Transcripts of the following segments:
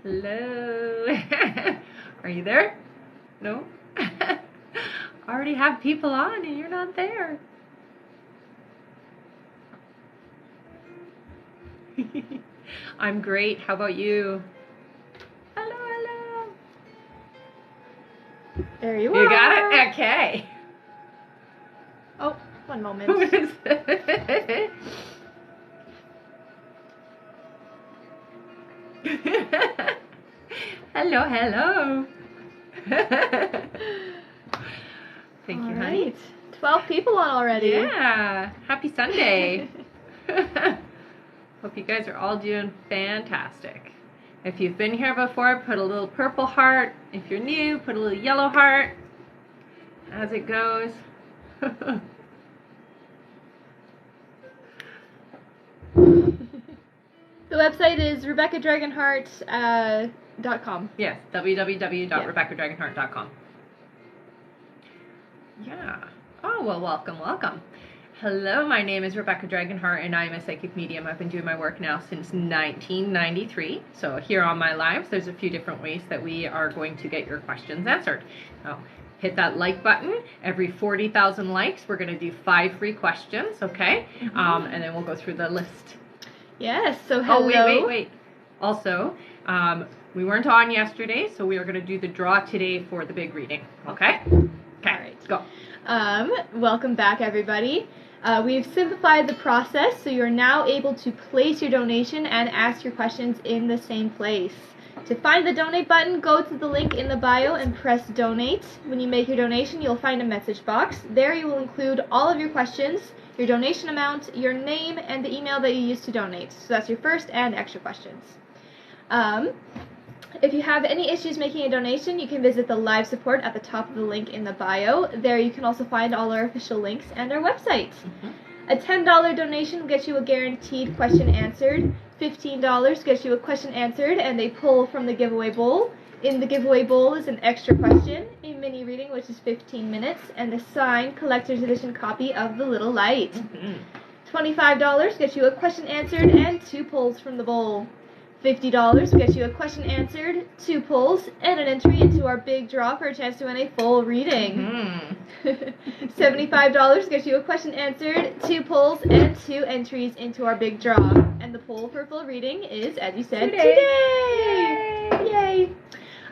Hello. Are you there? No? Already have people on and you're not there. I'm great. How about you? Hello, hello. There you are. You got it? Okay. Oh, one moment. Hello, hello. Thank you, honey. Right. 12 people on already. Yeah. Happy Sunday. Hope you guys are all doing fantastic. If you've been here before, put a little purple heart. If you're new, put a little yellow heart. As it goes. The website is RebeccaDragonheart.com. Yes, www.RebeccaDragonheart.com. Yeah. Oh, well, welcome, welcome. Hello, my name is Rebecca Dragonheart, and I'm a psychic medium. I've been doing my work now since 1993. So here on my lives, there's a few different ways that we are going to get your questions answered. Now, hit that like button. Every 40,000 likes, we're going to do 5 free questions, okay? Mm-hmm. And then we'll go through the list. Yes, so hello. Oh, wait. Also, we weren't on yesterday, so we are going to do the draw today for the big reading, okay? Okay, all right. Let's go. Welcome back, everybody. We've simplified the process, so you're now able to place your donation and ask your questions in the same place. To find the donate button, go to the link in the bio and press donate. When you make your donation, you'll find a message box. There you will include all of your questions, your donation amount, your name, and the email that you used to donate. So that's your first and extra questions. If you have any issues making a donation, you can visit the live support at the top of the link in the bio. There you can also find all our official links and our website. A $10 donation will get you a guaranteed question answered. $15 gets you a question answered and a pull from the giveaway bowl. In the giveaway bowl is an extra question, a mini reading which is 15 minutes, and a signed collector's edition copy of The Little Light. $25 gets you a question answered and 2 pulls from the bowl. $50 gets you a question answered, 2 pulls, and an entry into our big draw for a chance to win a full reading. $75 gets you a question answered, 2 pulls, and 2 entries into our big draw. And the pull for full reading is, as you said, today! Yay!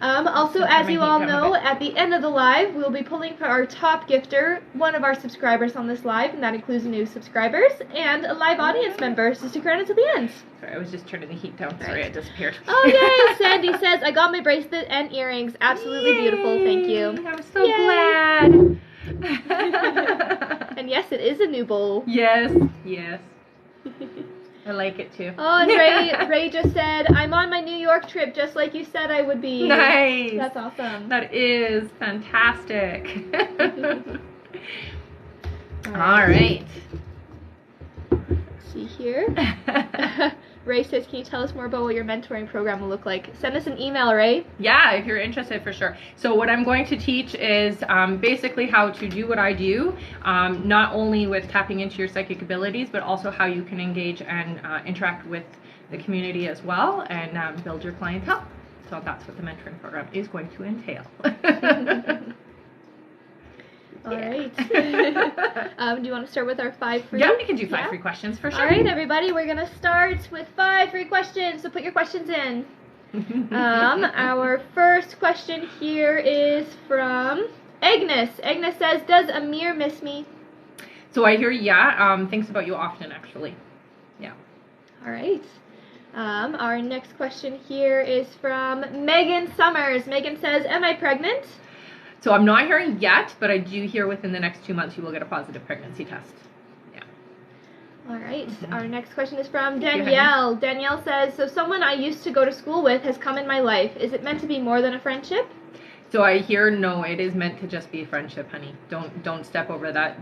Also, as you all know, at the end of the live, we'll be pulling for our top gifter, one of our subscribers on this live, and that includes new subscribers, and a live audience member, so stick around until the end. Sorry, I was just turning the heat down. Sorry, it disappeared. Oh, yay! Sandy says, I got my bracelet and earrings. Absolutely beautiful. Thank you. I'm so glad. And yes, it is a new bowl. Yes. I like it too. Oh, and Ray just said, I'm on my New York trip just like you said I would be. Nice. That's awesome. That is fantastic. All right. See here. Ray says, can you tell us more about what your mentoring program will look like? Send us an email, Ray. Yeah, if you're interested, for sure. So what I'm going to teach is basically how to do what I do, not only with tapping into your psychic abilities, but also how you can engage and interact with the community as well and build your clientele. So that's what the mentoring program is going to entail. All right. Do you want to start with our 5 free? Yeah, we can do 5 free questions for sure. All right, everybody, we're going to start with 5 free questions. So put your questions in. Our first question here is from Agnes. Agnes says, does Amir miss me? So I hear, thinks about you often, actually. Yeah. All right. Our next question here is from Megan Summers. Megan says, am I pregnant? So I'm not hearing yet, but I do hear within the next 2 months you will get a positive pregnancy test. Yeah. All right. Our next question is from Danielle. Danielle says, so someone I used to go to school with has come in my life. Is it meant to be more than a friendship? So I hear, no, it is meant to just be a friendship, honey. Don't step over that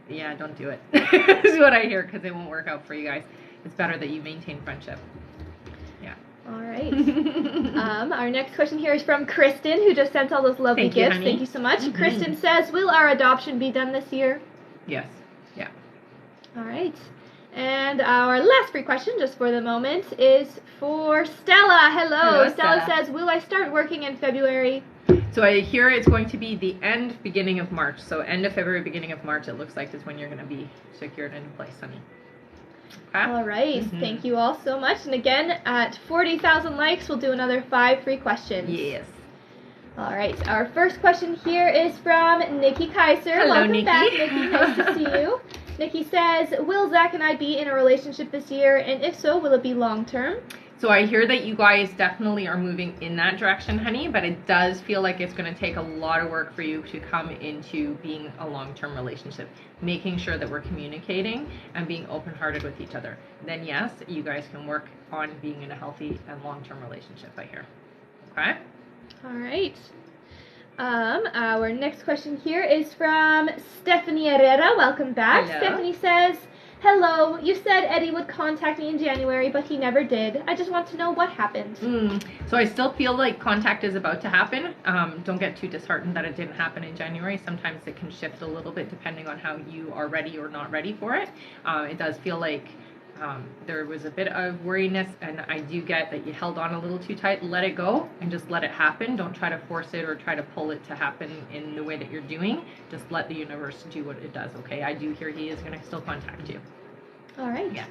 yeah, don't do it. This is what I hear, because it won't work out for you guys. It's better that you maintain friendship. Yeah. All right. Our next question here is from Kristen, who just sent all those lovely gifts. Thank you so much. Kristen says, will our adoption be done this year? Yes. Yeah. All right. And our last free question, just for the moment, is for Stella. Hello. Stella says, will I start working in February? So I hear it's going to be the beginning of March. So end of February, beginning of March, it looks like is when you're going to be secured into place, honey. Okay? All right. Thank you all so much. And again, at 40,000 likes, we'll do another 5 free questions. Yes. All right. Our first question here is from Nikki Kaiser. Hello, Welcome Nikki. back, Nikki. Nice to see you. Nikki says, will Zach and I be in a relationship this year? And if so, will it be long-term? So I hear that you guys definitely are moving in that direction, honey, but it does feel like it's going to take a lot of work for you to come into being a long-term relationship, making sure that we're communicating and being open-hearted with each other. Then yes, you guys can work on being in a healthy and long-term relationship, I hear. Okay? All right. Our next question here is from Stephanie Herrera. Welcome back. Hello. Stephanie says, hello, you said Eddie would contact me in January, but he never did. I just want to know what happened. So I still feel like contact is about to happen. Don't get too disheartened that it didn't happen in January. Sometimes it can shift a little bit depending on how you are ready or not ready for it. It does feel like there was a bit of worriness, and I do get that you held on a little too tight. Let it go and just let it happen. Don't try to force it or try to pull it to happen in the way that you're doing. Just let the universe do what it does, okay? I do hear he is going to still contact you. All right. Yeah.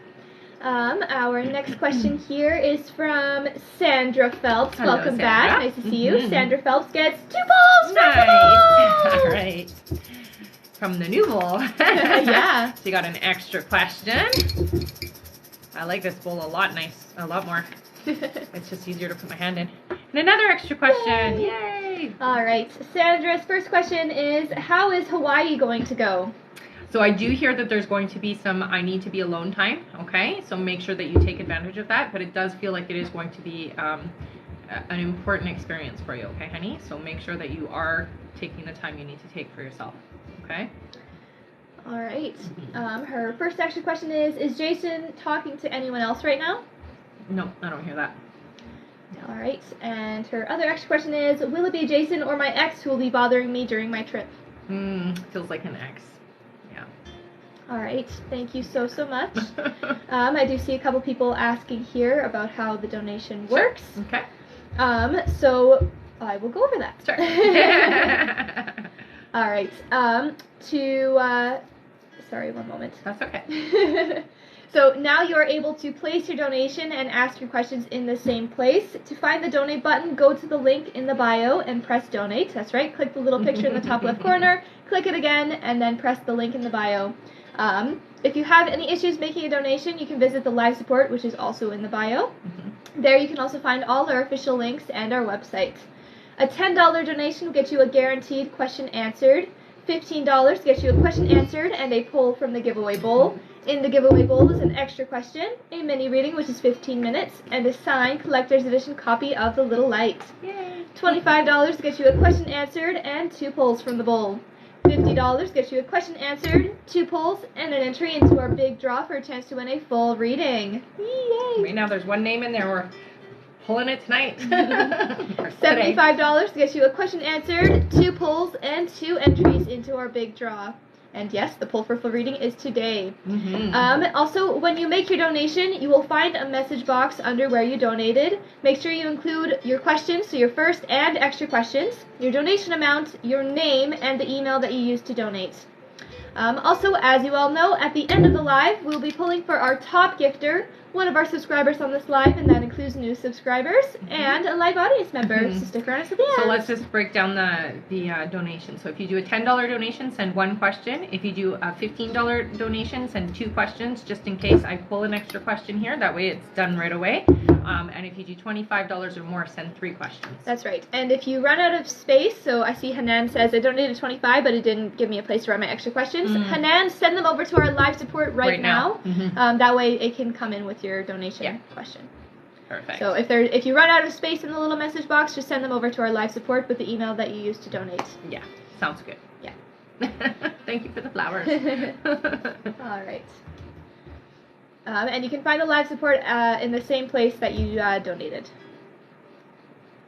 Our next question here is from Sandra Phelps. Hello, Welcome Sandra. back. Nice to see you. Sandra Phelps gets 2 balls. Nice. All right. From the new bowl. Yeah. So you got an extra question. I like this bowl a lot more. It's just easier to put my hand in. And another extra question. Yay! All right. Sandra's first question is, how is Hawaii going to go? So I do hear that there's going to be some I need to be alone time, okay? So make sure that you take advantage of that, but it does feel like it is going to be an important experience for you, okay, honey? So make sure that you are taking the time you need to take for yourself, okay? All right. Her first extra question is Jason talking to anyone else right now? No, I don't hear that. All right. And her other extra question is, will it be Jason or my ex who will be bothering me during my trip? Feels like an ex. Yeah. All right. Thank you so much. I do see a couple people asking here about how the donation works. Okay. So I will go over that. Sure. All right. Sorry, one moment. That's okay. So now you are able to place your donation and ask your questions in the same place. To find the donate button, go to the link in the bio and press donate. That's right. Click the little picture in the top left corner, click it again, and then press the link in the bio. If you have any issues making a donation, you can visit the live support, which is also in the bio. There you can also find all our official links and our website. A $10 donation will get you a guaranteed question answered. $15 gets you a question answered and a poll from the giveaway bowl. In the giveaway bowl is an extra question, a mini reading, which is 15 minutes, and a signed collector's edition copy of The Little Light. Yay. $25 gets you a question answered and 2 polls from the bowl. $50 gets you a question answered, 2 polls, and an entry into our big draw for a chance to win a full reading. Yay! Right now there's one name in there. We're pulling it tonight. $75 gets you a question answered, 2 polls, and 2 entries into our big draw. And yes, the poll for full reading is today. Also, when you make your donation, you will find a message box under where you donated. Make sure you include your questions, so your first and extra questions, your donation amount, your name, and the email that you used to donate. Also, as you all know, at the end of the live, we'll be pulling for our top gifter, one of our subscribers on this live, and that includes new subscribers, and a live audience member. So stick around to the end. So let's just break down the donation. So if you do a $10 donation, send 1 question. If you do a $15 donation, send 2 questions, just in case I pull an extra question here. That way it's done right away. And if you do $25 or more, send 3 questions. That's right. And if you run out of space, so I see Hanan says, I donated 25, but it didn't give me a place to write my extra questions. Hanan, send them over to our live support right now. That way it can come in with your donation question. Perfect. So if you run out of space in the little message box, just send them over to our live support with the email that you used to donate. Yeah, sounds good. Yeah. Thank you for the flowers. All right. And you can find the live support in the same place that you donated.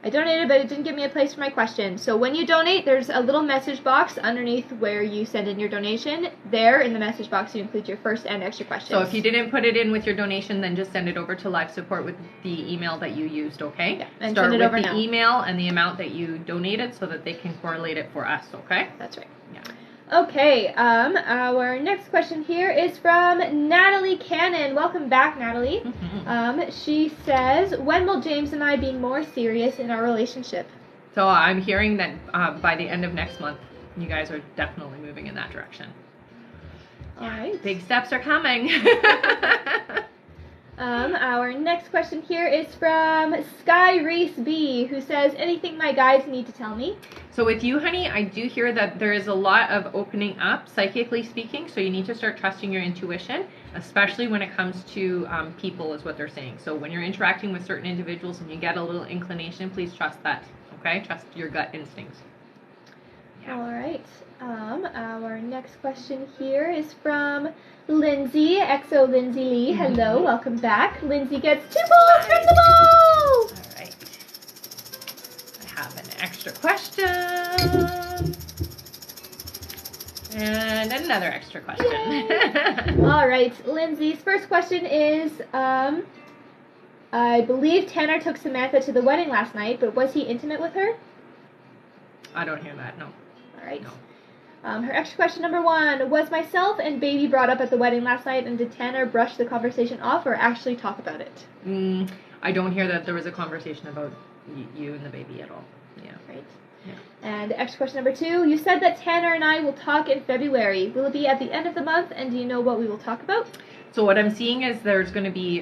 I donated, but it didn't give me a place for my question. So when you donate, there's a little message box underneath where you send in your donation. There, in the message box, you include your first and extra questions. So if you didn't put it in with your donation, then just send it over to live support with the email that you used, okay? Yeah, and Start send it with over the now. email and the amount that you donated so that they can correlate it for us, okay? That's right. Yeah. Okay, our next question here is from Natalie Cannon. Welcome back, Natalie. She says, when will James and I be more serious in our relationship? So I'm hearing that by the end of next month, you guys are definitely moving in that direction. All right. Big steps are coming. Our next question here is from Sky Reese B, who says, anything my guides need to tell me? So with you, honey, I do hear that there is a lot of opening up, psychically speaking, so you need to start trusting your intuition, especially when it comes to people, is what they're saying. So when you're interacting with certain individuals and you get a little inclination, please trust that, okay? Trust your gut instincts. Yeah. All right. Our next question here is from Lindsay, XO Lindsay Lee. Hello, welcome back. Lindsay gets 2 balls from the ball! All right. I have an extra question. And another extra question. All right, Lindsay's first question is, I believe Tanner took Samantha to the wedding last night, but was he intimate with her? I don't hear that, no. All right. No. Her extra question number 1, was myself and baby brought up at the wedding last night, and did Tanner brush the conversation off or actually talk about it? I don't hear that there was a conversation about you and the baby at all. Yeah. Right. Yeah. And extra question number 2, you said that Tanner and I will talk in February. Will it be at the end of the month, and do you know what we will talk about? So what I'm seeing is there's going to be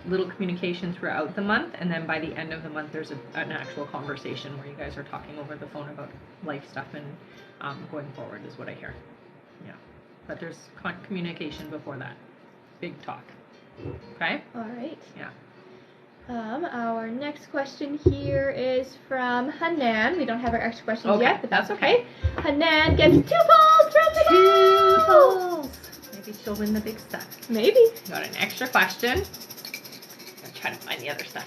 little communication throughout the month, and then by the end of the month there's an actual conversation where you guys are talking over the phone about life stuff and going forward is what I hear. Yeah. But there's communication before that. Big talk. Okay? All right. Yeah. Our next question here is from Hanan. We don't have our extra questions Okay, yet, but that's that's okay. Hanan gets 2 balls from the ball! 2 balls! Maybe she'll win the big stuff. Maybe. Got an extra question. I'm trying to find the other stuff.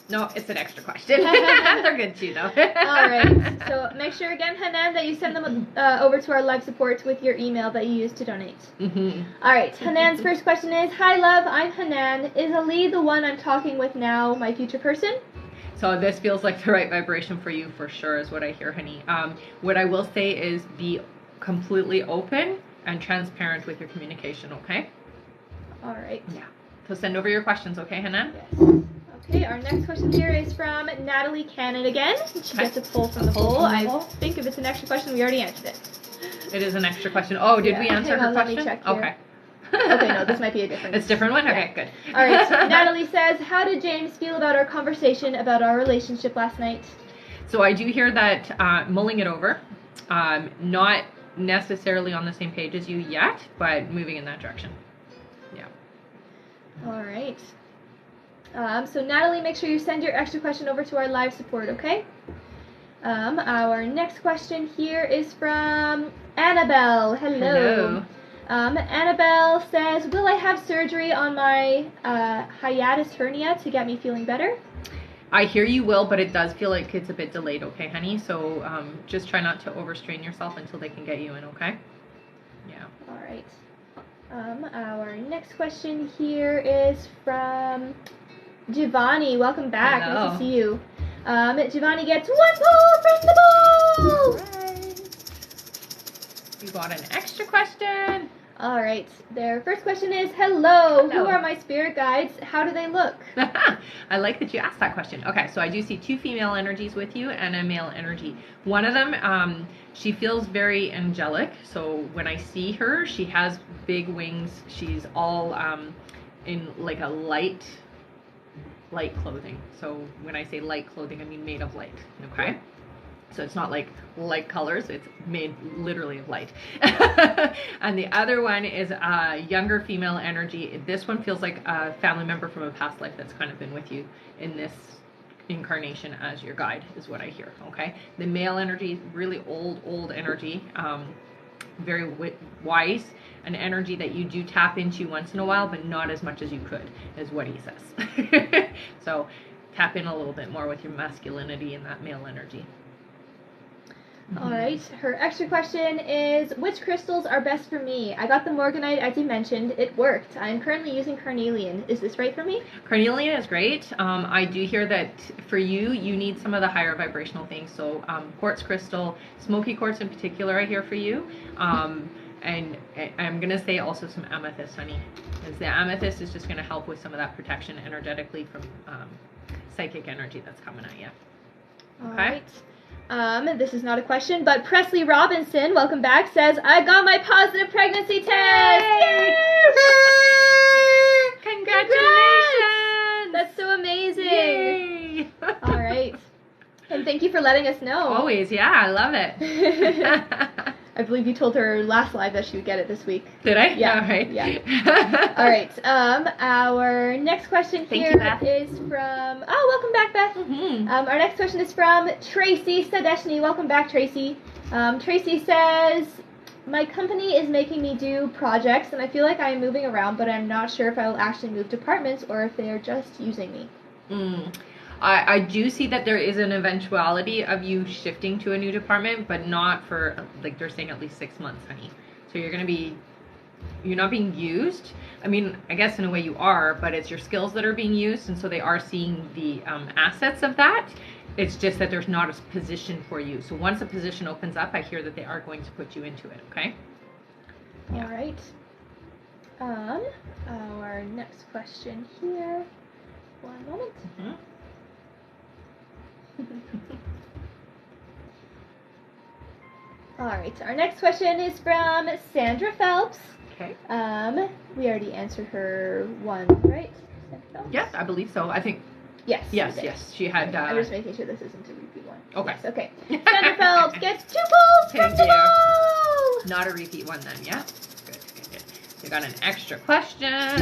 No, it's an extra question. They're good too, though. All right. So make sure again, Hanan, that you send them over to our live support with your email that you use to donate. All right. Hanan's first question is, hi, love. I'm Hanan. Is Ali the one I'm talking with now my future person? So this feels like the right vibration for you for sure is what I hear, honey. What I will say is be completely open and transparent with your communication, okay? All right. Yeah. So send over your questions, okay, Hanan? Yes. Okay, our next question here is from Natalie Cannon again. She gets a pull from the poll. I think if it's an extra question, we already answered it. It is an extra question. Oh, did we answer her question? Let me check here. Okay. Okay, no, this might be a different. It's a different one? Yeah. Okay, good. All right, Natalie says, how did James feel about our conversation about our relationship last night? So I do hear that mulling it over, not necessarily on the same page as you yet, but moving in that direction. Yeah. All right. So Natalie, make sure you send your extra question over to our live support, okay? Our next question here is from Annabelle. Hello. Annabelle says, will I have surgery on my hiatus hernia to get me feeling better? I hear you will, but it does feel like it's a bit delayed, okay, honey? So just try not to overstrain yourself until they can get you in, okay? Yeah. All right. Our next question here is from Giovanni. Welcome back. Hello. Nice to see you. Giovanni gets 1 pull from the ball! Right. You got an extra question. All right. Their first question is, hello. Who Hello. are my spirit guides? How do they look? I like that you asked that question. Okay, so I do see 2 female energies with you and a male energy. One of them, she feels very angelic. So when I see her, she has big wings. She's all in like a light clothing. So when I say light clothing, I mean made of light. Okay. So it's not like light colors, it's made literally of light. And the other one is a younger female energy. This one feels like a family member from a past life that's kind of been with you in this incarnation as your guide, is what I hear, okay? The male energy, really old energy, very wise, an energy that you do tap into once in a while, but not as much as you could, is what he says. So tap in a little bit more with your masculinity and that male energy. All right. Her extra question is, which crystals are best for me? I got the Morganite, as you mentioned. It worked. I'm currently using carnelian. Is this right for me? Carnelian is great. I do hear that for you need some of the higher vibrational things. So quartz crystal, smoky quartz in particular, I hear for you. And I'm going to say also some amethyst, honey. Because the amethyst is just going to help with some of that protection energetically from psychic energy that's coming at you. Okay. All right. This is not a question, but Presley Robinson, welcome back, says, I got my positive pregnancy test! Yay! Congratulations! That's so amazing! Yay! All right. And thank you for letting us know. Always, yeah, I love it. I believe you told her last live that she would get it this week. Did I? Yeah. All right. Yeah. All right. Our next question here is from... Oh, welcome back, Beth. Mm-hmm. Our next question is from Tracy Sadeshny. Welcome back, Tracy. Tracy says, my company is making me do projects, and I feel like I am moving around, but I'm not sure if I will actually move departments or if they are just using me. I do see that there is an eventuality of you shifting to a new department, but not for, like they're saying, at least 6 months, honey. So you're not being used. I mean, I guess in a way you are, but it's your skills that are being used, and so they are seeing the assets of that. It's just that there's not a position for you. So once a position opens up, I hear that they are going to put you into it, okay? Yeah. All right. Our next question here. One moment. Mm-hmm. All right, our next question is from Sandra Phelps. Okay. We already answered her one, right? Sandra Phelps? Yes, I believe so. I think. Yes. Yes. She had. I'm just making sure this isn't a repeat one. Okay. Yes, okay. Sandra Phelps gets 2 pulls from the ball. Not a repeat one then, yeah? Good. You got an extra question.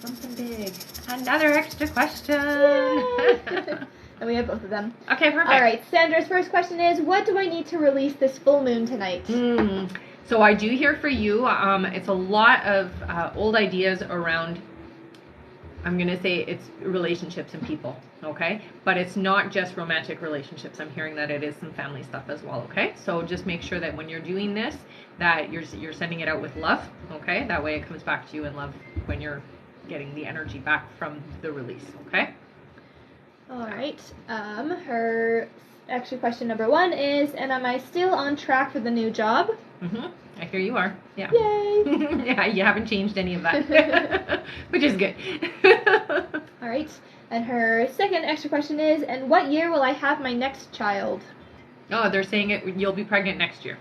Something big. Another extra question. And we have both of them. Okay, perfect. All right, Sandra's first question is, what do I need to release this full moon tonight? So I do hear for you, it's a lot of old ideas around, I'm going to say it's relationships and people, okay? But it's not just romantic relationships. I'm hearing that it is some family stuff as well, okay? So just make sure that when you're doing this, that you're sending it out with love, okay? That way it comes back to you in love when you're getting the energy back from the release, okay? All right. Her extra question number 1 is, and am I still on track for the new job? I hear you are. Yeah. Yay! Yeah, you haven't changed any of that, which is good. All right. And her second extra question is, and what year will I have my next child? Oh, they're saying you'll be pregnant next year.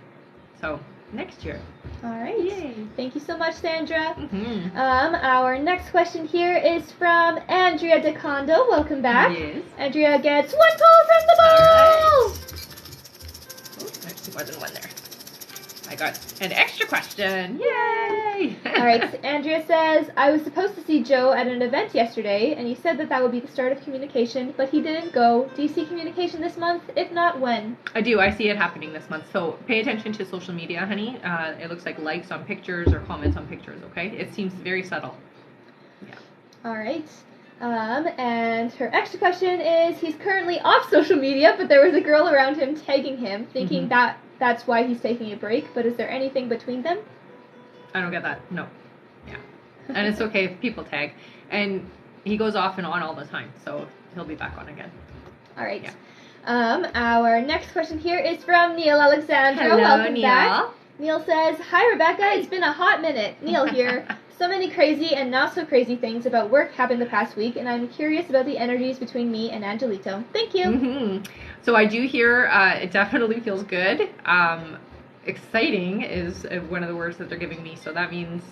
So, next year. All right. Yay. Thank you so much, Sandra. Our next question here is from Andrea DeCondo. Welcome back. Yes. Andrea gets 1 pull from the ball. Right. Oh, there's more than one there. I got an extra question. Yay! All right. Andrea says, I was supposed to see Joe at an event yesterday, and you said that would be the start of communication, but he didn't go. Do you see communication this month? If not, when? I do. I see it happening this month. So pay attention to social media, honey. It looks like likes on pictures or comments on pictures, okay? It seems very subtle. Yeah. All right. And her extra question is, he's currently off social media, but there was a girl around him tagging him, thinking that's why he's taking a break, but is there anything between them? I don't get that. No. Yeah. And it's okay if people tag. And he goes off and on all the time, so he'll be back on again. All right. Yeah. Our next question here is from Neil Alexandra. Hello, Welcome Neil. back. Neil says, hi, Rebecca. It's been a hot minute. Neil here. So many crazy and not so crazy things about work happened the past week, and I'm curious about the energies between me and Angelito. Thank you. So I do hear it definitely feels good. Exciting is one of the words that they're giving me, so that means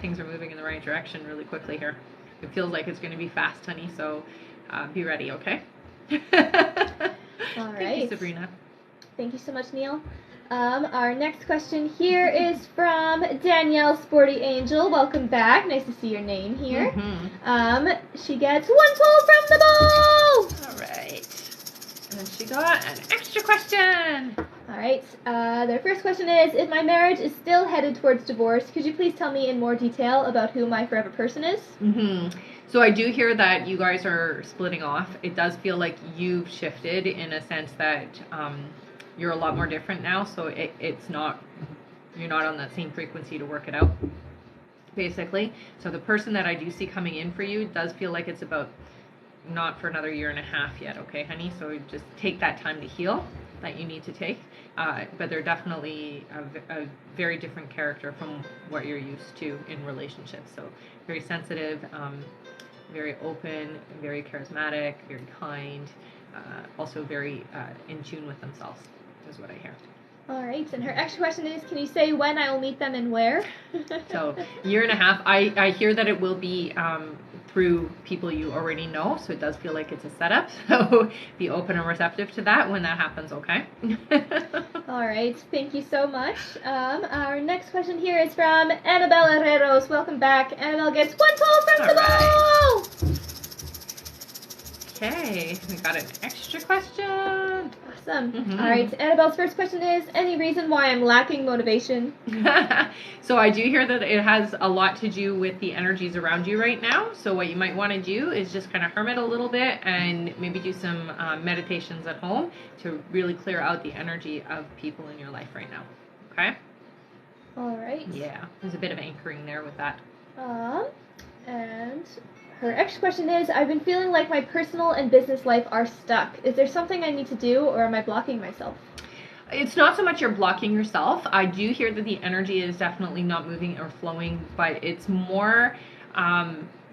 things are moving in the right direction really quickly here. It feels like it's going to be fast, honey, so be ready, okay? All right. Thank you, Sabrina. Thank you so much, Neil. Our next question here is from Danielle Sporty Angel. Welcome back. Nice to see your name here. She gets 1 pull from the ball. All right. And then she got an extra question. All right. Their first question is, if my marriage is still headed towards divorce, could you please tell me in more detail about who my forever person is? So I do hear that you guys are splitting off. It does feel like you've shifted in a sense that you're a lot more different now. So it's not, you're not on that same frequency to work it out, basically. So the person that I do see coming in for you does feel like it's about not for another 1.5 years yet, okay, honey? So just take that time to heal that you need to take. But they're definitely a very different character from what you're used to in relationships. So very sensitive, very open, very charismatic, very kind, also very in tune with themselves, is what I hear. All right, and her extra question is, can you say when I will meet them and where? So 1.5 years, I hear that it will be through people you already know, so it does feel like it's a setup. So be open and receptive to that when that happens, okay? All right, thank you so much. Our next question here is from Annabelle Herreros. Welcome back. Annabelle gets 1 pull from the ball! Okay, we got an extra question. Awesome. All right, Annabelle's first question is, any reason why I'm lacking motivation? So I do hear that it has a lot to do with the energies around you right now. So what you might want to do is just kind of hermit a little bit and maybe do some meditations at home to really clear out the energy of people in your life right now. Okay? All right. Yeah, there's a bit of anchoring there with that. And her extra question is, I've been feeling like my personal and business life are stuck. Is there something I need to do, or am I blocking myself? It's not so much you're blocking yourself. I do hear that the energy is definitely not moving or flowing, but it's more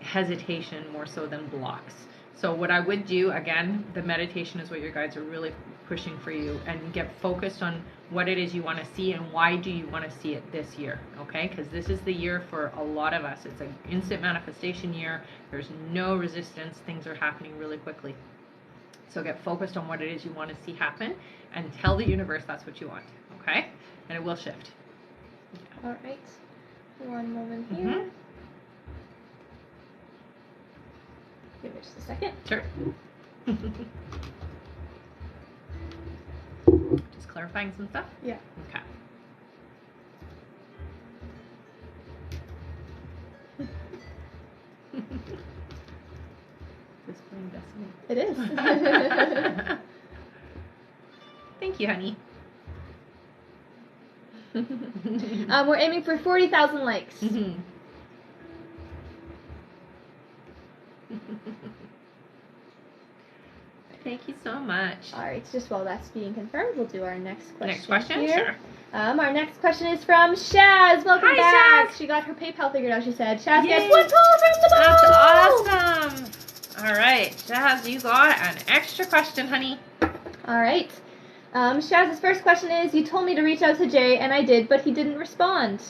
hesitation more so than blocks. So what I would do, again, the meditation is what your guides are really pushing for you, and get focused on what it is you want to see and why do you want to see it this year, okay? Because this is the year for a lot of us. It's an instant manifestation year. There's no resistance. Things are happening really quickly. So get focused on what it is you want to see happen and tell the universe that's what you want, okay? And it will shift. Yeah. All right. One moment here. Give me just a second. Sure. Just clarifying some stuff? Yeah. Okay. This plain destiny. It is. Thank you, honey. We're aiming for 40,000 likes. Thank you so much. All right, just while that's being confirmed, we'll do our next question. Next question? Here. Sure. Our next question is from Shaz. Welcome Hi, back. Shaz. She got her PayPal figured out, she said. Shaz Yay. gets 1 pull from the ball. That's awesome. All right, Shaz, you got an extra question, honey. All right. Shaz's first question is, you told me to reach out to Jay, and I did, but he didn't respond.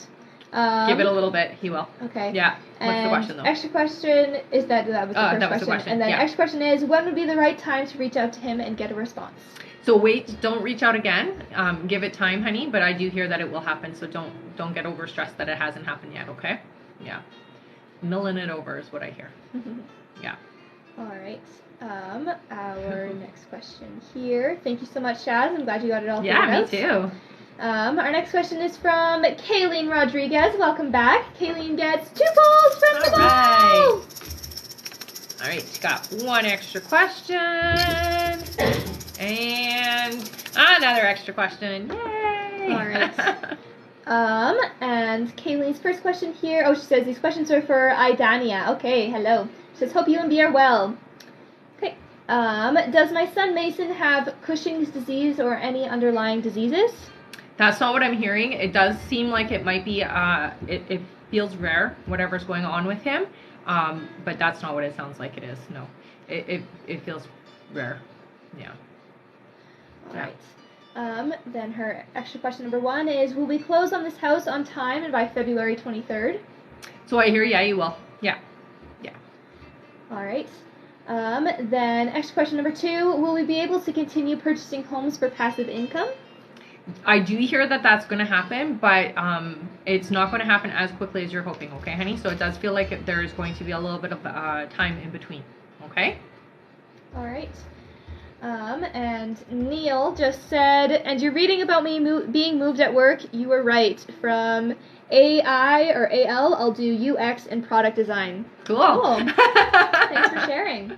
Give it a little bit. He will. Okay. Yeah. What's the question, though? Extra question is that was the first that was the question. And then Yeah. extra question is, when would be the right time to reach out to him and get a response? So wait, don't reach out again. Give it time, honey. But I do hear that it will happen. So don't get overstressed that it hasn't happened yet. Okay? Yeah. Milling it over is what I hear. Yeah. All right. Our next question here. Thank you so much, Shaz. I'm glad you got it all figured out. Yeah, me too. Our next question is from Kayleen Rodriguez. Welcome back. Kayleen gets 2 pulls from the ball. All right, she got 1 extra question. And another extra question. Yay! All right. And Kayleen's first question here. Oh, she says these questions are for Idania. Okay, hello. She says, hope you and B are well. Okay. Does my son Mason have Cushing's disease or any underlying diseases? That's not what I'm hearing. It does seem like it might be, it feels rare, whatever's going on with him. But that's not what it sounds like it is. No. It feels rare. Yeah. All right. Then her extra question number 1 is, will we close on this house on time and by February 23rd? So I hear, yeah, you will. Yeah. Yeah. All right. Then extra question number 2, will we be able to continue purchasing homes for passive income? I do hear that that's going to happen, but it's not going to happen as quickly as you're hoping, okay, honey? So it does feel like there's going to be a little bit of time in between, okay? All right. And Neil just said, and you're reading about me being moved at work. You were right. From AI or AL, I'll do UX and product design. Cool. Thanks for sharing.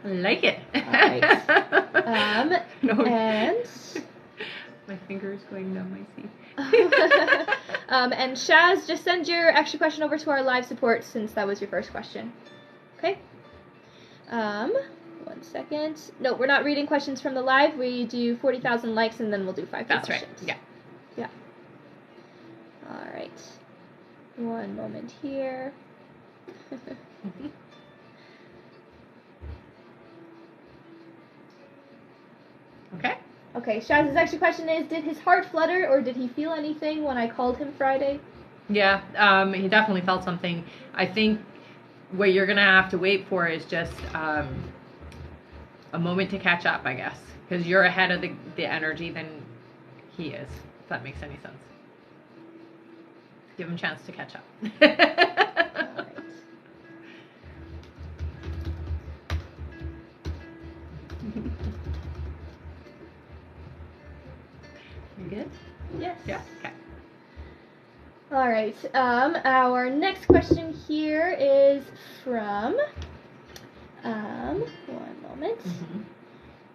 I like it. All right. No. And my finger is going down my sleeve. and Shaz, just send your extra question over to our live support since that was your first question. Okay. 1 second. No, we're not reading questions from the live. We do 40,000 likes and then we'll do 5 That's questions. right. Yeah. All right. 1 moment here. Okay. Okay, Shaz's extra question is, did his heart flutter or did he feel anything when I called him Friday? Yeah, he definitely felt something. I think what you're going to have to wait for is just a moment to catch up, I guess. Because you're ahead of the energy than he is, if that makes any sense. Give him a chance to catch up. All right. You good? Yes. Yeah. Okay. All right. Our next question here is from 1 moment.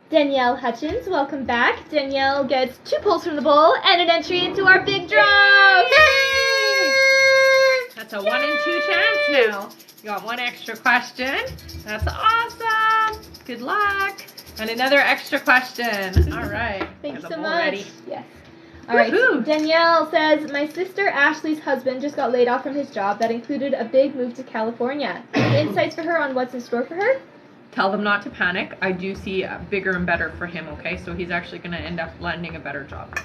Danielle Hutchins, welcome back. Danielle gets 2 pulls from the bowl and an entry into our big draw. Yay! That's a 1 in 2 chance now. You got 1 extra question. That's awesome. Good luck. And another extra question. All right. Thank you Got so the bowl much. ready. Yes. All right. Woohoo! Danielle says, my sister Ashley's husband just got laid off from his job that included a big move to California. Any insights for her on what's in store for her? Tell them not to panic. I do see bigger and better for him, okay? So he's actually going to end up landing a better job.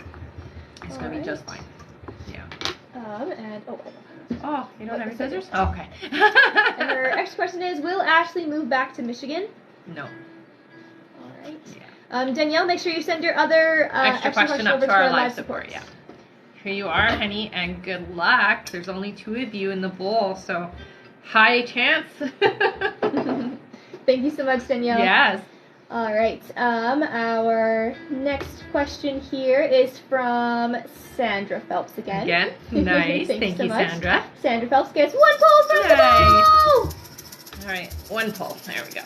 It's going to be just fine. Yeah. Oh, you don't have your scissors? Oh, okay. And her next question is, will Ashley move back to Michigan? No. All right. Yeah. Danielle, make sure you send your other extra question up over to our live support. Yeah. Here you are, honey, and good luck. There's only 2 of you in the bowl, so high chance. Thank you so much, Danielle. Yes. All right. Our next question here is from Sandra Phelps again. Again? Nice. Thank you, so much. Sandra. Sandra Phelps gets 1 pull from the bowl. All right, 1 pull. There we go.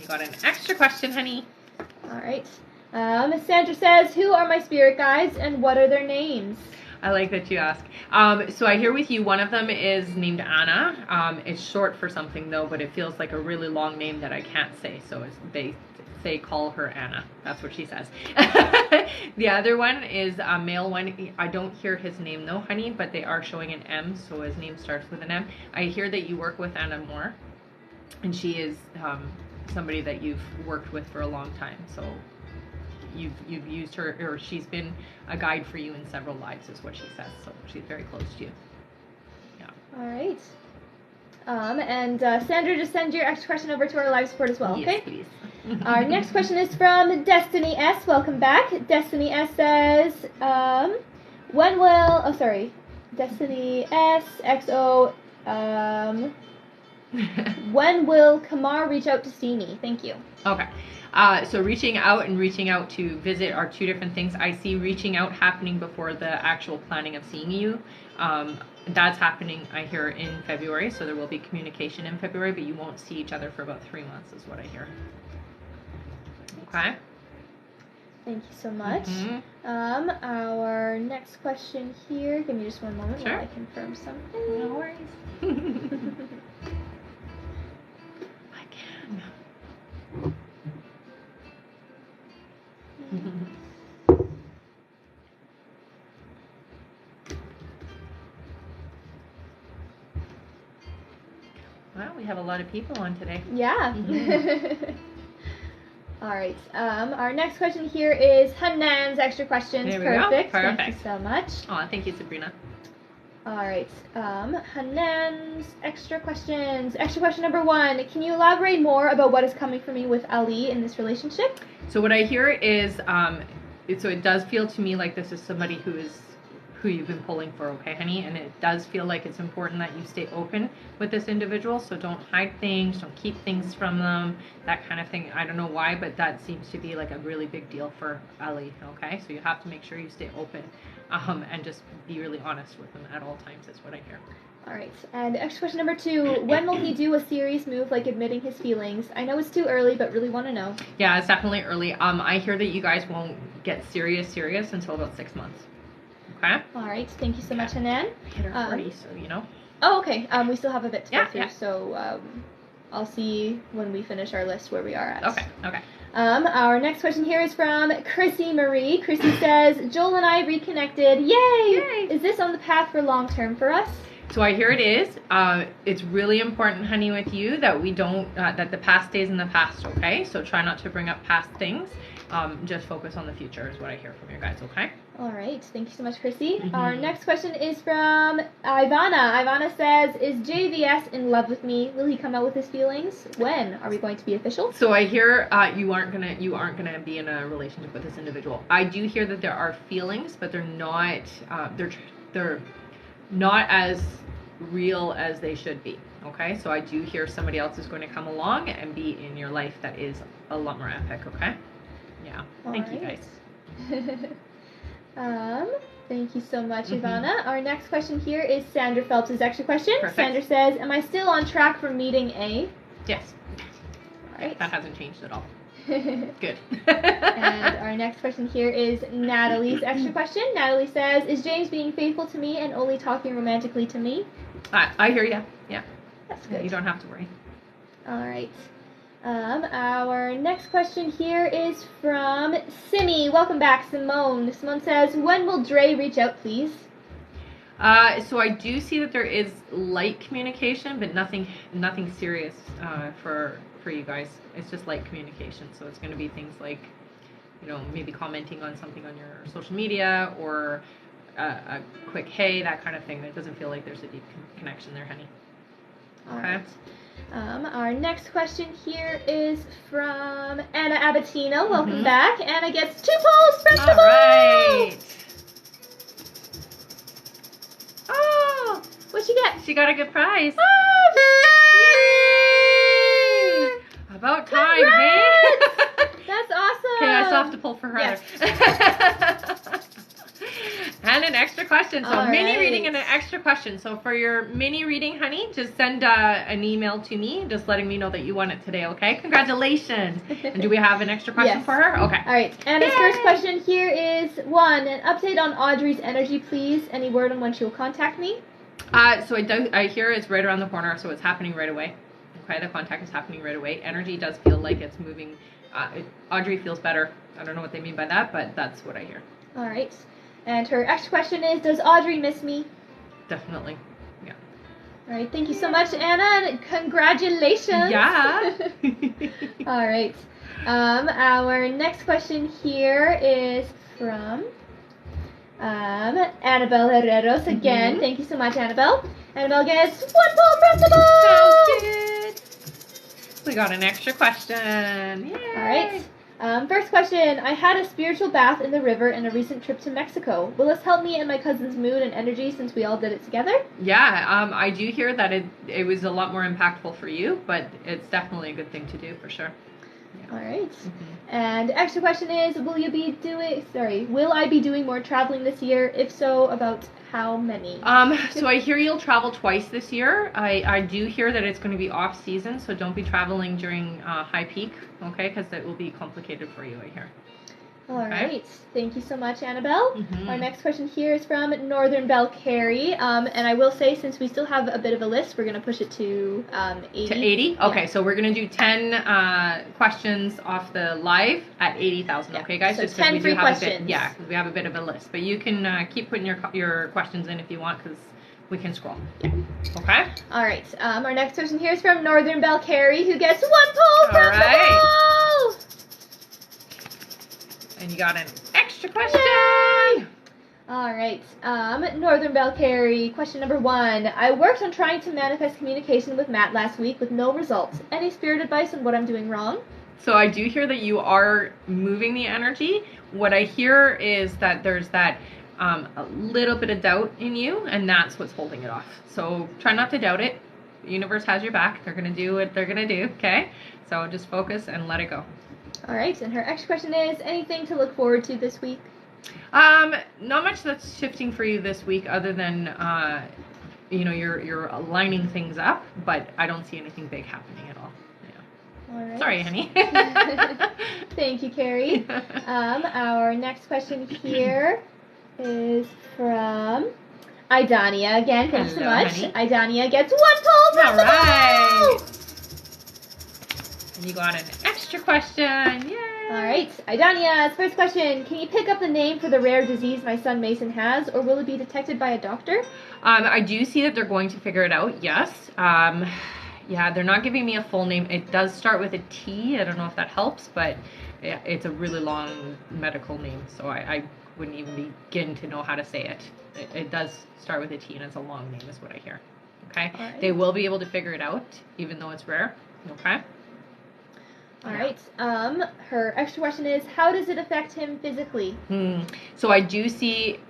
You got an extra question, honey. All right. Sandra says, who are my spirit guides and what are their names? I like that you ask. So I hear with you, one of them is named Anna. It's short for something though, but it feels like a really long name that I can't say. So they say call her Anna. That's what she says. The other one is a male one. I don't hear his name though, honey, but they are showing an M, so his name starts with an M. I hear that you work with Anna more, and she is somebody that you've worked with for a long time. So you've used her, or she's been a guide for you in several lives, is what she says. So she's very close to you. Yeah. All right. And Sandra, just send your extra question over to our live support as well, okay? Yes, please. Our next question is from Destiny S. Welcome back. Destiny S says, Destiny S XO, when will Kamar reach out to see me? Thank you. Okay. So reaching out and reaching out to visit are 2 different things. I see reaching out happening before the actual planning of seeing you. That's happening, I hear, in February. So there will be communication in February, but you won't see each other for about 3 months is what I hear. Okay. Thank you so much. Mm-hmm. Our next question here. Give me just 1 moment Sure. while I confirm something. No worries. I can. Well, we have a lot of people on today. Yeah. Mhm. All right. Our next question here is Hanan's extra questions. There we go. Perfect. Perfect. Thank you so much. Oh, thank you, Sabrina. All right. Hanan's extra questions. Extra question number 1. Can you elaborate more about what is coming for me with Ali in this relationship? So what I hear is, so it does feel to me like this is somebody who is who you've been pulling for, okay, honey? And it does feel like it's important that you stay open with this individual, so don't hide things, don't keep things from them, that kind of thing. I don't know why, but that seems to be like a really big deal for Ellie, okay? So you have to make sure you stay open and just be really honest with them at all times, is what I hear. All right, and extra question number 2. When will he do a serious move like admitting his feelings? I know it's too early, but really want to know. Yeah, it's definitely early. I hear that you guys won't get serious until about 6 months. Okay? All right, thank you so much, Hanan. Hit our 40, so you know. Oh, okay. We still have a bit to go through, yeah. so I'll see when we finish our list where we are at. Okay. Our next question here is from Chrissy Marie. Chrissy says, Joel and I reconnected. Yay! Is this on the path for long term for us? So I hear it is. It's really important, honey, with you that we don't, that the past stays in the past, okay? So try not to bring up past things. Just focus on the future is what I hear from you guys, okay? All right. Thank you so much, Chrissy. Our next question is from Ivana. Ivana says, is JVS in love with me? Will he come out with his feelings? When are we going to be official? So I hear you aren't gonna be in a relationship with this individual. I do hear that there are feelings, but they're not they're not as real as they should be. Okay, so I do hear somebody else is going to come along and be in your life that is a lot more epic. Okay, yeah. Thank you guys. Thank you so much, Ivana. Our next question here is Sandra Phelps' extra question. Perfect. Sandra says, am I still on track for meeting A? Yes. All right. That hasn't changed at all. Good. And our next question here is Natalie's extra question. Natalie says, is James being faithful to me and only talking romantically to me? I hear you. Yeah. That's good. You don't have to worry. All right. Our next question here is from Simi. Welcome back, Simone. Simone says, when will Dre reach out, please? So I do see that there is light communication, but nothing serious for you guys. It's just light communication. So it's going to be things like, you know, maybe commenting on something on your social media or a quick hey, that kind of thing. It doesn't feel like there's a deep connection there, honey. All Okay. right. Our next question here is from Anna Abatino. Welcome back. Anna gets 2 polls from the All right. Oh, what'd she get? She got a good prize. Oh, Yay! About time, hey? that's awesome. Okay, I still have to pull for her. Yes. And an extra question. So All mini right. reading and an extra question. So for your mini reading, honey, just send an email to me just letting me know that you won it today, okay? Congratulations. And do we have an extra question Yes. for her? Okay. All right. Anna's Yay! first question here is, 1, an update on Audrey's energy, please. Any word on when she will contact me? So I hear it's right around the corner, so it's happening right away. Okay, the contact is happening right away. Energy does feel like it's moving. Audrey feels better. I don't know what they mean by that, but that's what I hear. All right. And her extra question is, does Audrey miss me? Definitely. Yeah. All right. Thank you so much, Anna, and congratulations. Yeah. All right. Our next question here is from Annabelle Herreros again. Thank you so much, Annabelle. Annabelle gets 1 poll from the board. Sounds good. We got an extra question. Yay. All right. First question. I had a spiritual bath in the river in a recent trip to Mexico. Will this help me and my cousin's mood and energy since we all did it together? Yeah, I do hear that it was a lot more impactful for you, but it's definitely a good thing to do for sure. Yeah. All right. And extra question is, will I be doing more traveling this year? If so, about how many? So I hear you'll travel twice this year. I do hear that it's going to be off season, so don't be traveling during high peak, okay? Because it will be complicated for you, I hear. All Okay. right. Thank you so much, Annabelle. Our next question here is from Northern Belle Carey. And I will say, since we still have a bit of a list, we're going to push it to 80. To 80? Yeah. Okay, so we're going to do 10 questions off the live at 80,000, Yeah. okay, guys? So Just 'cause 10 we do free have a questions. bit, yeah, because we have a bit of a list. But you can keep putting your questions in if you want, because we can scroll. Yeah. Okay? All right. Our next question here is from Northern Belle Carey, who gets 1 poll from the right. poll. And you got an extra question. Yay! All right. Northern Belle Carey, question number 1. I worked on trying to manifest communication with Matt last week with no results. Any spirit advice on what I'm doing wrong? So I do hear that you are moving the energy. What I hear is that there's that a little bit of doubt in you, and that's what's holding it off. So try not to doubt it. The universe has your back. They're going to do what they're going to do, okay? So just focus and let it go. All right, and her extra question is, anything to look forward to this week? Not much that's shifting for you this week other than, you're lining things up, but I don't see anything big happening at all. All right. Sorry, honey. Thank you, Carrie. Our next question here is from Idania. Again, thanks so much. Honey. Idania gets 1 poll from All the right. ball! And you got an extra question. Yay! All right, Idania's first question. Can you pick up the name for the rare disease my son Mason has, or will it be detected by a doctor? I do see that they're going to figure it out, yes. Yeah, they're not giving me a full name. It does start with a T. I don't know if that helps, but it's a really long medical name, so I wouldn't even begin to know how to say it. It does start with a T, and it's a long name is what I hear. Okay? Right. They will be able to figure it out, even though it's rare. Okay? All right. Her extra question is, how does it affect him physically? So I do see,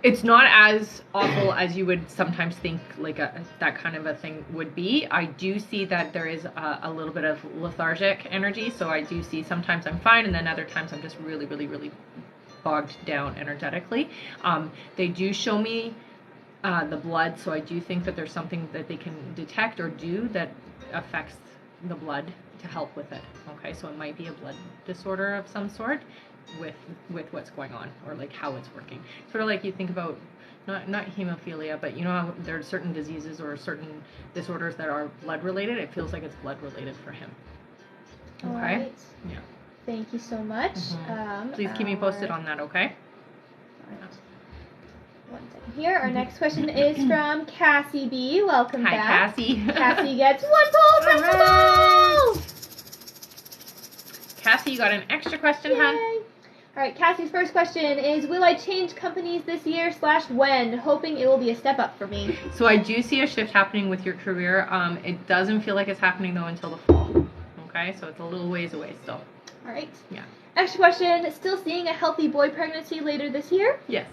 it's not as awful as you would sometimes think like that kind of a thing would be. I do see that there is a little bit of lethargic energy. So I do see sometimes I'm fine, and then other times I'm just really, really, really bogged down energetically. They do show me the blood, so I do think that there's something that they can detect or do that affects the blood to help with it. Okay, so it might be a blood disorder of some sort with what's going on, or like how it's working. Sort of like you think about not hemophilia, but you know how there are certain diseases or certain disorders that are blood related. It feels like it's blood related for him. Okay. All right. Yeah. Thank you so much. Please keep me posted on that. Okay. All right. 1 second here. Our next question is from Cassie B. Welcome Hi, back. Cassie. Cassie gets 1 poll from the ball! Cassie, you got an extra question, Yay. hon? All right, Cassie's first question is, will I change companies this year / when? Hoping it will be a step up for me. So I do see a shift happening with your career. It doesn't feel like it's happening though until the fall. Okay, so it's a little ways away still. All right. Yeah. Extra question, still seeing a healthy boy pregnancy later this year? Yes.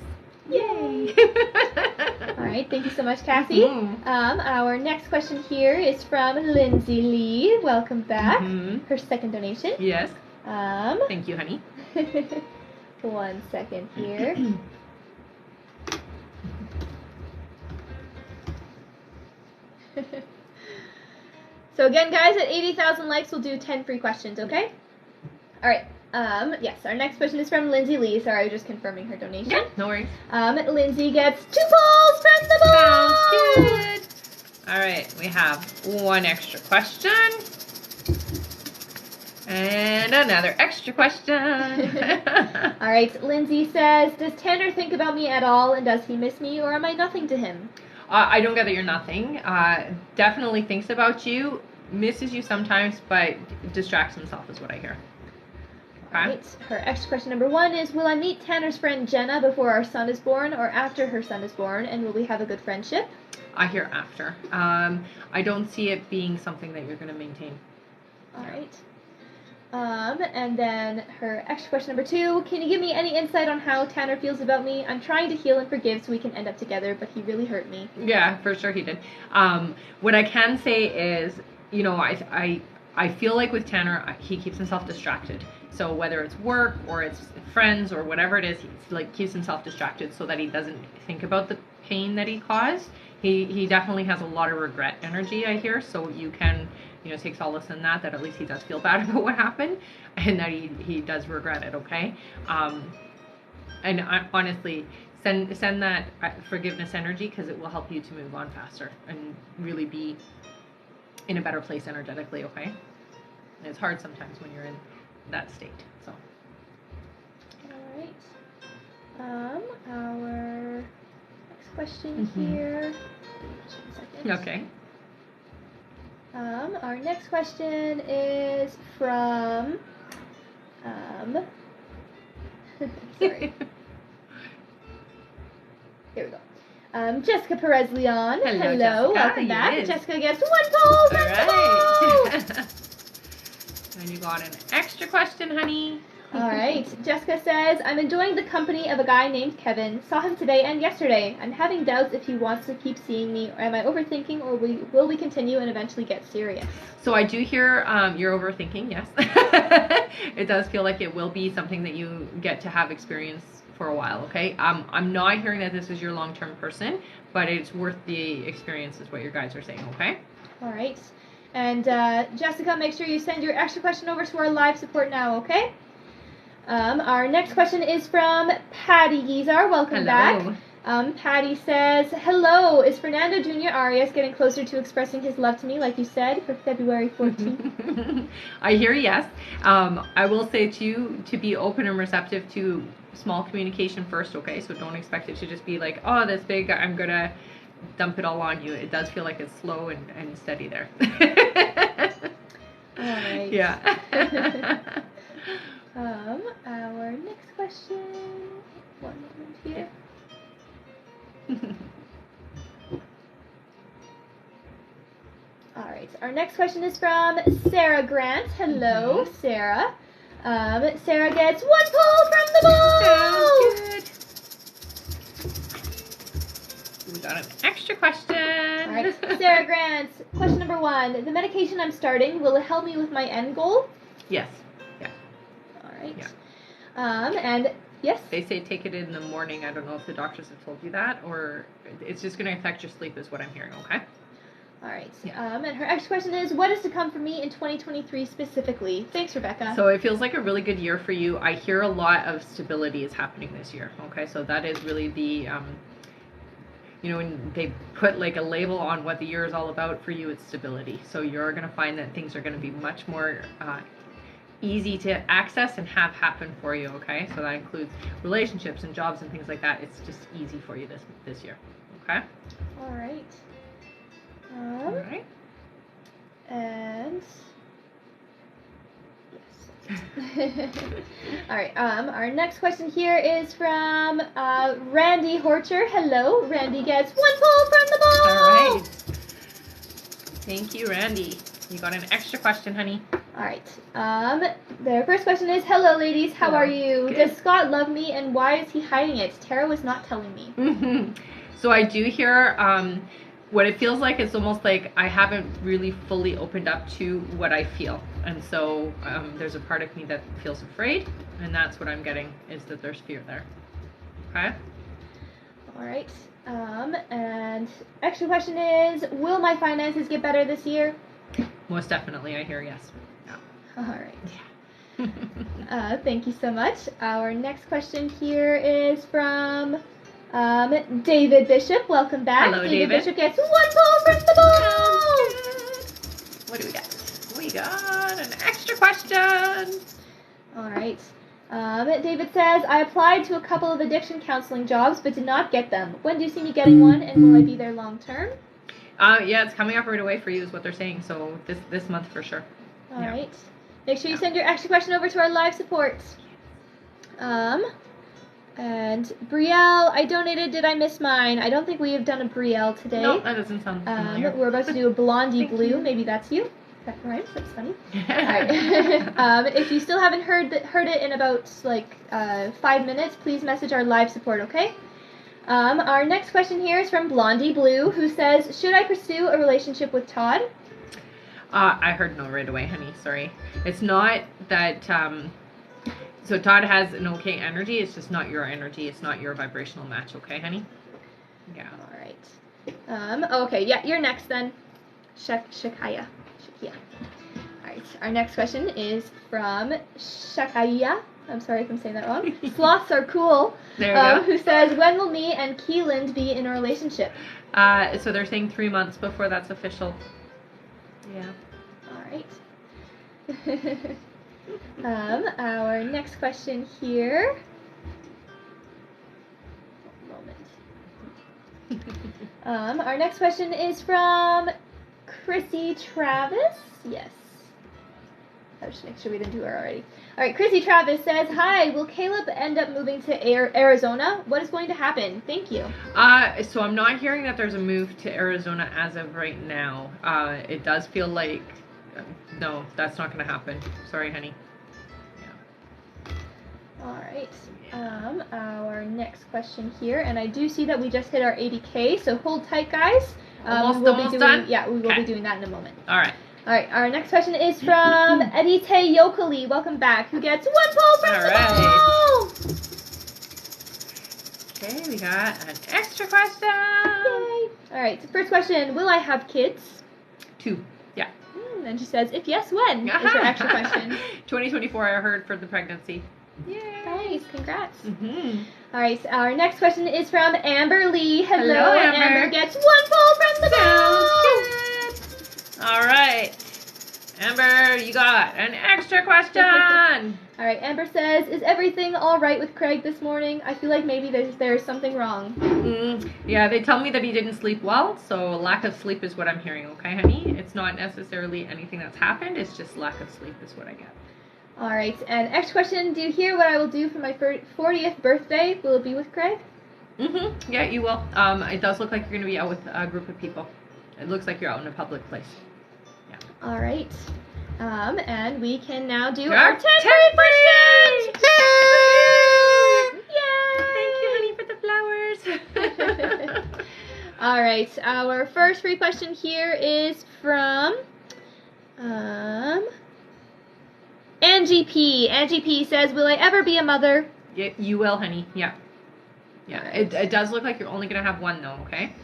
Yay! All right, thank you so much, Cassie. Our next question here is from Lindsay Lee. Welcome back. Her second donation. Yes. Thank you, honey. 1 second here. So again, guys, at 80,000 likes, we'll do 10 free questions, okay? All right. Yes, our next question is from Lindsay Lee. Sorry, I was just confirming her donation. Yeah, no worries. Lindsay gets 2 polls from the ball. Sounds good. All right, we have 1 extra question. And another extra question. All right, Lindsay says, does Tanner think about me at all, and does he miss me, or am I nothing to him? I don't get that you're nothing. Definitely thinks about you, misses you sometimes, but distracts himself is what I hear. Okay. Right. Her extra question number 1 is, will I meet Tanner's friend Jenna before our son is born or after her son is born, and will we have a good friendship? I hear after. I don't see it being something that you're going to maintain. All right. And then her extra question number 2, can you give me any insight on how Tanner feels about me? I'm trying to heal and forgive so we can end up together, but he really hurt me. Yeah, for sure he did. What I can say is, I feel like with Tanner, he keeps himself distracted. So whether it's work or it's friends or whatever it is, he keeps himself distracted so that he doesn't think about the pain that he caused. He definitely has a lot of regret energy, I hear. So you can, take solace in that at least he does feel bad about what happened, and that he does regret it. Okay. And honestly, send that forgiveness energy, because it will help you to move on faster and really be in a better place energetically. Okay. And it's hard sometimes when you're in that state. So. All right. Our next question here. Okay. Our next question is from. Sorry. Here we go. Jessica Perez Leon. Hello, Jessica. Welcome back. Yes. Jessica gets 1 poll. All right. And you got an extra question, honey. All right. Jessica says, I'm enjoying the company of a guy named Kevin. Saw him today and yesterday. I'm having doubts if he wants to keep seeing me, or am I overthinking, or will we continue and eventually get serious? So I do hear you're overthinking, yes. It does feel like it will be something that you get to have experience for a while, okay? I'm not hearing that this is your long-term person, but it's worth the experience is what your guys are saying, okay? All right. And Jessica, make sure you send your extra question over to our live support now, okay? Our next question is from Patty Gizar. Welcome back. Patty says, hello, is Fernando Jr. Arias getting closer to expressing his love to me, like you said, for February 14th? I hear yes. I will say to you to be open and receptive to small communication first, okay? So don't expect it to just be like, oh, this big, I'm going to dump it all on you. It does feel like it's slow and steady there. All right. Yeah. Our next question. One moment here. All right. Our next question is from Sarah Grant. Hello, Sarah. Sarah gets 1 pull from the ball. Good. We got an extra question. All right. Sarah Grant. Question number 1. The medication I'm starting, will it help me with my end goal? Yes. Right. Yeah. And yes? They say take it in the morning. I don't know if the doctors have told you that, or it's just going to affect your sleep is what I'm hearing, okay? All right. Yeah. And her next question is, what is to come for me in 2023 specifically? Thanks, Rebecca. So it feels like a really good year for you. I hear a lot of stability is happening this year, okay? So that is really the, when they put like a label on what the year is all about for you, it's stability. So you're going to find that things are going to be much more easy to access and have happen for you, okay? So that includes relationships and jobs and things like that. It's just easy for you this year, okay? All right. All right. And yes. All right. Our next question here is from Randy Horcher. Hello, Randy gets 1 pull from the ball. All right. Thank you, Randy. You got an extra question, honey. All right. Their first question is, hello, ladies. How are you? Good. Does Scott love me, and why is he hiding it? Tara was not telling me. Mm-hmm. So I do hear what it feels like. It's almost like I haven't really fully opened up to what I feel. And so there's a part of me that feels afraid, and that's what I'm getting, is that there's fear there. Okay? All right. And extra question is, will my finances get better this year? Most definitely, I hear yes. Yeah. All right. Yeah. Thank you so much. Our next question here is from David Bishop. Welcome back. Hello, David David. Bishop gets 1 pull from the ball. What do we got? We got an extra question. All right. David says, I applied to a couple of addiction counseling jobs but did not get them. When do you see me getting one, and will I be there long term? Yeah, it's coming up right away for you is what they're saying. So this month for sure. All right. Make sure you send your extra question over to our live support. And Brielle, I donated. Did I miss mine? I don't think we have done a Brielle today. No, that doesn't sound familiar. We're about to do a Blondie Blue. Maybe that's you. That rhymes. That's funny. All right. If you still haven't heard it in about 5 minutes, please message our live support, okay? Our next question here is from Blondie Blue, who says, should I pursue a relationship with Todd? I heard no right away, honey. Sorry. It's not that... So Todd has an okay energy. It's just not your energy. It's not your vibrational match, okay, honey? Yeah. All right. Okay, yeah, you're next then. Shakaya. All right. Our next question is from Shakaya. I'm sorry if I'm saying that wrong. Sloths are cool. There you go. Who says, when will me and Keeland be in a relationship? So they're saying 3 months before that's official. Yeah. All right. Our next question here. One moment. Our next question is from Chrissy Travis. Yes. I'll just make sure we didn't do her already. All right, Chrissy Travis says, hi, will Caleb end up moving to Arizona? What is going to happen? Thank you. So I'm not hearing that there's a move to Arizona as of right now. It does feel like, no, that's not going to happen. Sorry, honey. Yeah. Alright. Our next question here, and I do see that we just hit our 80K, so hold tight, guys. Almost done? Yeah, we will Okay. be doing that in a moment. All right. Our next question is from Edite Yokali. Welcome back. Who gets 1 poll from the All ball? Okay, we got an extra question. Yay! Alright, so first question, will I have kids? 2. Yeah. And she says, if yes, when? Is her extra question. 2024, I heard, for the pregnancy. Yay. Nice, congrats. Mm-hmm. Alright, so our next question is from Amber Lee. Hello, Hello, Amber. Amber gets 1 poll from the ball. Sounds good. All right. Amber, you got an extra question. Alright, Amber says, is everything alright with Craig this morning? I feel like maybe there's something wrong. Yeah, they tell me that he didn't sleep well, so lack of sleep is what I'm hearing, okay, honey? It's not necessarily anything that's happened, it's just lack of sleep is what I get. Alright, and next question, do you hear what I will do for my 40th birthday? Will it be with Craig? Mm-hmm. Yeah, you will. It does look like you're going to be out with a group of people. It looks like you're out in a public place. Yeah. Alright. And we can now do Our our 10 questions! Yay! Thank you, honey, for the flowers. Alright, our first free question here is from Angie P. Angie P says, will I ever be a mother? Yeah, you will, honey. Yeah. Yeah. Alright. It does look like you're only going to have 1, though, okay?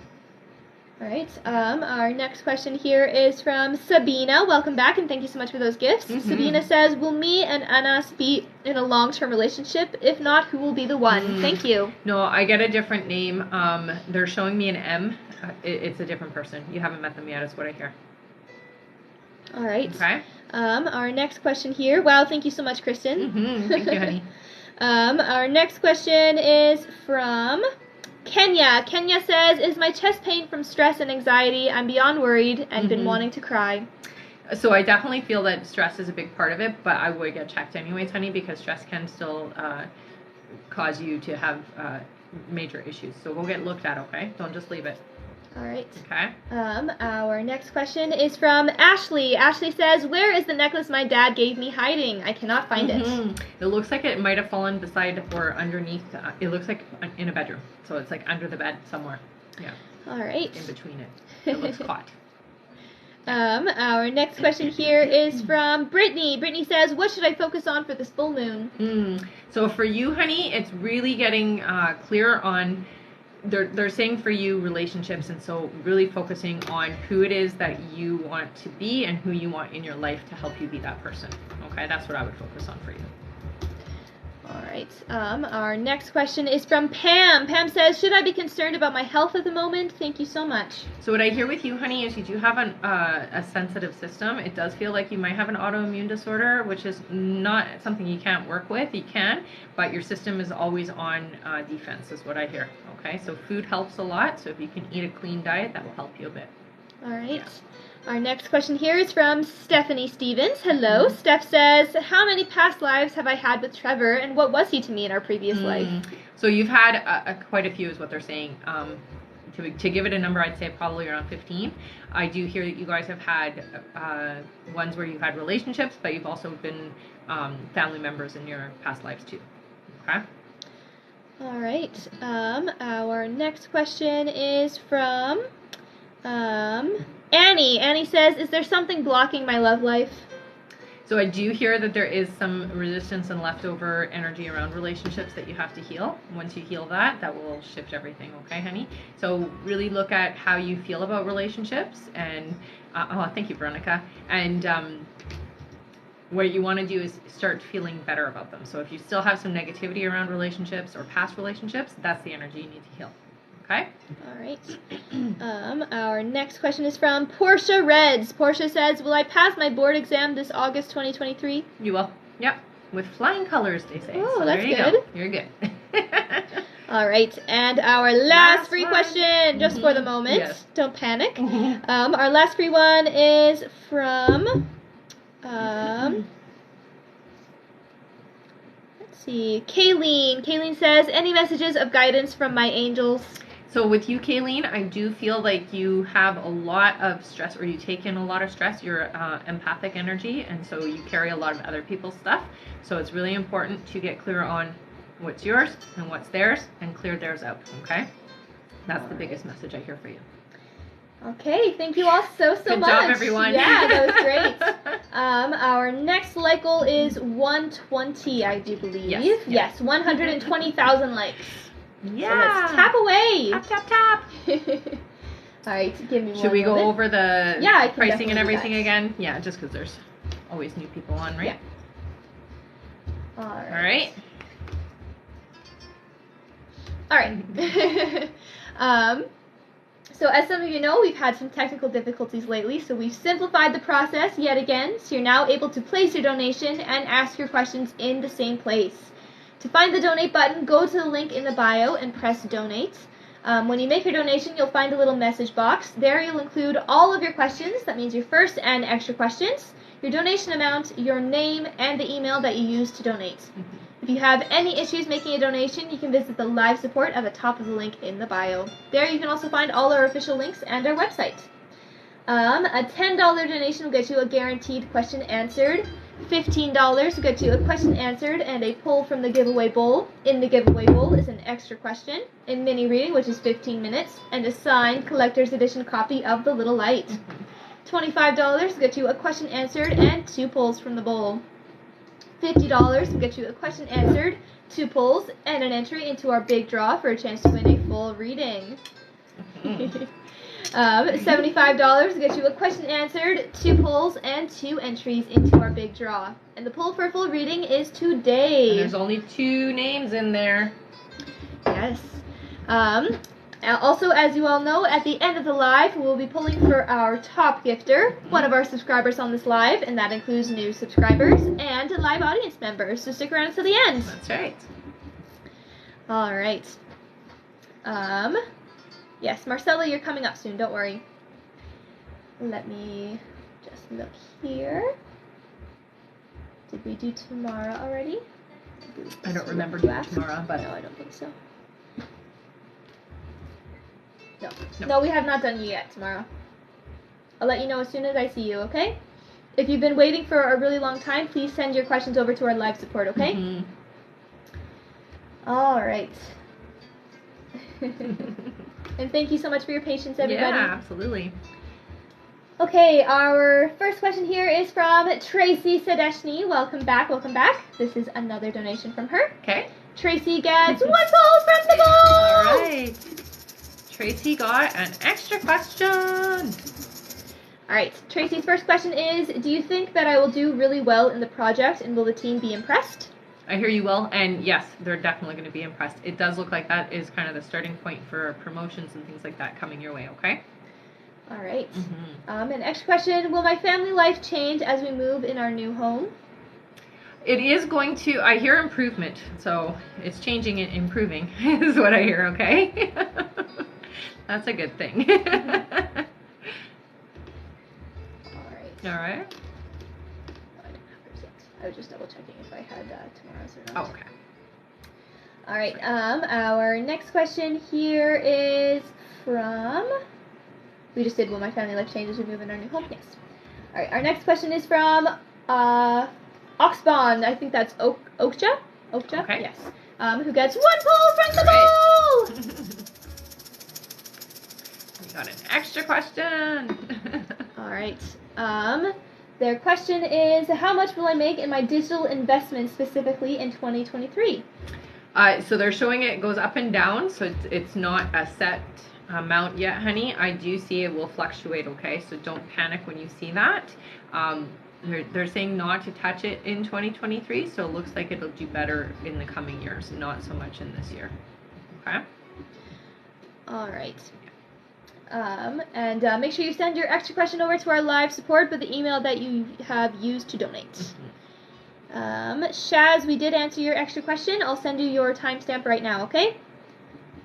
Alright, our next question here is from Sabina. Welcome back, and thank you so much for those gifts. Mm-hmm. Sabina says, will me and Anas be in a long-term relationship? If not, who will be the one? Thank you. No, I get a different name. They're showing me an M. It's a different person. You haven't met them yet, is what I hear. Alright. Okay? Our next question here. Wow, thank you so much, Kristen. Mm-hmm. Thank you, honey. Our next question is from Kenya. Kenya says, is my chest pain from stress and anxiety? I'm beyond worried and been wanting to cry. So I definitely feel that stress is a big part of it, but I would get checked anyways, honey, because stress can still cause you to have major issues. So go get looked at, okay? Don't just leave it. Alright. Okay? Our next question is from Ashley. Ashley says, where is the necklace my dad gave me hiding? I cannot find it. It looks like it might have fallen beside or underneath. It looks like in a bedroom. So it's like under the bed somewhere. Yeah. Alright. In between it. It looks caught. Our next question here is from Brittany. Brittany says, what should I focus on for this full moon? So for you, honey, it's really getting clear on... They're saying for you relationships, and so really focusing on who it is that you want to be and who you want in your life to help you be that person. Okay, that's what I would focus on for you. Alright, our next question is from Pam. Pam says, should I be concerned about my health at the moment? Thank you so much. So what I hear with you, honey, is you do have a sensitive system. It does feel like you might have an autoimmune disorder, which is not something you can't work with. You can, but your system is always on defense, is what I hear. Okay, so food helps a lot. So if you can eat a clean diet, that will help you a bit. Alright. Yeah. Our next question here is from Stephanie Stevens. Hello. Steph says, how many past lives have I had with Trevor, and what was he to me in our previous life? So you've had quite a few is what they're saying. To give it a number, I'd say probably around 15. I do hear that you guys have had ones where you've had relationships, but you've also been family members in your past lives too. Okay? All right. Our next question is from Annie. Annie says, is there something blocking my love life? So I do hear that there is some resistance and leftover energy around relationships that you have to heal. Once you heal that, that will shift everything, okay, honey? So really look at how you feel about relationships and, thank you, Veronica. And what you want to do is start feeling better about them. So if you still have some negativity around relationships or past relationships, that's the energy you need to heal. Okay? All right. Our next question is from Portia Reds. Portia says, will I pass my board exam this August 2023? You will. Yep. With flying colors, they say. Oh, so that's there you good. Go. You're good. All right. And our last free question, just for the moment. Yes. Don't panic. Our last free one is from... let's see. Kayleen. Kayleen says, any messages of guidance from my angels? So with you, Kayleen, I do feel like you have a lot of stress, or you take in a lot of stress. You're empathic energy, and so you carry a lot of other people's stuff. So it's really important to get clear on what's yours and what's theirs, and clear theirs out, okay? That's the biggest message I hear for you. Okay, thank you all so Good much. job, everyone. Yeah, that was great. Our next like goal is 120, I do believe. Yes, 120,000 likes. Yeah. So let's tap away. Tap, tap, tap. All right, give me one Should we go moment. over the I can pricing and definitely do everything that. again? Yeah, just because there's always new people on, right? Yeah. All right. So as some of you know, we've had some technical difficulties lately, so we've simplified the process yet again, so you're now able to place your donation and ask your questions in the same place. To find the donate button, go to the link in the bio and press donate. When you make your donation, you'll find a little message box. There you'll include all of your questions, that means your first and extra questions, your donation amount, your name, and the email that you use to donate. If you have any issues making a donation, you can visit the live support at the top of the link in the bio. There you can also find all our official links and our website. A $10 donation will get you a guaranteed question answered. $15 will get you a question answered and a pull from the giveaway bowl. In the giveaway bowl is an extra question, a mini reading, which is 15 minutes, and a signed collector's edition copy of The Little Light. $25 will get you a question answered and 2 pulls from the bowl. $50 will get you a question answered, 2 pulls, and an entry into our big draw for a chance to win a full reading. $75 will get you a question answered, 2 pulls, and 2 entries into our big draw. And the pull for a full reading is today. And there's only 2 names in there. Yes. Also, as you all know, at the end of the live, we'll be pulling for our top gifter, one of our subscribers on this live, and that includes new subscribers and live audience members. So stick around until the end. That's right. All right. Yes, Marcella, you're coming up soon. Don't worry. Let me just look here. Did we do tomorrow already? I don't remember doing tomorrow, but no, I don't think so. No, we have not done you yet tomorrow. I'll let you know as soon as I see you, okay? If you've been waiting for a really long time, please send your questions over to our live support, okay? Mm-hmm. All right. And thank you so much for your patience, everybody. Yeah, absolutely. Okay, our first question here is from Tracy Sadeshny. Welcome back, welcome back. This is another donation from her. Okay. Tracy gets 1 pull from the bowl! All right. Tracy got an extra question. Alright, Tracy's first question is, do you think that I will do really well in the project and will the team be impressed? I hear you will, and yes, they're definitely going to be impressed. It does look like that is kind of the starting point for promotions and things like that coming your way, okay? Alright. Mm-hmm. An extra question, will my family life change as we move in our new home? It is going to, I hear improvement, so it's changing and improving is what I hear, okay? That's a good thing. Alright. All right. No, I don't have hers yet. I was just double checking if I had tomorrow's or not. Oh, okay. Alright, our next question here is from, we just did will my family life change as we move in our new home? Yes. Alright, our next question is from Oxbond. I think that's Okja? Okja? Okay. Yes. Who gets 1 pull from the bowl! We got an extra question. Alright. Their question is, how much will I make in my digital investment specifically in 2023? So they're showing it goes up and down, so it's not a set amount yet, honey. I do see it will fluctuate, okay? So don't panic when you see that. They're saying not to touch it in 2023, so it looks like it'll do better in the coming years, not so much in this year. Okay? All right. And make sure you send your extra question over to our live support with the email that you have used to donate. Shaz, we did answer your extra question. I'll send you your timestamp right now, okay?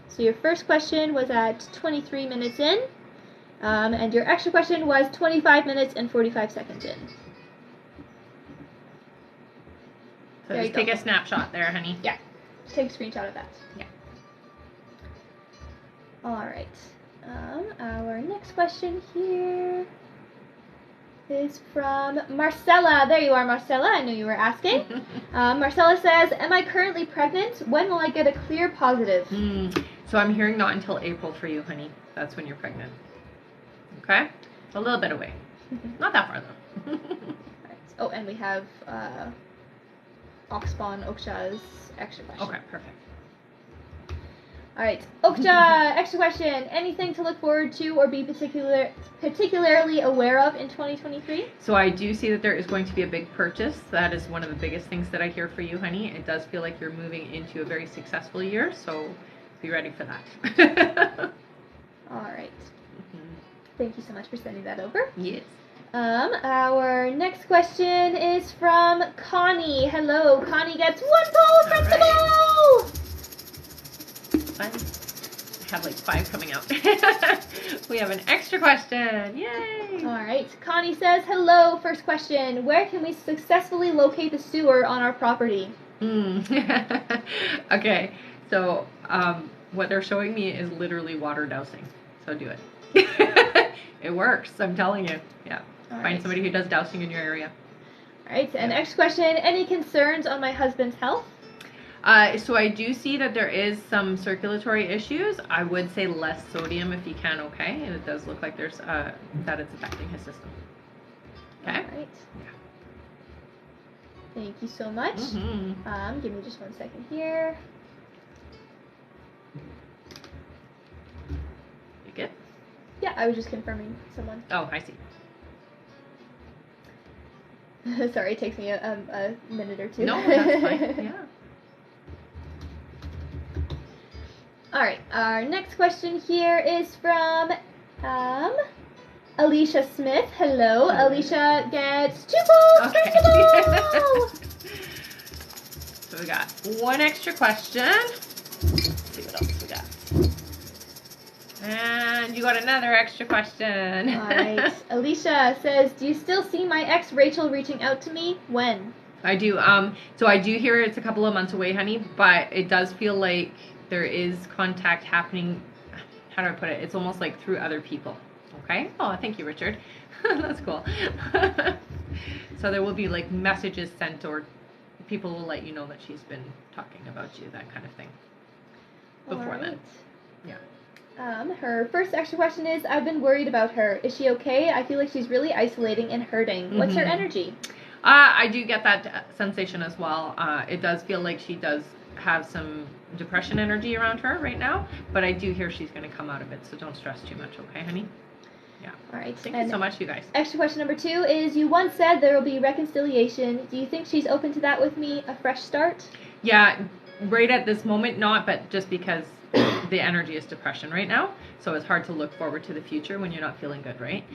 So your first question was at 23 minutes in, and your extra question was 25 minutes and 45 seconds in. So just take a snapshot there, honey. Yeah. Just take a screenshot of that. Yeah. All right. Our next question here is from Marcella. There you are, Marcella. I knew you were asking. Marcella says, am I currently pregnant? When will I get a clear positive? So I'm hearing not until April for you, honey. That's when you're pregnant. Okay? It's a little bit away. Not that far, though. Right. Oh, and we have Oxbon Oksha's extra question. Okay, perfect. All right, Oksha, extra question. Anything to look forward to or be particularly aware of in 2023? So I do see that there is going to be a big purchase. That is one of the biggest things that I hear for you, honey. It does feel like you're moving into a very successful year, so be ready for that. All right. Thank you so much for sending that over. Yes. Our next question is from Connie. Hello, Connie gets 1 poll from the bowl. I have like 5 coming out. We have an extra question. Yay! All right. Connie says, hello, first question. Where can we successfully locate the sewer on our property? Okay, so what they're showing me is literally water dousing. So do it. It works, I'm telling you. Yeah. All Find right. somebody who does dousing in your area. All right. And next question. Any concerns on my husband's health? So I do see that there is some circulatory issues. I would say less sodium if you can, okay? And it does look like there's that it's affecting his system. Okay? All right. Yeah. Thank you so much. Give me just 1 second here. You good? Yeah, I was just confirming someone. Oh, I see. Sorry, it takes me a minute or two. No, that's fine. Yeah. All right, our next question here is from Alicia Smith. Hello, Alicia gets 2 polls. Okay. First of all. So we got 1 extra question. Let's see what else we got. And you got another extra question. All right, Alicia says, do you still see my ex Rachel reaching out to me? When? I do. So I do hear it's a couple of months away, honey, but it does feel like there is contact happening. How do I put it? It's almost like through other people. Okay? Oh, thank you, Richard. That's cool. So there will be like messages sent, or people will let you know that she's been talking about you, that kind of thing. Before then. Yeah. Her first extra question is, I've been worried about her. Is she okay? I feel like she's really isolating and hurting. What's her energy? I do get that sensation as well. It does feel like she does have some depression energy around her right now, but I do hear she's going to come out of it, so don't stress too much, okay, honey? Yeah. All right. Thank you so much, you guys. Extra question number 2 is, you once said there will be reconciliation. Do you think she's open to that with me? A fresh start? Yeah, right at this moment, not, but just because the energy is depression right now, so it's hard to look forward to the future when you're not feeling good, right?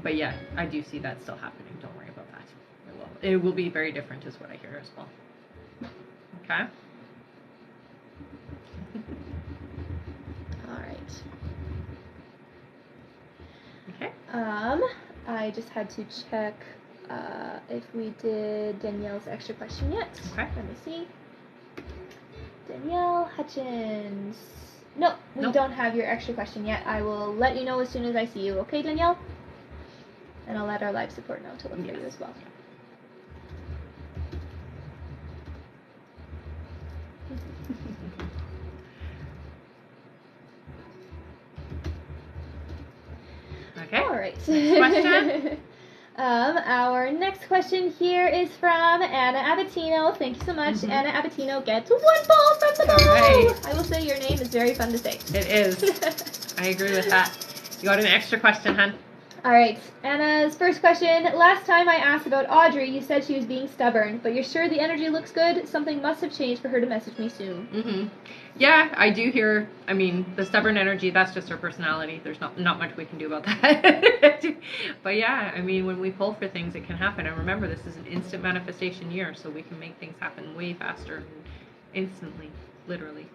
But yeah, I do see that still happening. Don't worry about that. It will be very different is what I hear as well. Okay? All right. Okay. I just had to check if we did Danielle's extra question yet. Okay. Let me see. Danielle Hutchins. No, we Nope. don't have your extra question yet. I will let you know as soon as I see you. Okay, Danielle? And I'll let our live support know to look for you as well. Okay. All right. Next question. Our next question here is from Anna Abatino. Thank you so much. Anna Abatino gets 1 ball from the bowl. Right. I will say your name is very fun to say. It is. I agree with that. You got an extra question, hun? All right. Anna's first question. Last time I asked about Audrey, you said she was being stubborn, but you're sure the energy looks good? Something must have changed for her to message me soon. Yeah, I do hear, I mean, the stubborn energy, that's just her personality. There's not much we can do about that. But yeah, I mean, when we pull for things, it can happen. And remember, this is an instant manifestation year, so we can make things happen way faster and instantly, literally.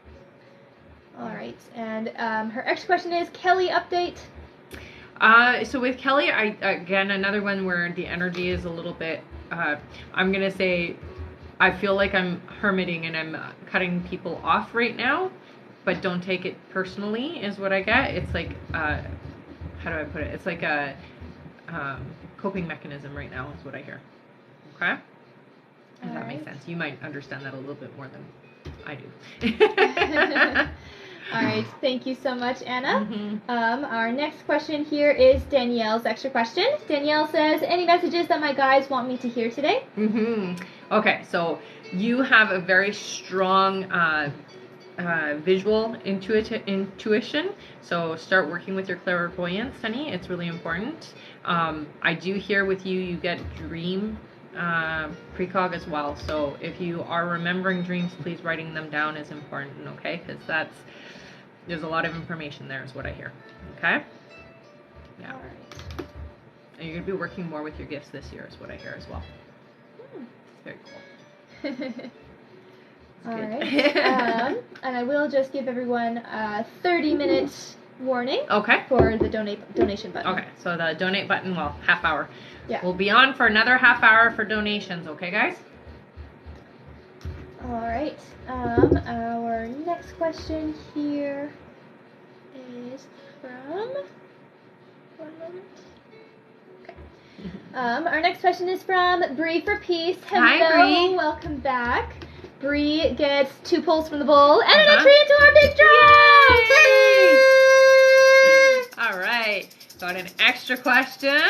All right. And her extra question is, Kelly update? So with Kelly, again, another one where the energy is a little bit, I'm going to say, I feel like I'm hermiting and I'm cutting people off right now. but don't take it personally is what I get. It's like, how do I put it? It's like a coping mechanism right now is what I hear. Okay? If that makes sense. You might understand that a little bit more than I do. All right, thank you so much, Anna. Our next question here is Danielle's extra question. Danielle says, any messages that my guides want me to hear today? Okay, so you have a very strong visual intuition, so start working with your clairvoyance, honey. It's really important. I do hear with you, you get dream precog as well, so if you are remembering dreams, please writing them down is important, okay? Because there's a lot of information there is what I hear, okay? Yeah. All right. And you're going to be working more with your gifts this year is what I hear as well. Very cool. All right. And I will just give everyone a 30-minute warning. Okay. For the donation button. Okay, so the donate button, well, half hour. Yeah. We'll be on for another half hour for donations, okay, guys? All right. Our next question here is from. One moment. Okay. Our next question is from Bree for Peace. Hello, Hi, Bree. Welcome back. Bree gets 2 pulls from the bowl and an entry into our big draw. All right, got an extra question.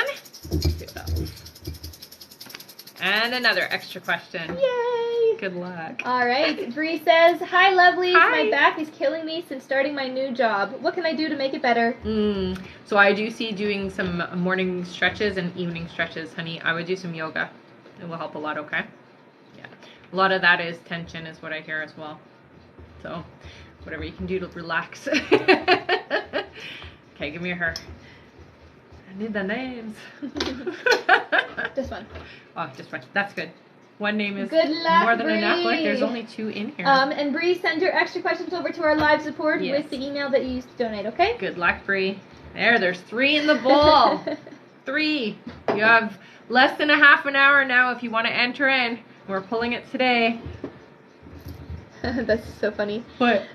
And another extra question. Yay! Good luck. All right. Bree says, hi, lovelies. Hi. My back is killing me since starting my new job. What can I do to make it better? So I do see doing some morning stretches and evening stretches, honey. I would do some yoga. It will help a lot, okay? Yeah. A lot of that is tension is what I hear as well. So whatever you can do to relax. Okay, give me her. I need the names. This one. Oh, just one. That's good. One name is Good luck, more than enough. Look, Bree. there's only 2 in here. And Bree, send your extra questions over to our live support Yes. with the email that you used to donate, okay? Good luck, Bree. There's 3 in the bowl. 3. You have less than a half an hour now if you want to enter in. We're pulling it today. That's so funny. What?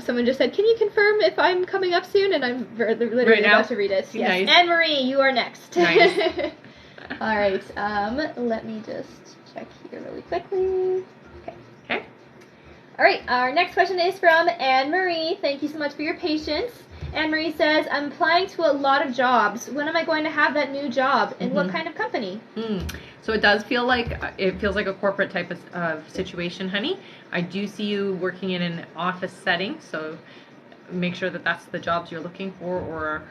Someone just said, can you confirm if I'm coming up soon? And I'm literally Right now? about to read it. Yes. Nice. Anne-Marie, you are next. Nice. All right. Let me just check here really quickly. Okay. Okay. All right. Our next question is from Anne-Marie. Thank you so much for your patience. Anne-Marie says, I'm applying to a lot of jobs. When am I going to have that new job? And what kind of company? So it does feel like, it feels like a corporate type of situation, honey. I do see you working in an office setting, so make sure that that's the jobs you're looking for, or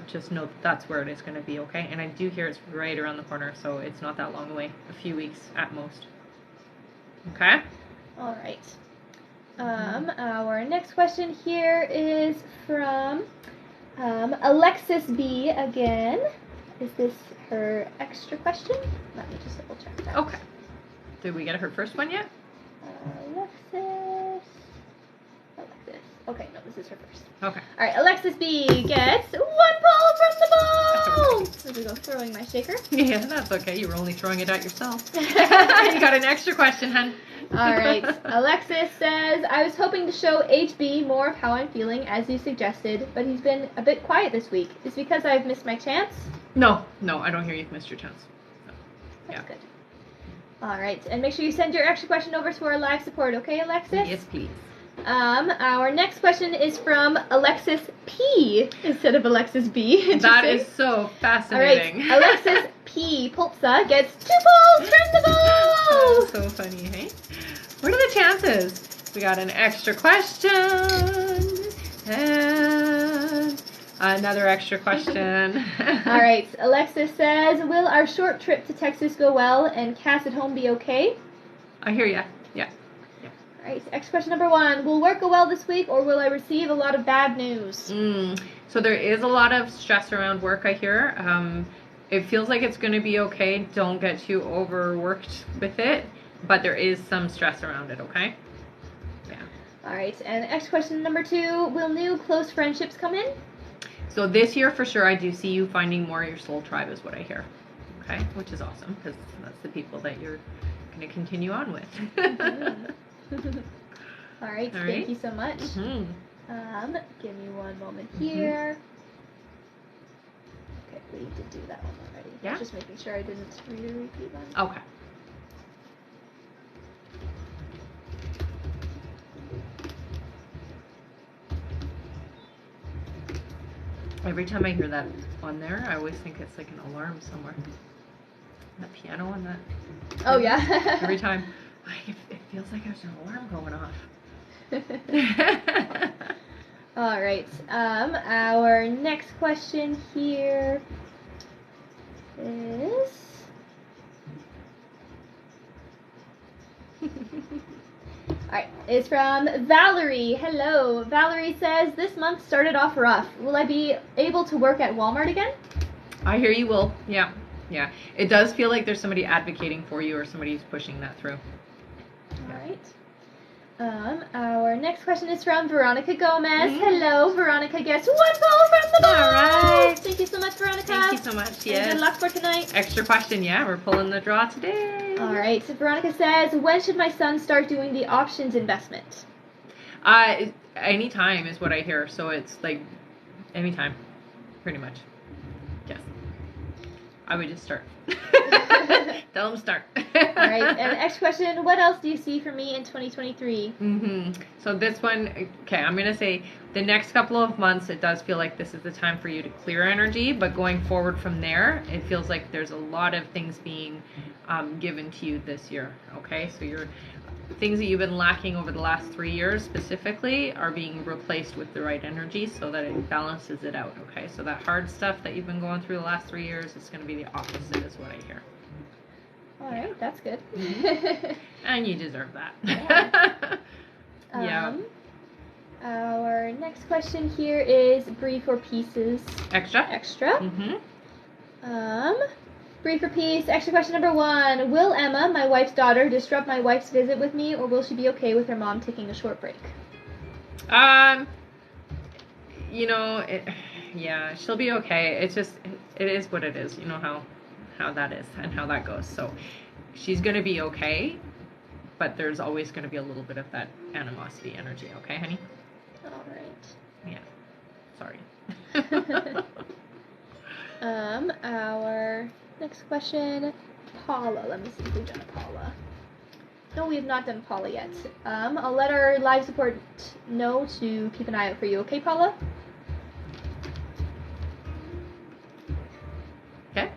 just know that that's where it is going to be, okay? And I do hear it's right around the corner, so it's not that long away, a few weeks at most. Okay? All right. Our next question here is from Alexis B. again. Is this her extra question? Let me just double check that. Okay. Did we get her first one yet? Alexis. Okay, no, this is her first. Okay. All right, Alexis B gets 1 pull from the bowl. There we go, throwing my shaker. Yeah, that's okay. You were only throwing it at yourself. You got an extra question, hun. All right. Alexis says, I was hoping to show HB more of how I'm feeling as you suggested, but he's been a bit quiet this week. Is it because I've missed my chance? No, I don't hear you've missed your chance. No. That's good. All right. And make sure you send your extra question over to our live support, okay, Alexis? Yes, please. Our next question is from Alexis P instead of Alexis B. That is so fascinating. All right. Alexis P. Pulsa gets 2 pulls from the bowl. That's so funny, hey? What are the chances? We got an extra question. And another extra question. All right. Alexis says, will our short trip to Texas go well and Cass at home be okay? I hear ya. Yeah. All right. Next question number 1. Will work go well this week or will I receive a lot of bad news? So there is a lot of stress around work, I hear. It feels like it's going to be okay. Don't get too overworked with it. But there is some stress around it, okay? Yeah. All right. And next question number 2. Will new close friendships come in? So this year, for sure, I do see you finding more of your soul tribe is what I hear. Okay? Which is awesome, because that's the people that you're going to continue on with. All right. Thank you so much. Give me one moment here. Okay, we did do that one already. Yeah. Just making sure I didn't read a repeat one. Okay. Every time I hear that on there, I always think it's like an alarm somewhere. That piano on that. Oh yeah. Every time, it feels like there's an alarm going off. All right. Our next question here is. Alright, it's from Valerie. Hello. Valerie says, this month started off rough. Will I be able to work at Walmart again? I hear you will. Yeah. Yeah. It does feel like there's somebody advocating for you or somebody who's pushing that through. Alright. Our next question is from Veronica Gomez. Hello, Veronica. Guess one ball from the ball. All right. Thank you so much, Veronica. Thank you so much. Yes. And good luck for tonight. Extra question. Yeah, we're pulling the draw today. All right. So Veronica says, when should my son start doing the options investment? Anytime is what I hear. So it's like anytime, pretty much. Yes. I would just start. Tell them start. All right. And the next question, what else do you see for me in 2023? So this one, okay, I'm going to say the next couple of months, it does feel like this is the time for you to clear energy. But going forward from there, it feels like there's a lot of things being given to you this year. Okay, so things that you've been lacking over the last 3 years specifically are being replaced with the right energy so that it balances it out. Okay, so that hard stuff that you've been going through the last 3 years, it's going to be the opposite is what I hear. All right, that's good. And you deserve that. Yeah. Our next question here is Brief or Pieces. Extra. Brief or Piece, extra question number 1. Will Emma, my wife's daughter, disrupt my wife's visit with me, or will she be okay with her mom taking a short break? Yeah, she'll be okay. It's just, it is what it is. You know how that is and how that goes. So she's going to be okay, but there's always going to be a little bit of that animosity energy. Okay, honey? All right. Yeah. Sorry. Our next question, Paula. Let me see if we've done a Paula. No, we have not done Paula yet. I'll let our live support know to keep an eye out for you. Okay, Paula? Okay.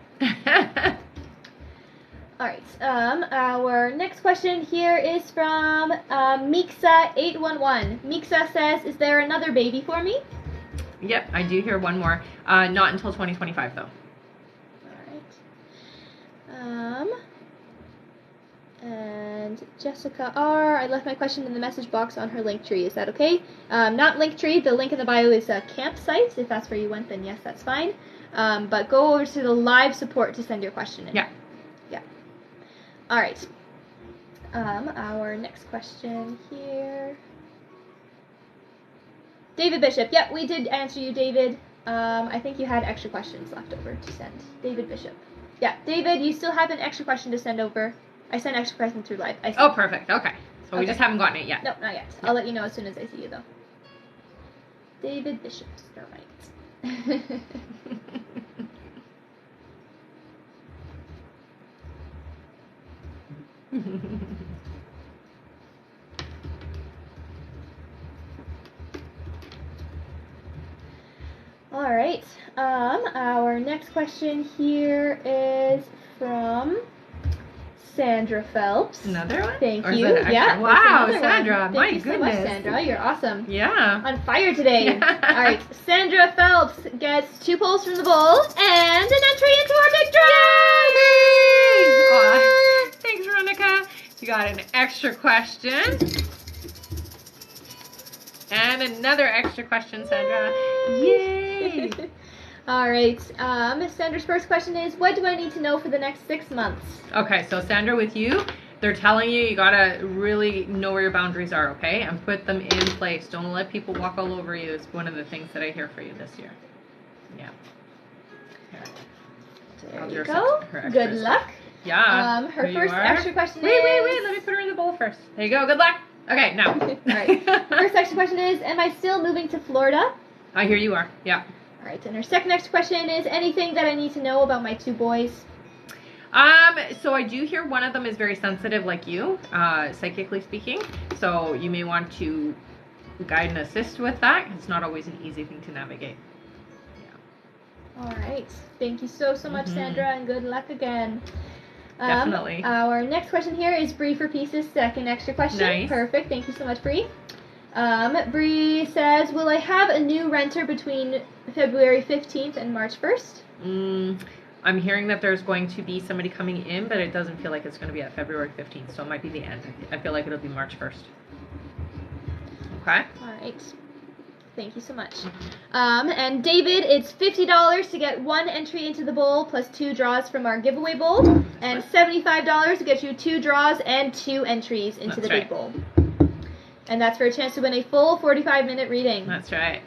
Alright, our next question here is from Mixa811. Mixa says, is there another baby for me? Yep, I do hear one more. Not until 2025, though. Alright. And Jessica R. I left my question in the message box on her Linktree. Is that okay? Not Linktree. The link in the bio is a campsite. If that's where you went, then yes, that's fine. But go over to the live support to send your question in. Yeah. Yeah. All right. Our next question here. David Bishop. Yep, we did answer you, David. I think you had extra questions left over to send. David Bishop. Yeah, David, you still have an extra question to send over. I sent extra questions through live. Oh, perfect. Okay. So we just haven't gotten it yet. Nope, not yet. I'll let you know as soon as I see you, though. David Bishop. All right. All right. Our next question here is from Sandra Phelps. Another one? Thank Or is you. that extra? Yeah. Wow, that's another Sandra. one. My Thank you goodness. so much, Sandra. You're awesome. Yeah. On fire today. All right. Sandra Phelps gets 2 pulls from the bowl and an entry into our big draw. Aw, thanks, Veronica. You got an extra question. And another extra question, Sandra. Yay! All right. Sandra's first question is, what do I need to know for the next 6 months? Okay, so Sandra, with you, they're telling you gotta really know where your boundaries are, okay? And put them in place. Don't let people walk all over you. It's one of the things that I hear for you this year. Yeah. There you go. Good luck. Yeah. Her first extra question is... Wait. Let me put her in the bowl first. There you go. Good luck. Okay, now. All right. First extra question is, am I still moving to Florida? Here you are. Yeah. All right. And our second extra question is, anything that I need to know about my 2 boys? So I do hear one of them is very sensitive like you, psychically speaking. So you may want to guide and assist with that. It's not always an easy thing to navigate. All right. Thank you so much, Sandra, and good luck again. Definitely. Our next question here is Bree for Peace's second extra question. Nice. Perfect. Thank you so much, Bree. Bree says, will I have a new renter between February 15th and March 1st? I'm hearing that there's going to be somebody coming in, but it doesn't feel like it's going to be at February 15th, so it might be the end. I feel like it'll be March 1st. Okay? All right. Thank you so much. And David, it's $50 to get 1 entry into the bowl plus 2 draws from our giveaway bowl, and $75 to get you 2 draws and 2 entries into the big bowl. And that's for a chance to win a full 45-minute reading. That's right.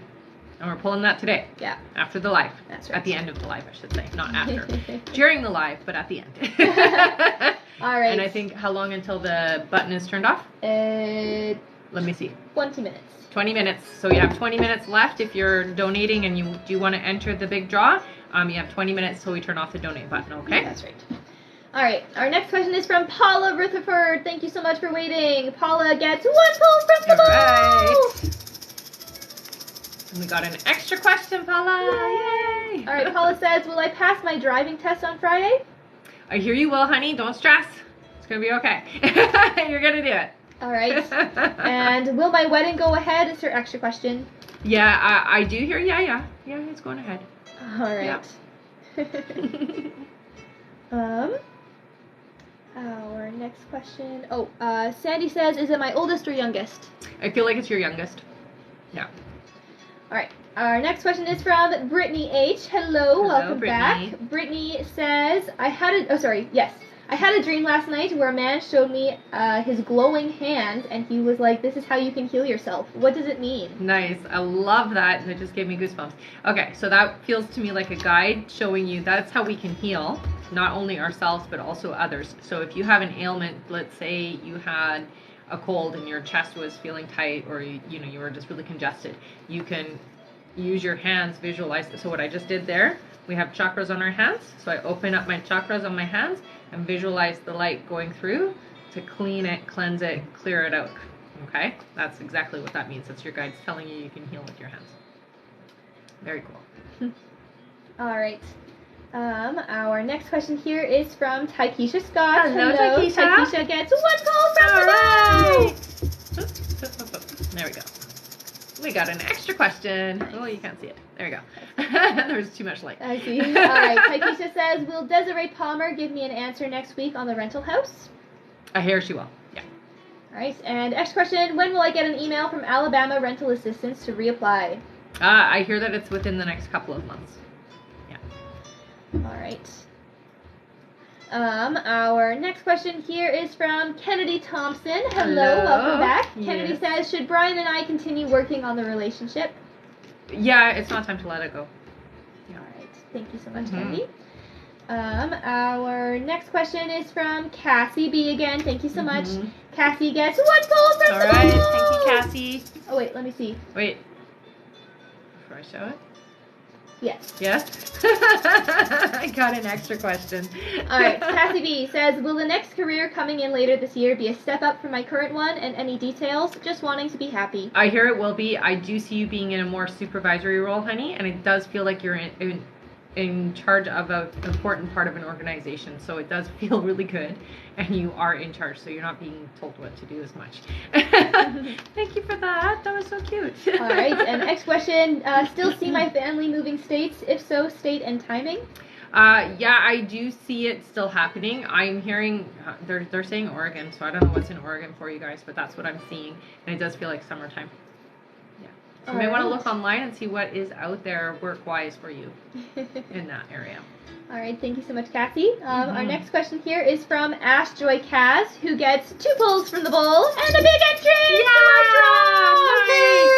And we're pulling that today. Yeah. After the live. That's right. At the end of the live, I should say. Not after. During the live, but at the end. All right. And I think, how long until the button is turned off? Let me see. 20 minutes. 20 minutes. So you have 20 minutes left if you're donating and you do want to enter the big draw. You have 20 minutes till we turn off the donate button, okay? That's right. All right. Our next question is from Paula Rutherford. Thank you so much for waiting. Paula gets 1 pull from the bowl. Right. And we got an extra question, Paula. Yay! All right. Paula says, will I pass my driving test on Friday? I hear you will, honey. Don't stress. It's going to be okay. You're going to do it. All right. And will my wedding go ahead? Is her extra question. Yeah, I do hear. Yeah, it's going ahead. All right. Yeah. Our next question. Oh, Sandy says, is it my oldest or youngest? I feel like it's your youngest. Yeah. All right. Our next question is from Brittany H. Hello, welcome Brittany. back. Brittany says, I had a dream last night where a man showed me his glowing hands, and he was like, this is how you can heal yourself. What does it mean? Nice. I love that, and it just gave me goosebumps. Okay, so that feels to me like a guide showing you that's how we can heal, not only ourselves, but also others. So if you have an ailment, let's say you had a cold and your chest was feeling tight, or you were just really congested, you can use your hands, visualize. So what I just did there, we have chakras on our hands, so I open up my chakras on my hands and visualize the light going through to clean it, cleanse it, clear it out. Okay? That's exactly what that means. That's your guides telling you can heal with your hands. Very cool. All right. Our next question here is from Taikisha Scott. Hello, Taikisha. Taikisha gets 1 call from the bowl. There we go. We got an extra question. Oh, you can't see it. There you go. There's too much light. I see. All right. Taikisha says, will Desiree Palmer give me an answer next week on the rental house? I hear she will. Yeah. All right. And next question, when will I get an email from Alabama Rental Assistance to reapply? I hear that it's within the next couple of months. Yeah. All right. Our next question here is from Kennedy Thompson. Hello. Welcome back. Yes. Kennedy says, should Brian and I continue working on the relationship? Yeah, it's not time to let it go. All right. Thank you so much, Kennedy. Our next question is from Cassie B again. Thank you so much. Cassie gets 1 pull from the bowl. All right. Thank you, Cassie. Oh, wait. Let me see. Wait. Before I show it. Yes. Yes? I got an extra question. All right. Cassie B says, will the next career coming in later this year be a step up from my current one, and any details? Just wanting to be happy. I hear it will be. I do see you being in a more supervisory role, honey, and it does feel like you're in charge of an important part of an organization, so it does feel really good, and you are in charge, so you're not being told what to do as much. Thank you for that. That was so cute. All right, and next question, still see my family moving states? If so, state and timing? Yeah, I do see it still happening. I'm hearing, they're saying Oregon, so I don't know what's in Oregon for you guys, but that's what I'm seeing, and it does feel like summertime. So you may want to look online and see what is out there work-wise for you in that area. All right, thank you so much, Cassie. Our next question here is from Ash Joy Kaz, who gets 2 pulls from the bowl and a big entry to our draw. Nice.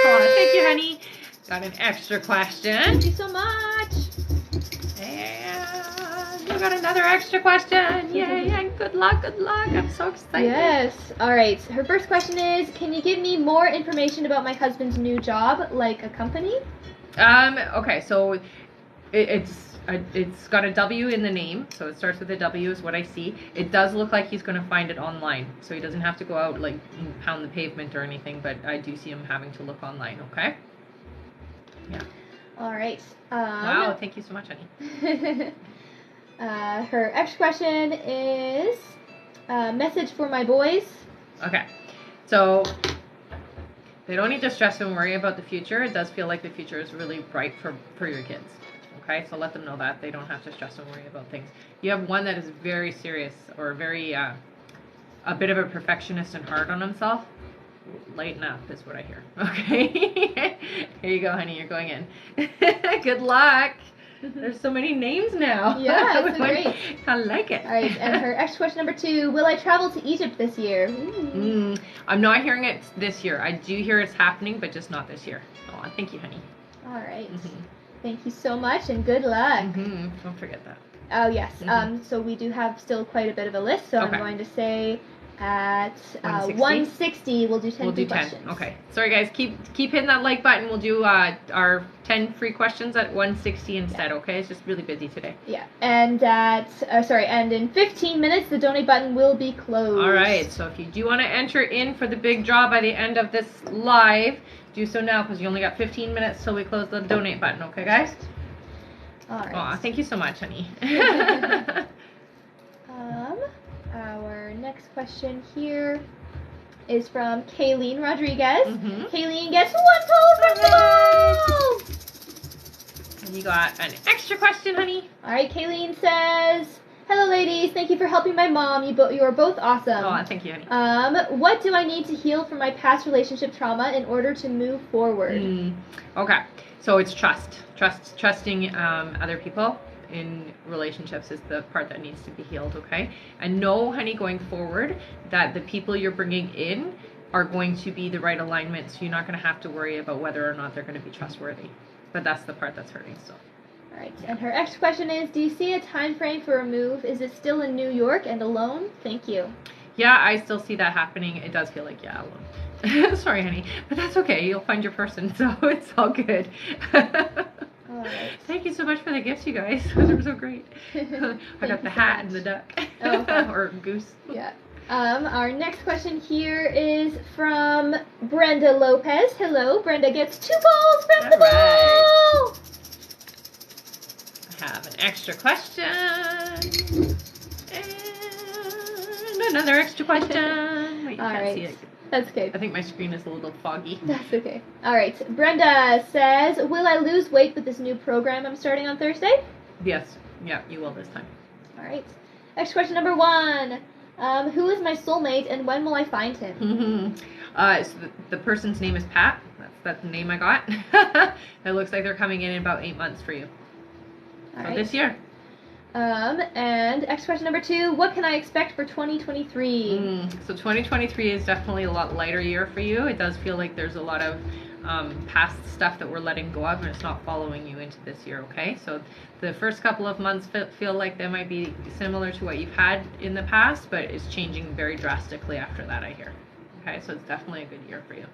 Oh, thank you, honey. Got an extra question. Thank you so much. And we got another extra question. Yay. Good luck, good luck. I'm so excited. Yes. All right. Her first question is, can you give me more information about my husband's new job, like a company? Okay, so it's got a W in the name, so it starts with a W is what I see. It does look like he's going to find it online, so he doesn't have to go out like pound the pavement or anything, but I do see him having to look online, okay? Yeah. All right. Wow, thank you so much, honey. Her extra question is, message for my boys. Okay, so they don't need to stress and worry about the future. It does feel like the future is really bright for your kids. Okay, so let them know that they don't have to stress and worry about things. You have one that is very serious or very a bit of a perfectionist and hard on himself. Lighten up is what I hear. Okay, here you go, honey. You're going in. Good luck. There's so many names now. Yeah, it's great. I like it. All right, and her extra question number 2, will I travel to Egypt this year? I'm not hearing it this year. I do hear it's happening, but just not this year. Oh, thank you, honey. All right. Thank you so much, and good luck. Don't forget that. Oh, yes. So we do have still quite a bit of a list, so I'm going to say at 160 we'll do 10 we'll do 10 questions. Okay, sorry guys, keep hitting that like button. We'll do our 10 free questions at 160 instead. Okay, it's just really busy today. Yeah, and and in 15 minutes the donate button will be closed. All right, so if you do want to enter in for the big draw by the end of this live, do so now, because you only got 15 minutes till we close the donate button. Okay, guys? All right. Aw, thank you so much, honey. Our next question here is from Kayleen Rodriguez. Kayleen gets 1 poll from the ball! And you got an extra question, honey. All right, Kayleen says, hello, ladies. Thank you for helping my mom. You are both awesome. Oh, thank you, honey. What do I need to heal from my past relationship trauma in order to move forward? Okay, so it's trusting other people in relationships is the part that needs to be healed. Okay, and know, honey, going forward that the people you're bringing in are going to be the right alignment, so you're not going to have to worry about whether or not they're going to be trustworthy. But that's the part that's hurting still. All right, and her next question is, do you see a time frame for a move? Is it still in New York and alone? Thank you. Yeah, I still see that happening. It does feel like, yeah, alone. Sorry, honey, but that's okay. You'll find your person, so it's all good. All right. Thank you so much for the gifts, you guys. Those are so great. I got the hat and the duck. Oh, okay. Or goose. Yeah. Our next question here is from Brenda Lopez. Hello, Brenda gets 2 balls from the ball. I have an extra question. And another extra question. Wait, you can't see it. That's okay. I think my screen is a little foggy. That's okay. All right. Brenda says, will I lose weight with this new program I'm starting on Thursday? Yes. Yeah, you will this time. All right. Next question number 1. Who is my soulmate and when will I find him? So the person's name is Pat. That's the name I got. It looks like they're coming in about 8 months for you. All so right. this year. And next question number 2, what can I expect for 2023? So 2023 is definitely a lot lighter year for you. It does feel like there's a lot of past stuff that we're letting go of, and it's not following you into this year, okay? So the first couple of months feel like they might be similar to what you've had in the past, but it's changing very drastically after that, I hear. Okay, so it's definitely a good year for you.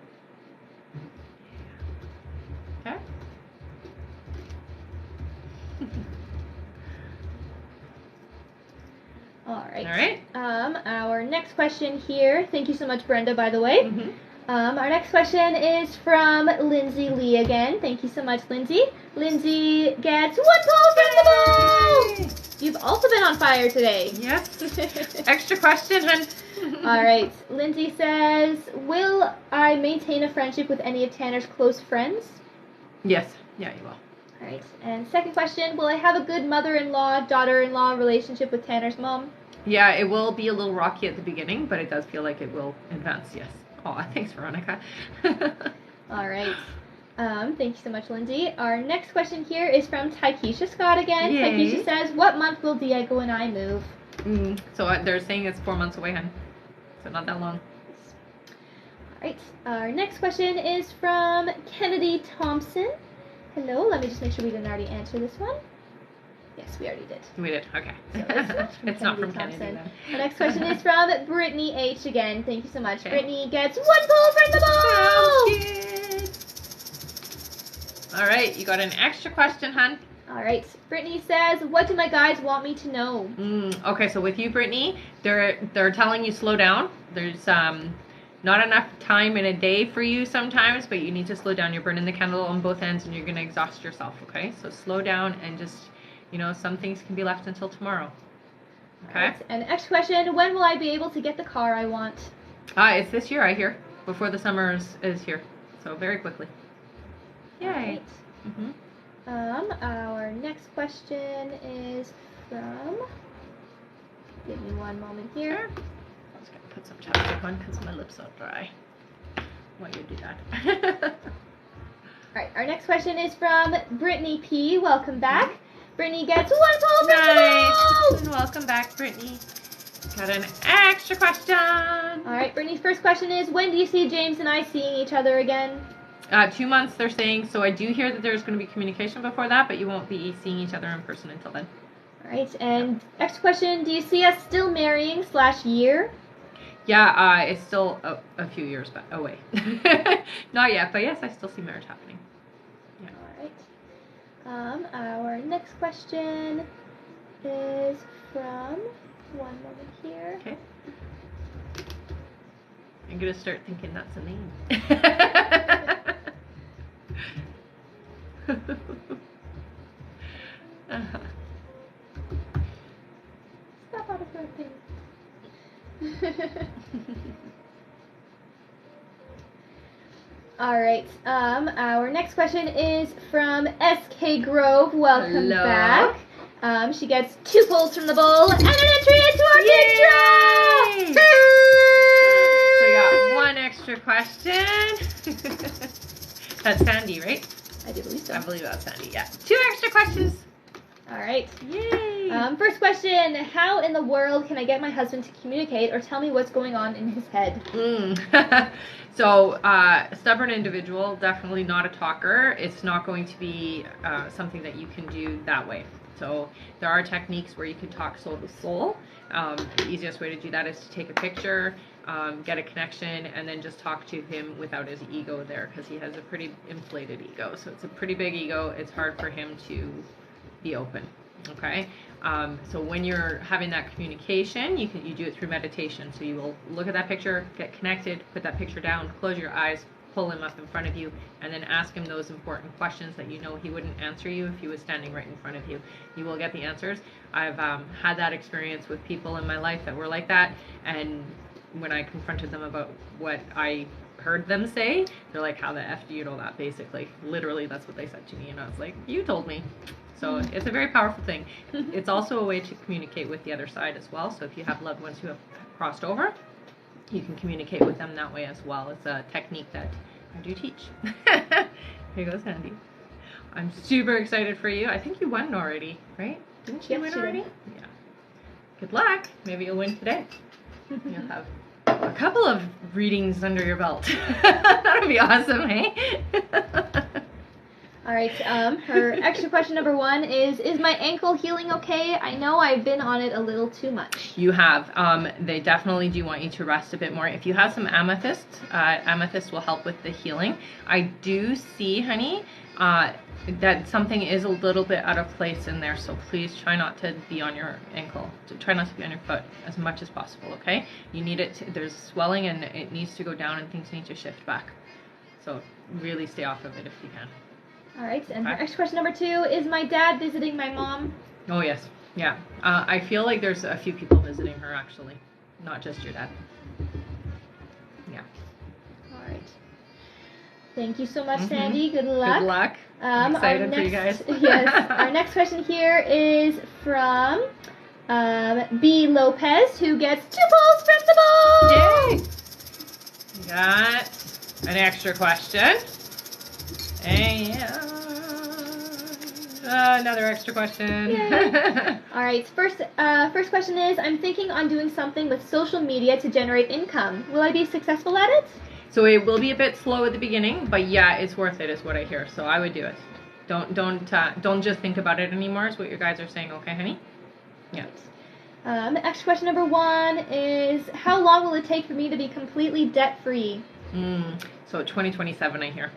Okay? All right. All right. Our next question here. Thank you so much, Brenda, by the way. Our next question is from Lindsay Lee again. Thank you so much, Lindsay. Lindsay gets 1 ball from the ball. You've also been on fire today. Yes. Extra question, hun. All right. Lindsay says, will I maintain a friendship with any of Tanner's close friends? Yes. Yeah, you will. All right. And second question, will I have a good mother-in-law, daughter-in-law relationship with Tanner's mom? Yeah, it will be a little rocky at the beginning, but it does feel like it will advance, yes. Oh, thanks, Veronica. All right. Thank you so much, Lindsay. Our next question here is from Taikisha Scott again. Yay. Taikisha says, what month will Diego and I move? So they're saying it's 4 months away, hun. So not that long. All right. Our next question is from Kennedy Thompson. Hello. Let me just make sure we didn't already answer this one. Yes, we already did. We did. Okay. So It's not from Kennedy Kennedy Thompson. then. The next question is from Brittany H. again. Thank you so much. Okay. Brittany gets 1 pull from the ball! Sounds good. All right, you got an extra question, hun. All right. Brittany says, what do my guides want me to know? Okay, so with you, Brittany, they're telling you slow down. There's not enough time in a day for you sometimes, but you need to slow down. You're burning the candle on both ends, and you're going to exhaust yourself, okay? So slow down and just, some things can be left until tomorrow. Okay? Right. And the next question, when will I be able to get the car I want? It's this year, I hear, before the summer is here. So very quickly. Yay. Right. Mm-hmm. Our next question is from, give me one moment here. I was going to put some chapstick on because my lips are dry while you do that. All right, our next question is from Brittany P. Welcome back. Brittany gets 1 pull from the Nice. ball! And welcome back, Brittany. Got an extra question. All right, Brittany's first question is, when do you see James and I seeing each other again? 2 months, they're saying. So I do hear that there's going to be communication before that, but you won't be seeing each other in person until then. All right, and next question, do you see us still marrying / year? Yeah, it's still a few years away. Not yet, but yes, I still see marriage happening. Yeah. All right. Our next question is from, one moment here. Okay. I'm going to start thinking that's a name. Uh-huh. Stop out of birthday. All right. Our next question is from SK Grove. Welcome Hello. back. She gets 2 pulls from the bowl and an entry into our big draw. So we got 1 extra question. That's Sandy, right? I do believe so. I believe that's Sandy. Yeah. 2 extra questions. All right. Yay. First question, how in the world can I get my husband to communicate or tell me what's going on in his head? So, stubborn individual, definitely not a talker. It's not going to be something that you can do that way. So, there are techniques where you can talk soul to soul. The easiest way to do that is to take a picture, get a connection, and then just talk to him without his ego there, because he has a pretty inflated ego. So, it's a pretty big ego. It's hard for him to be open. Okay, so when you're having that communication, you do it through meditation. So you will look at that picture, get connected, put that picture down, close your eyes, pull him up in front of you, and then ask him those important questions that you know he wouldn't answer you if he was standing right in front of you. You will get the answers. I've had that experience with people in my life that were like that, and when I confronted them about what I heard them say, they're like, how the F do you know that, basically. Literally, that's what they said to me, and I was like, you told me. So it's a very powerful thing. It's also a way to communicate with the other side as well. So if you have loved ones who have crossed over, you can communicate with them that way as well. It's a technique that I do teach. Here goes Sandy. I'm super excited for you. I think you won already, right? Didn't you win already? Yeah. Good luck. Maybe you'll win today. You'll have a couple of readings under your belt. That'll be awesome, hey? All right, her extra question number 1 is my ankle healing okay? I know I've been on it a little too much. You have. They definitely do want you to rest a bit more. If you have some amethyst, amethyst will help with the healing. I do see, honey, that something is a little bit out of place in there, so please try not to be on your ankle. Try not to be on your foot as much as possible, okay? You need it there's swelling and it needs to go down and things need to shift back. So really stay off of it if you can. All right, and her extra question number 2 is my dad visiting my mom? Oh, yes. Yeah. I feel like there's a few people visiting her, actually. Not just your dad. Yeah. All right. Thank you so much, Sandy. Good luck. Good luck. I'm excited for you guys. Yes. Our next question here is from B. Lopez, who gets 2 pulls from the ball. Yay! We got an extra question. And another extra question. All right. First question is, I'm thinking on doing something with social media to generate income. Will I be successful at it? So it will be a bit slow at the beginning, but yeah, it's worth it is what I hear. So I would do it. Don't just think about it anymore. Is what your guys are saying, okay, honey? Yeah. Extra question number 1 is, how long will it take for me to be completely debt free? So 2027, I hear.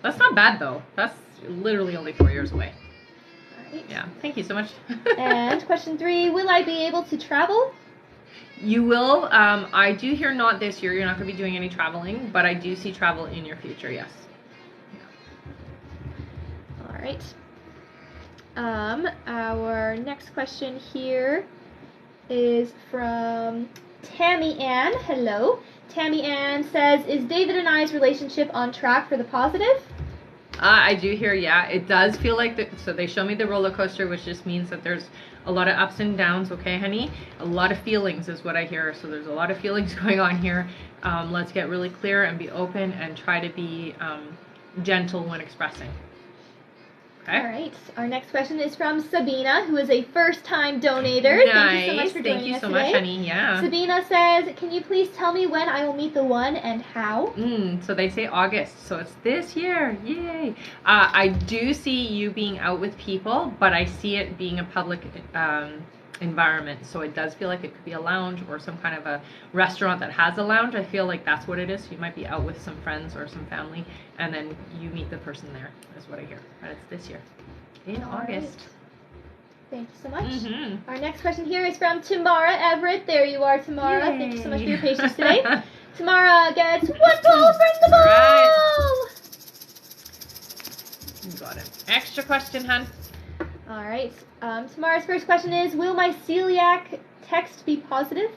That's not bad though. That's literally only 4 years away. All right. Yeah. Thank you so much. And question 3, will I be able to travel? You will. I do hear not this year. You're not going to be doing any traveling, but I do see travel in your future. Yes. All right. Our next question here is from Tammy Ann. Hello. Tammy Ann says, is David and I's relationship on track for the positive? I do hear, yeah. It does feel like, so they show me the roller coaster, which just means that there's a lot of ups and downs, okay, honey? A lot of feelings is what I hear. So there's a lot of feelings going on here. Let's get really clear and be open and try to be gentle when expressing. Okay. All right. Our next question is from Sabina, who is a first-time donator. Nice. Thank you so much for joining us today. Thank you so much, honey. Yeah. Sabina says, can you please tell me when I will meet the one and how? So they say August, so it's this year. Yay. I do see you being out with people, but I see it being a public environment. So it does feel like it could be a lounge or some kind of a restaurant that has a lounge. I feel like that's what it is. You might be out with some friends or some family, and then you meet the person there, is what I hear. But it's this year, in August. Thank you so much. Our next question here is from Tamara Everett. There you are, Tamara. Yay. Thank you so much for your patience today. Tamara gets 1 ball from the ball! Right. You got it. Extra question, hun. All right. Tamara's first question is, will my celiac test be positive?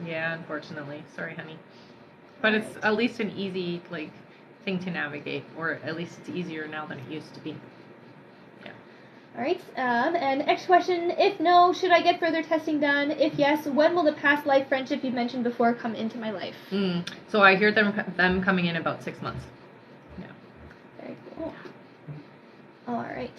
Yeah, unfortunately. Sorry, honey. But it's at least an easy thing to navigate, or at least it's easier now than it used to be. Yeah. All right. And next question, if no, should I get further testing done? If yes, when will the past life friendship you mentioned before come into my life? So I hear them coming in about 6 months. Yeah. Very cool. All right.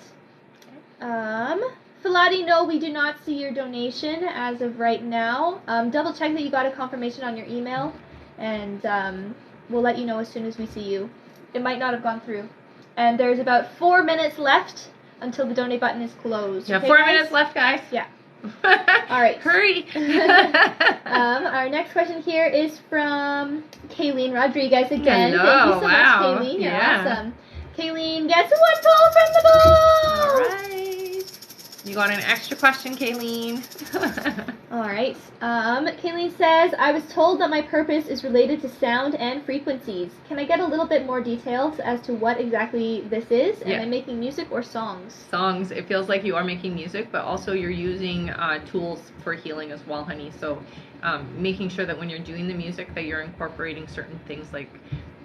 Filati, no, we do not see your donation as of right now. Double check that you got a confirmation on your email, and we'll let you know as soon as we see you. It might not have gone through. And there's about 4 minutes left until the donate button is closed. Yeah, okay, 4 guys? minutes left, guys. Yeah. All right. Hurry. Our next question here is from Kayleen Rodriguez again. Hello. Thank you so Wow. much, Kayleen. You're Yeah. awesome. Kayleen gets 1 ball from the ball! All right. You got an extra question, Kayleen. All right. Kayleen says, I was told that my purpose is related to sound and frequencies. Can I get a little bit more details as to what exactly this is? Yeah. Am I making music or songs? Songs. It feels like you are making music, but also you're using tools for healing as well, honey. So making sure that when you're doing the music that you're incorporating certain things like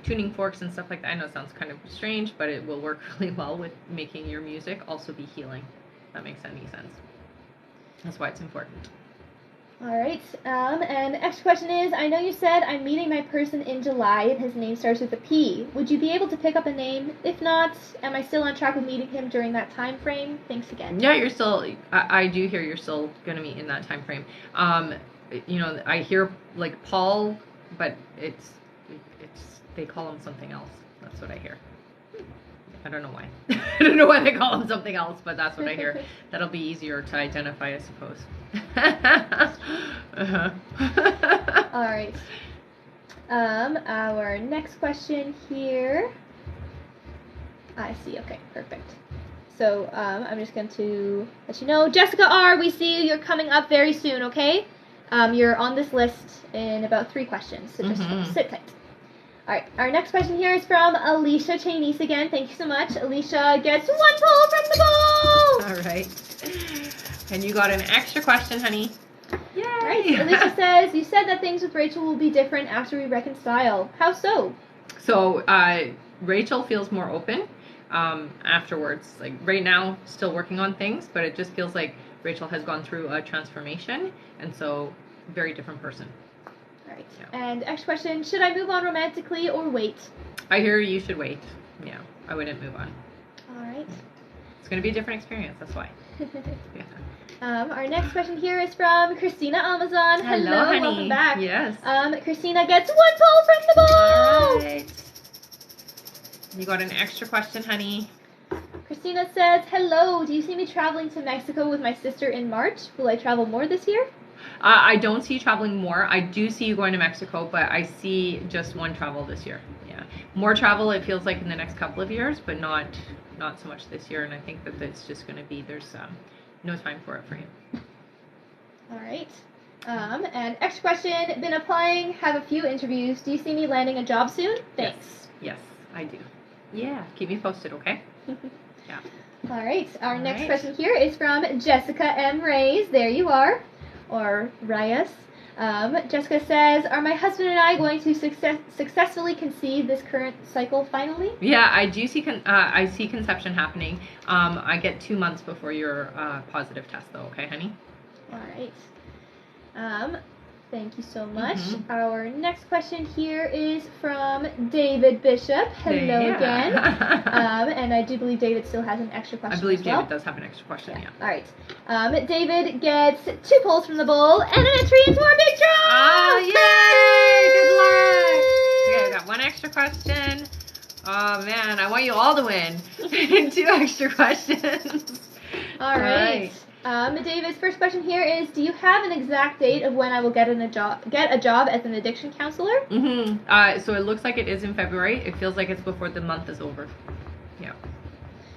tuning forks and stuff like that. I know it sounds kind of strange, but it will work really well with making your music also be healing. If that makes any sense. That's why it's important. All right. And the next question is, I know you said I'm meeting my person in July and his name starts with a P. Would you be able to pick up a name? If not, am I still on track with meeting him during that time frame? Thanks again. Yeah, you're still, I do hear you're still going to meet in that time frame. You know, I hear like Paul, but it's they call him something else. That's what I hear. I don't know why. I don't know why they call him something else, but that's what I hear. That'll be easier to identify, I suppose. All right. Our next question here. I see. Okay, perfect. So I'm just going to let you know, Jessica R., we see you. You're coming up very soon. Okay. You're on this list in about 3 questions, so just sit tight. All right, our next question here is from Alicia Chainese again. Thank you so much. Alicia gets 1 ball from the ball! All right. And you got an extra question, honey. Yay! All right, Alicia says, you said that things with Rachel will be different after we reconcile. How so? So, Rachel feels more open afterwards. Like, right now, still working on things, but it just feels like Rachel has gone through a transformation, and so, very different person. Right. Yeah. And next question, should I move on romantically or wait? I hear you should wait. Yeah, I wouldn't move on. All right. It's going to be a different experience, that's why. Yeah. Our next question here is from Christina Amazon. Hello, honey. Welcome back. Yes. Christina gets 1 ball from the ball! All right. You got an extra question, honey? Christina says, hello, do you see me traveling to Mexico with my sister in March? Will I travel more this year? I don't see you traveling more. I do see you going to Mexico, but I see just one travel this year. Yeah. More travel, it feels like, in the next couple of years, but not so much this year. And I think that it's just going to be, there's no time for it for you. All right. And extra question, been applying, have a few interviews. Do you see me landing a job soon? Thanks. Yes, I do. Yeah, keep me posted, okay? Yeah. All right. Our next question here is from Jessica M. Reyes. There you are. Or Reyes. Jessica says, are my husband and I going to successfully conceive this current cycle finally? Yeah, I do see I see conception happening. I get 2 months before your positive test, though, okay, honey? All right. Thank you so much. Our next question here is from David Bishop. Hello again. And I do believe David still has an extra question. I believe as well. David does have an extra question, yeah. All right. David gets 2 pulls from the bowl and an entry into our big draw! Oh, yay! Good luck! Okay, I got 1 extra question. Oh, man, I want you all to win. 2 extra questions. All right. David's first question here is, do you have an exact date of when I will get a job as an addiction counselor? So it looks like it is in February. It feels like it's before the month is over. Yeah.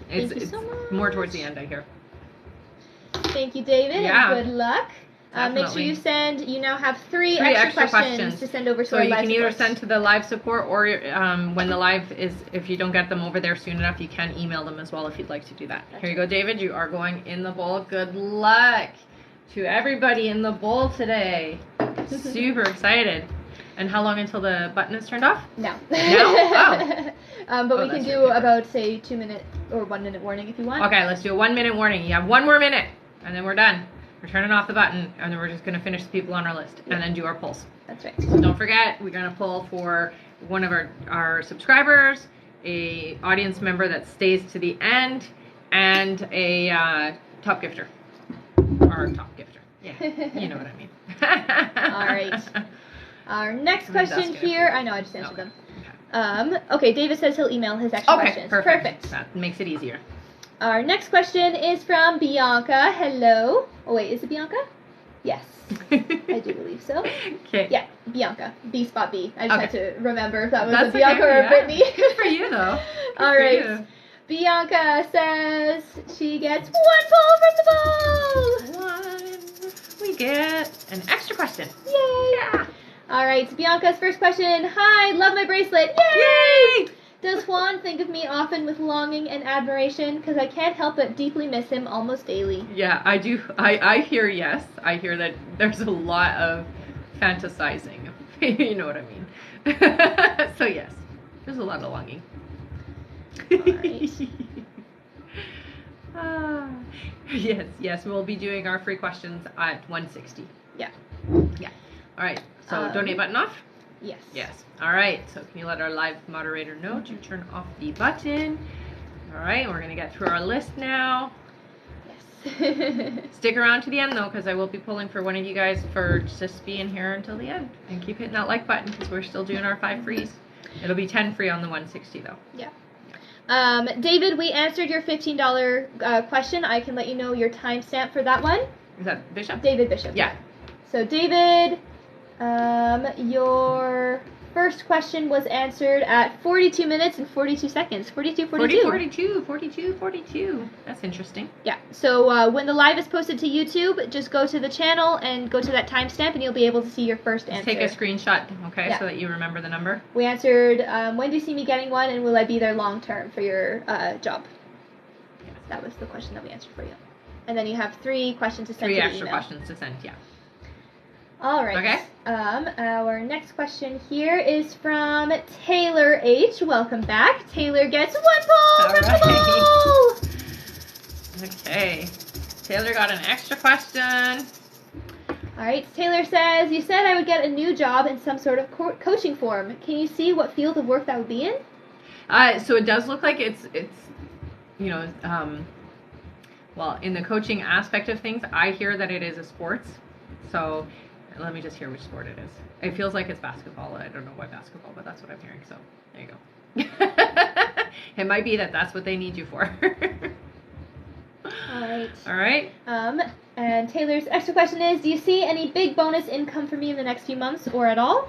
Thank you so much. More towards the end, I hear. Thank you, David, and good luck. Make sure you now have 3 extra questions to send over to our live support. So you can either send to the live support, or when the live is, if you don't get them over there soon enough, you can email them as well if you'd like to do that. Here you go, David. You are going in the bowl. Good luck to everybody in the bowl today. Super excited. And how long until the button is turned off? No. No? Oh. But we can do about, say, 2-minute or 1-minute warning if you want. Okay, let's do a 1-minute warning. You have 1 more minute, and then we're done. We're turning off the button, and then we're just going to finish the people on our list, and then do our polls. That's right. So don't forget, we're going to pull for one of our subscribers, a audience member that stays to the end, and a top gifter. Or top gifter. Yeah, you know what I mean. All right. Our next question here, I know I just answered them. Okay, David says he'll email his extra questions. Perfect. That makes it easier. Our next question is from Bianca. Hello. Oh, wait, is it Bianca? Yes. I do believe so. Okay. Yeah, Bianca. B spot B. I just had to remember if that was a Bianca or a Brittany. Good for you, though. All right. Bianca says she gets 1 pull from the bowl. We get an extra question. Yay. Yeah. All right, Bianca's first question. Hi, love my bracelet. Yay! Does Juan think of me often with longing and admiration? Because I can't help but deeply miss him almost daily. Yeah, I do. I hear yes. I hear that there's a lot of fantasizing. You know what I mean? So yes, there's a lot of longing. All right. Yes, we'll be doing our free questions at 160. Yeah. All right, so donate button off? Yes. All right, so can you let our live moderator know to turn off the button? All right, we're going to get through our list now. Yes. Stick around to the end, though, because I will be pulling for one of you guys for just being here until the end. And keep hitting that like button, because we're still doing our 5 frees. It'll be 10 free on the 160, though. Yeah. David, we answered your $15 question. I can let you know your timestamp for that one. Is that Bishop? David Bishop. Yeah. So, David, your first question was answered at 42 minutes and 42 seconds. 42. That's interesting. Yeah. So when the live is posted to YouTube, just go to the channel and go to that timestamp, and you'll be able to see your first answer. Take a screenshot, okay, so that you remember the number. We answered, when do you see me getting one, and will I be there long term for your job? Yes. That was the question that we answered for you. And then you have 3 questions to send to the email. 3 extra questions to send, yeah. All right. Okay. Our next question here is from Taylor H. Welcome back. Taylor gets 1 pull from the bowl. Okay. Taylor got an extra question. All right. Taylor says, you said I would get a new job in some sort of coaching form. Can you see what field of work that would be in? So it does look like it's well, in the coaching aspect of things, I hear that it is a sports. So let me just hear which sport it is. It feels like it's basketball. I don't know why basketball, but that's what I'm hearing. So there you go. It might be that that's what they need you for. All right. All right. And Taylor's extra question is, do you see any big bonus income for me in the next few months or at all?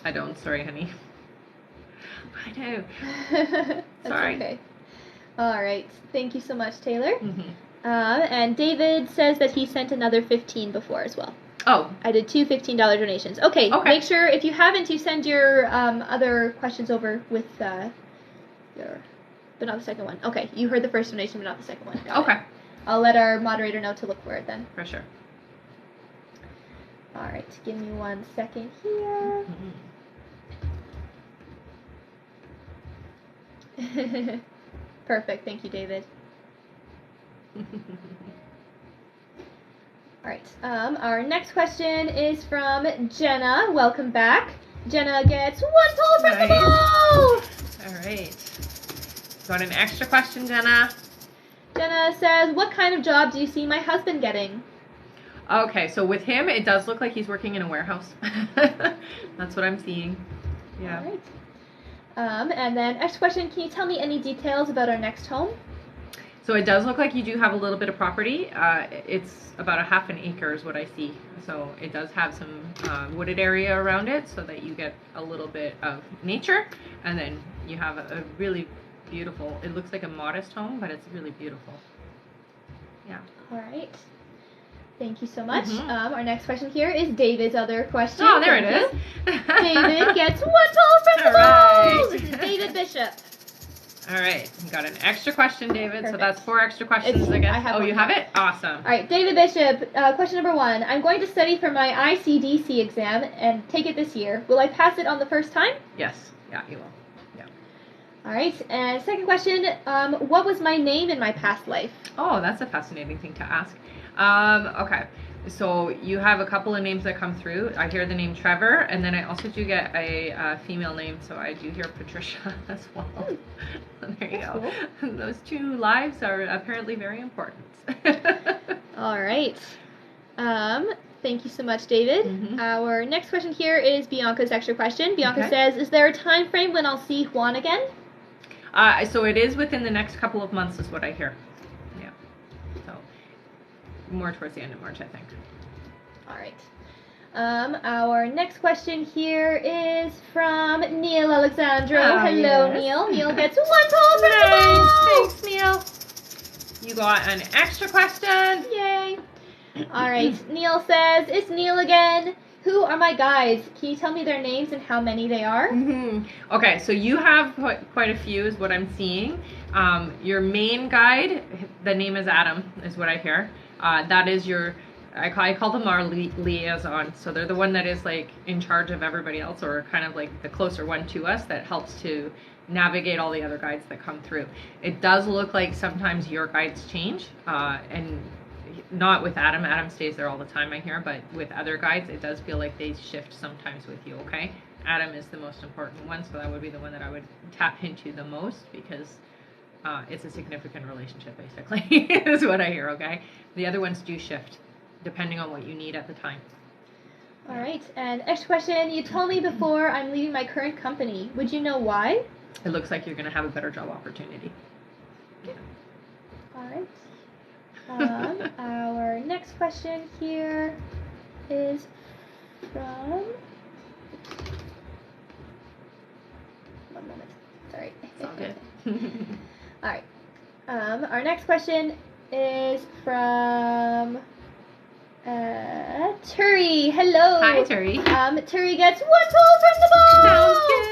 I don't. Sorry, honey. I do. That's Sorry. okay. All right. Thank you so much, Taylor. Mm-hmm. And David says that he sent another 15 before as well. Oh. I did two $15 donations. Okay. Make sure, if you haven't, you send your other questions over with but not the second one. Okay, you heard the first donation, but not the second one. Got it. I'll let our moderator know to look for it then. For sure. All right, give me 1 second here. Mm-hmm. Perfect. Thank you, David. All right. Our next question is from Jenna. Welcome back. Jenna gets 1 pull from the ball. All right. Got an extra question, Jenna? Jenna says, what kind of job do you see my husband getting? Okay, so with him, it does look like he's working in a warehouse. That's what I'm seeing. Yeah. All right. And then next question, can you tell me any details about our next home? So it does look like you do have a little bit of property. It's about a ½ an acre is what I see. So it does have some wooded area around it so that you get a little bit of nature. And then you have a really beautiful, it looks like a modest home, but it's really beautiful. Yeah. All right. Thank you so much. Mm-hmm. Our next question here is David's other question. Oh, there it is. David gets 1 pull from the ball. This is David Bishop. All right. You got an extra question, David. Perfect. So that's 4 extra questions, I guess. You have it? Awesome. All right, David Bishop, question number 1. I'm going to study for my ICDC exam and take it this year. Will I pass it on the first time? Yes. Yeah, you will. All right, and second question, what was my name in my past life? Oh, that's a fascinating thing to ask. Okay, so you have a couple of names that come through. I hear the name Trevor, and then I also do get a female name, so I do hear Patricia as well. There you go. Cool. Those 2 lives are apparently very important. All right. Thank you so much, David. Mm-hmm. Our next question here is Bianca's extra question. Bianca says, is there a time frame when I'll see Juan again? So it is within the next couple of months is what I hear. Yeah. So more towards the end of March, I think. All right. Our next question here is from Neil Alexandro. Hello, yes. Neil. Neil gets 1 pull from the ball. Thanks, Neil. You got an extra question. Yay. All right. Neil says, it's Neil again. Who are my guides? Can you tell me their names and how many they are? Mm-hmm. Okay, so you have quite a few is what I'm seeing. Your main guide, the name is Adam, is what I hear. That is your, I call them our liaison. So they're the one that is like in charge of everybody else, or kind of like the closer one to us that helps to navigate all the other guides that come through. It does look like sometimes your guides change, and not with Adam. Adam stays there all the time, I hear, but with other guides, it does feel like they shift sometimes with you, okay? Adam is the most important one, so that would be the one that I would tap into the most because it's a significant relationship, basically, is what I hear, okay? The other ones do shift, depending on what you need at the time. All right, and next question. You told me before I'm leaving my current company. Would you know why? It looks like you're going to have a better job opportunity. Yeah. All right. Our next question here is from... One moment. Sorry. It's all good. All right. Our next question is from Turi. Hello. Hi, Turi. Turi gets 1 pull from the ball. Sounds good.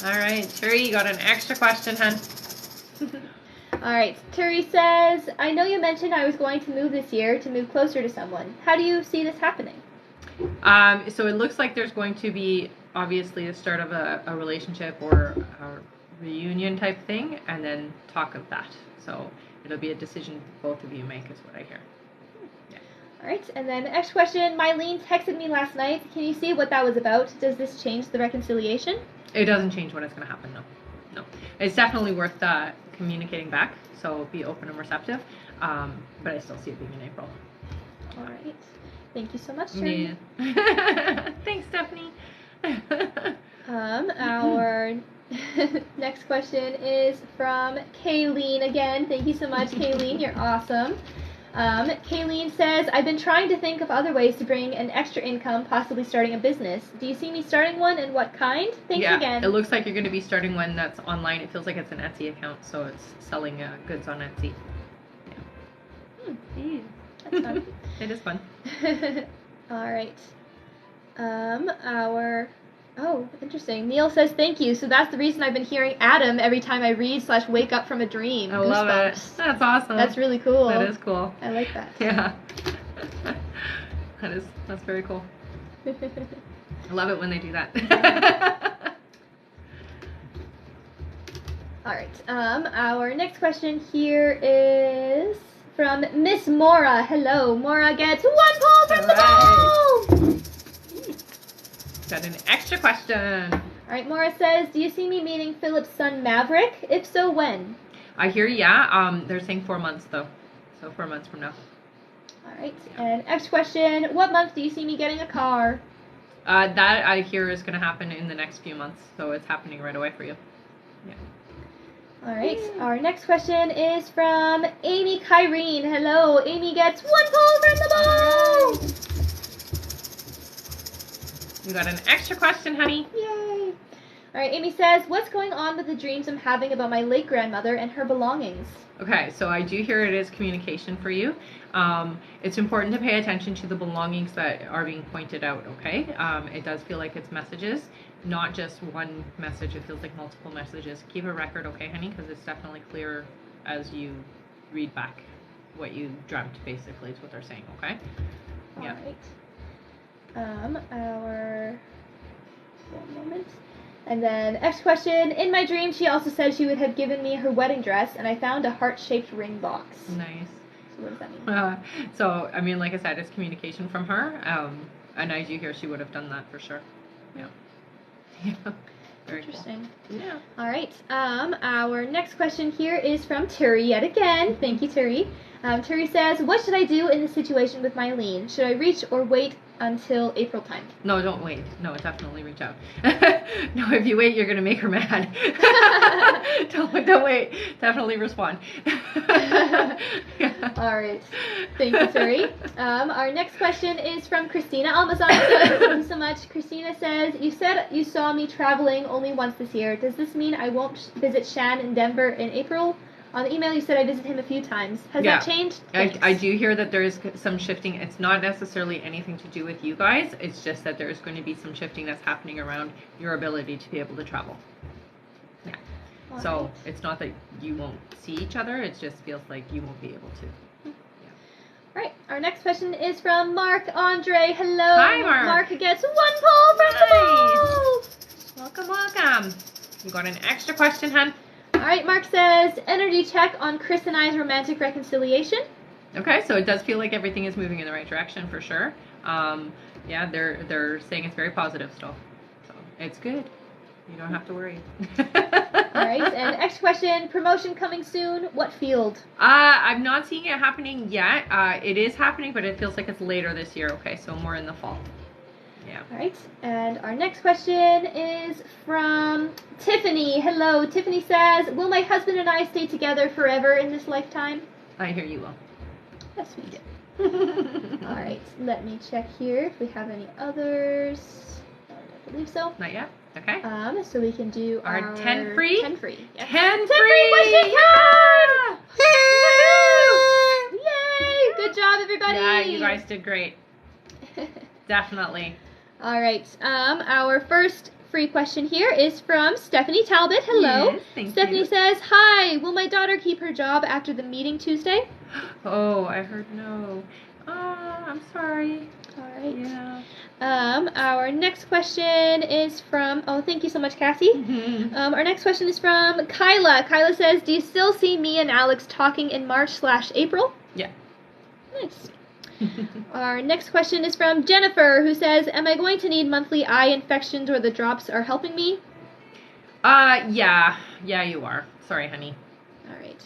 All right, Turi, you got an extra question, hun. All right, Turi says, I know you mentioned I was going to move this year to move closer to someone. How do you see this happening? So it looks like there's going to be obviously the start of a relationship or a reunion type thing, and then talk of that. So it'll be a decision both of you make is what I hear. Yeah. All right, and then the next question, Mylene texted me last night. Can you see what that was about? Does this change the reconciliation? It doesn't change what is going to happen, no. No. It's definitely worth communicating back, so be open and receptive, but I still see it being in April. All right. Thank you so much, Sherry. Yeah. Thanks, Stephanie. Our Next question is from Kayleen again. Thank you so much, Kayleen. You're awesome. Kayleen says, I've been trying to think of other ways to bring an extra income, possibly starting a business. Do you see me starting one, and what kind? Thanks again. It looks like you're going to be starting one that's online. It feels like it's an Etsy account, so it's selling goods on Etsy. Yeah. That's fun. It is fun. All right. Oh, interesting. Neil says thank you. So that's the reason I've been hearing Adam every time I read/wake up from a dream. I love it. That's awesome. That's really cool. That is cool. I like that. Yeah. That's very cool. I love it when they do that. All right. Our next question here is from Miss Mora. Hello. Mora gets 1 poll from the ball. Got an extra question. All right. Mora says, do you see me meeting Philip's son Maverick? If so, when? I hear, yeah. They're saying 4 months, though. So 4 months from now. All right. And next question. What month do you see me getting a car? That I hear is going to happen in the next few months. So it's happening right away for you. Yeah. All right. Our next question is from Amy Kyrene. Hello. Amy gets 1 poll from the ball. You got an extra question, honey. Yay. All right. Amy says, what's going on with the dreams I'm having about my late grandmother and her belongings? Okay, so I do hear it is communication for you. It's important to pay attention to the belongings that are being pointed out, okay? It does feel like it's messages, not just one message. It feels like multiple messages. Keep a record, okay, honey? Because it's definitely clearer as you read back what you dreamt, basically, is what they're saying, okay? Yeah. All right. One moment. And then, next question. In my dream, she also said she would have given me her wedding dress, and I found a heart-shaped ring box. Nice. So what does that mean? So, I mean, like I said, it's communication from her. And I do hear she would have done that for sure. Yeah. Yeah. Very interesting. Cool. Yeah. All right. Our next question here is from Turi yet again. Thank you, Turi. Turi says, what should I do in this situation with Mylene? Should I reach or wait until April time? No, don't wait. No, definitely reach out. No, if you wait, you're going to make her mad. Don't wait. Definitely respond. Yeah. All right. Thank you, Turi. Our next question is from Christina Almazan. Thank you so much. Christina says, you said you saw me traveling only once this year. Does this mean I won't visit Shan in Denver in April? On the email, you said I visited him a few times. Has that changed? I do hear that there is some shifting. It's not necessarily anything to do with you guys. It's just that there's going to be some shifting that's happening around your ability to be able to travel. Yeah. All so right. it's not that you won't see each other. It just feels like you won't be able to. Yeah. All right. Our next question is from Mark Andre. Hello. Hi, Mark. Mark gets 1 poll from the ball. Welcome, welcome. You got an extra question, hun? All right, Mark says, energy check on Chris and I's romantic reconciliation. Okay, so it does feel like everything is moving in the right direction for sure. Yeah, they're saying it's very positive still. So it's good. You don't have to worry. All right, and next question, promotion coming soon. What field? I'm not seeing it happening yet. It is happening, but it feels like it's later this year. Okay, so more in the fall. Yeah. All right, and our next question is from Tiffany. Hello, Tiffany says, will my husband and I stay together forever in this lifetime? I hear you will. That's sweet. All right, let me check here if we have any others. I don't believe so. Not yet? Okay. So we can do our 10 free? 10 free. Yes. 10 free question time! Woo! Yay! Good job, everybody. Yeah, you guys did great. Definitely. All right. Our first free question here is from Stephanie Talbot. Hello. Yes, thank Stephanie you. says, hi, will my daughter keep her job after the meeting Tuesday? Oh, I heard no. Oh, I'm sorry. All right. Yeah. Our next question is from, thank you so much, Cassie. Mm-hmm. Our next question is from Kyla. Kyla says, do you still see me and Alex talking in March/April? Yeah. Nice. Our next question is from Jennifer, who says, am I going to need monthly eye infections where the drops are helping me? Yeah. Yeah, you are. Sorry, honey. All right.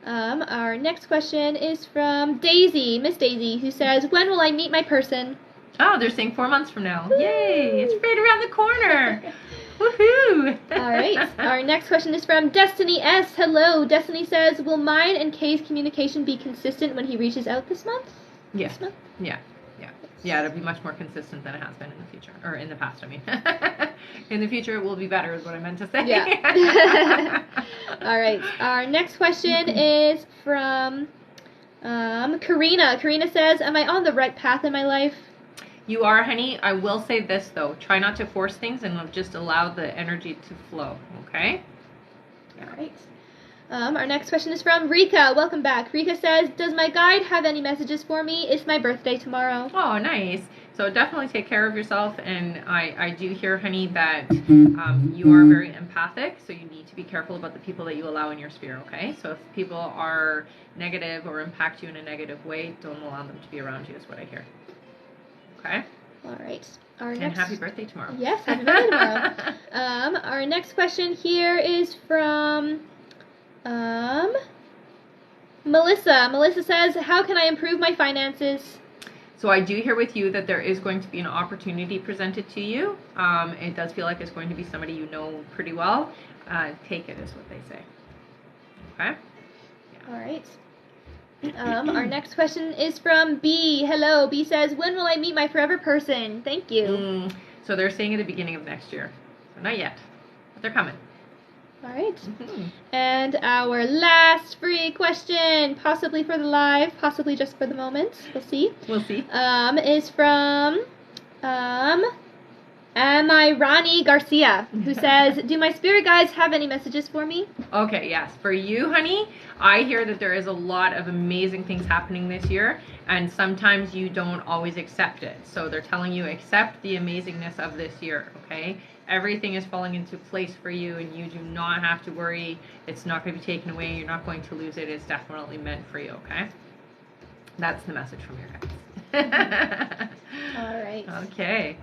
Yeah. Our next question is from Daisy, Miss Daisy, who says, when will I meet my person? Oh, they're saying 4 months from now. Woo! Yay! It's right around the corner. Woohoo! All right. Our next question is from Destiny S. Hello. Destiny says, will mine and Kay's communication be consistent when he reaches out this month? Yeah. This month? Yeah. Yeah, it'll be much more consistent than it has been in the future. Or in the past, I mean. In the future, it will be better, is what I meant to say. Yeah. All right. Our next question is from Karina. Karina says, am I on the right path in my life? You are, honey. I will say this, though. Try not to force things and just allow the energy to flow, okay? All right. Our next question is from Rika. Welcome back. Rika says, does my guide have any messages for me? It's my birthday tomorrow. Oh, nice. So definitely take care of yourself. And I do hear, honey, that you are very empathic. So you need to be careful about the people that you allow in your sphere, okay? So if people are negative or impact you in a negative way, don't allow them to be around you is what I hear. Okay? All right. And happy birthday tomorrow. Yes, happy birthday tomorrow. Our next question here is from Melissa. Melissa says, how can I improve my finances? So I do hear with you that there is going to be an opportunity presented to you. It does feel like it's going to be somebody you know pretty well. Take it is what they say. Okay? Yeah. All right. Our next question is from B. Hello. B says, when will I meet my forever person? Thank you. So they're saying at the beginning of next year. So not yet, but they're coming. All right. And our last free question, possibly for the live, possibly just for the moment. We'll see. We'll see. Is from Rani Garcia, who says, do my spirit guides have any messages for me? Okay, yes. For you, honey, I hear that there is a lot of amazing things happening this year, and sometimes you don't always accept it. So they're telling you, accept the amazingness of this year, okay? Everything is falling into place for you, and you do not have to worry. It's not going to be taken away. You're not going to lose it. It's definitely meant for you, okay? That's the message from your guys. All right. Okay.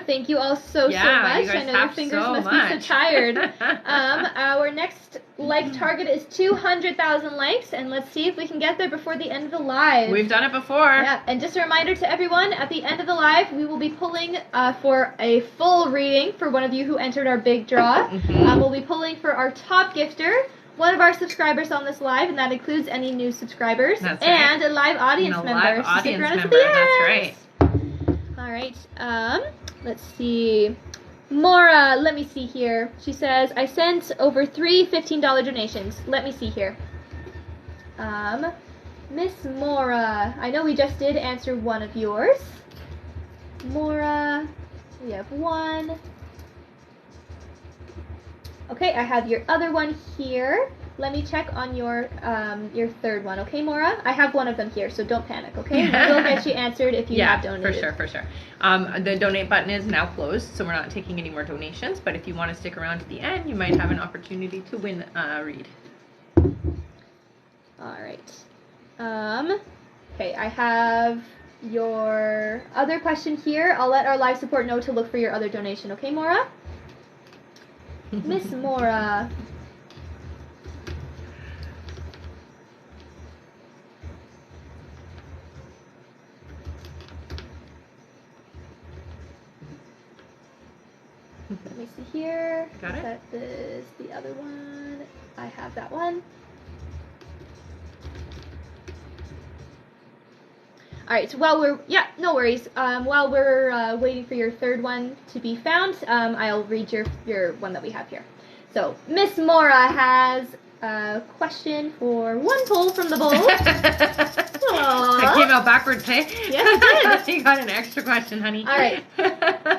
Thank you all so much. I know your fingers must be so tired. Our next like target is 200,000 likes, and let's see if we can get there before the end of the live. We've done it before. Yeah, and just a reminder to everyone, at the end of the live, we will be pulling for a full reading for one of you who entered our big draw. We'll be pulling for our top gifter, one of our subscribers on this live, and that includes any new subscribers. That's right. And a live audience member. Live audience member, that's right. All right, let's see. Mora, let me see here. She says, I sent over 3 $15 donations. Let me see here. Miss Mora, I know we just did answer one of yours. Mora, we have one. Okay, I have your other one here. Let me check on your third one, okay, Maura? I have one of them here, so don't panic, okay? We'll get you answered if you have donated. For sure. The donate button is now closed, so we're not taking any more donations, but if you want to stick around to the end, you might have an opportunity to win a read. All right. Okay, I have your other question here. I'll let our live support know to look for your other donation, okay, Maura? Miss Maura. Let me see here. Got it? That is the other one. I have that one. All right, so while we're, no worries. While we're waiting for your third one to be found, I'll read your one that we have here. So, Miss Mora has a question for one pull from the bowl. I came out backwards, hey? Yes, you did. You got an extra question, honey. All right.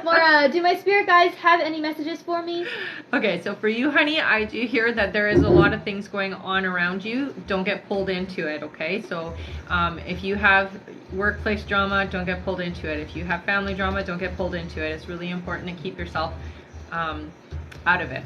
Mora, do my spirit guides have any messages for me? Okay, so for you, honey, I do hear that there is a lot of things going on around you. Don't get pulled into it, okay? So if you have workplace drama, don't get pulled into it. If you have family drama, don't get pulled into it. It's really important to keep yourself out of it,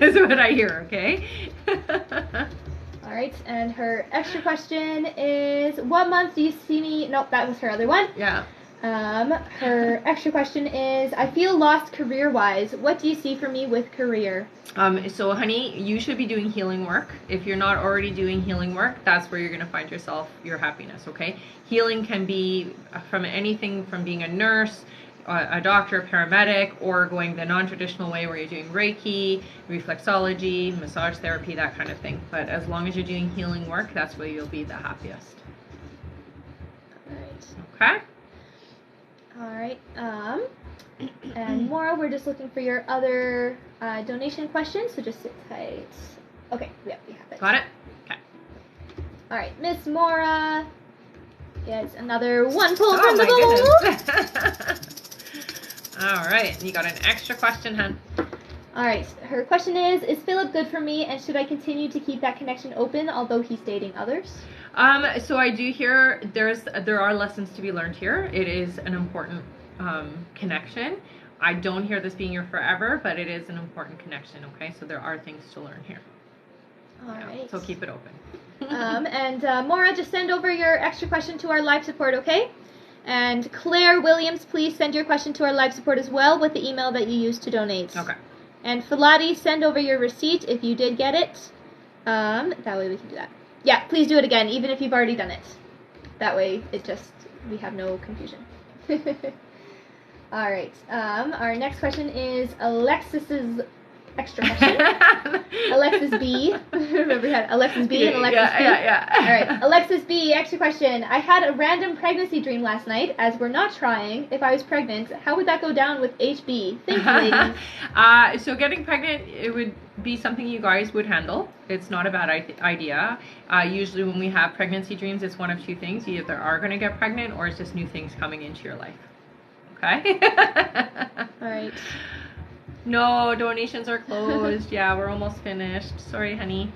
is what I hear, okay? All right, and her extra question is, what month do you see me? Nope, that was her other one. Yeah. Her extra question is, I feel lost career-wise. What do you see for me with career? So, honey, you should be doing healing work. If you're not already doing healing work, that's where you're going to find yourself, your happiness, okay? Healing can be from anything from being a nurse, a doctor, paramedic, or going the non-traditional way where you're doing Reiki, reflexology, massage therapy, that kind of thing. But as long as you're doing healing work, that's where you'll be the happiest. Alright. Okay? Alright. And Maura, we're just looking for your other donation questions, so just sit tight. Okay, yeah, we have it. Got it? Okay. Alright, Miss Maura. Yes, another one pull from the bowl. Alright, you got an extra question, hun. Alright, her question is Philip good for me, and should I continue to keep that connection open, although he's dating others? So I do hear there are lessons to be learned here. It is an important connection. I don't hear this being your forever, but it is an important connection, okay? So there are things to learn here. Alright. Yeah, so keep it open. And Maura, just send over your extra question to our live support, okay? And Claire Williams, please send your question to our live support as well with the email that you used to donate. Okay. And Filati, send over your receipt if you did get it. That way we can do that. Yeah, please do it again, even if you've already done it. That way we have no confusion. Alright, our next question is Alexis's extra question. Alexis B. Remember we had Alexis B and Alexis P? Yeah. Alright, Alexis B, extra question. I had a random pregnancy dream last night. As we're not trying, if I was pregnant, how would that go down with HB? Thank you, ladies. So getting pregnant, it would be something you guys would handle. It's not a bad idea. Usually when we have pregnancy dreams, it's one of two things. You either are going to get pregnant or it's just new things coming into your life. Okay? Alright. No, donations are closed. Yeah, we're almost finished. Sorry, honey.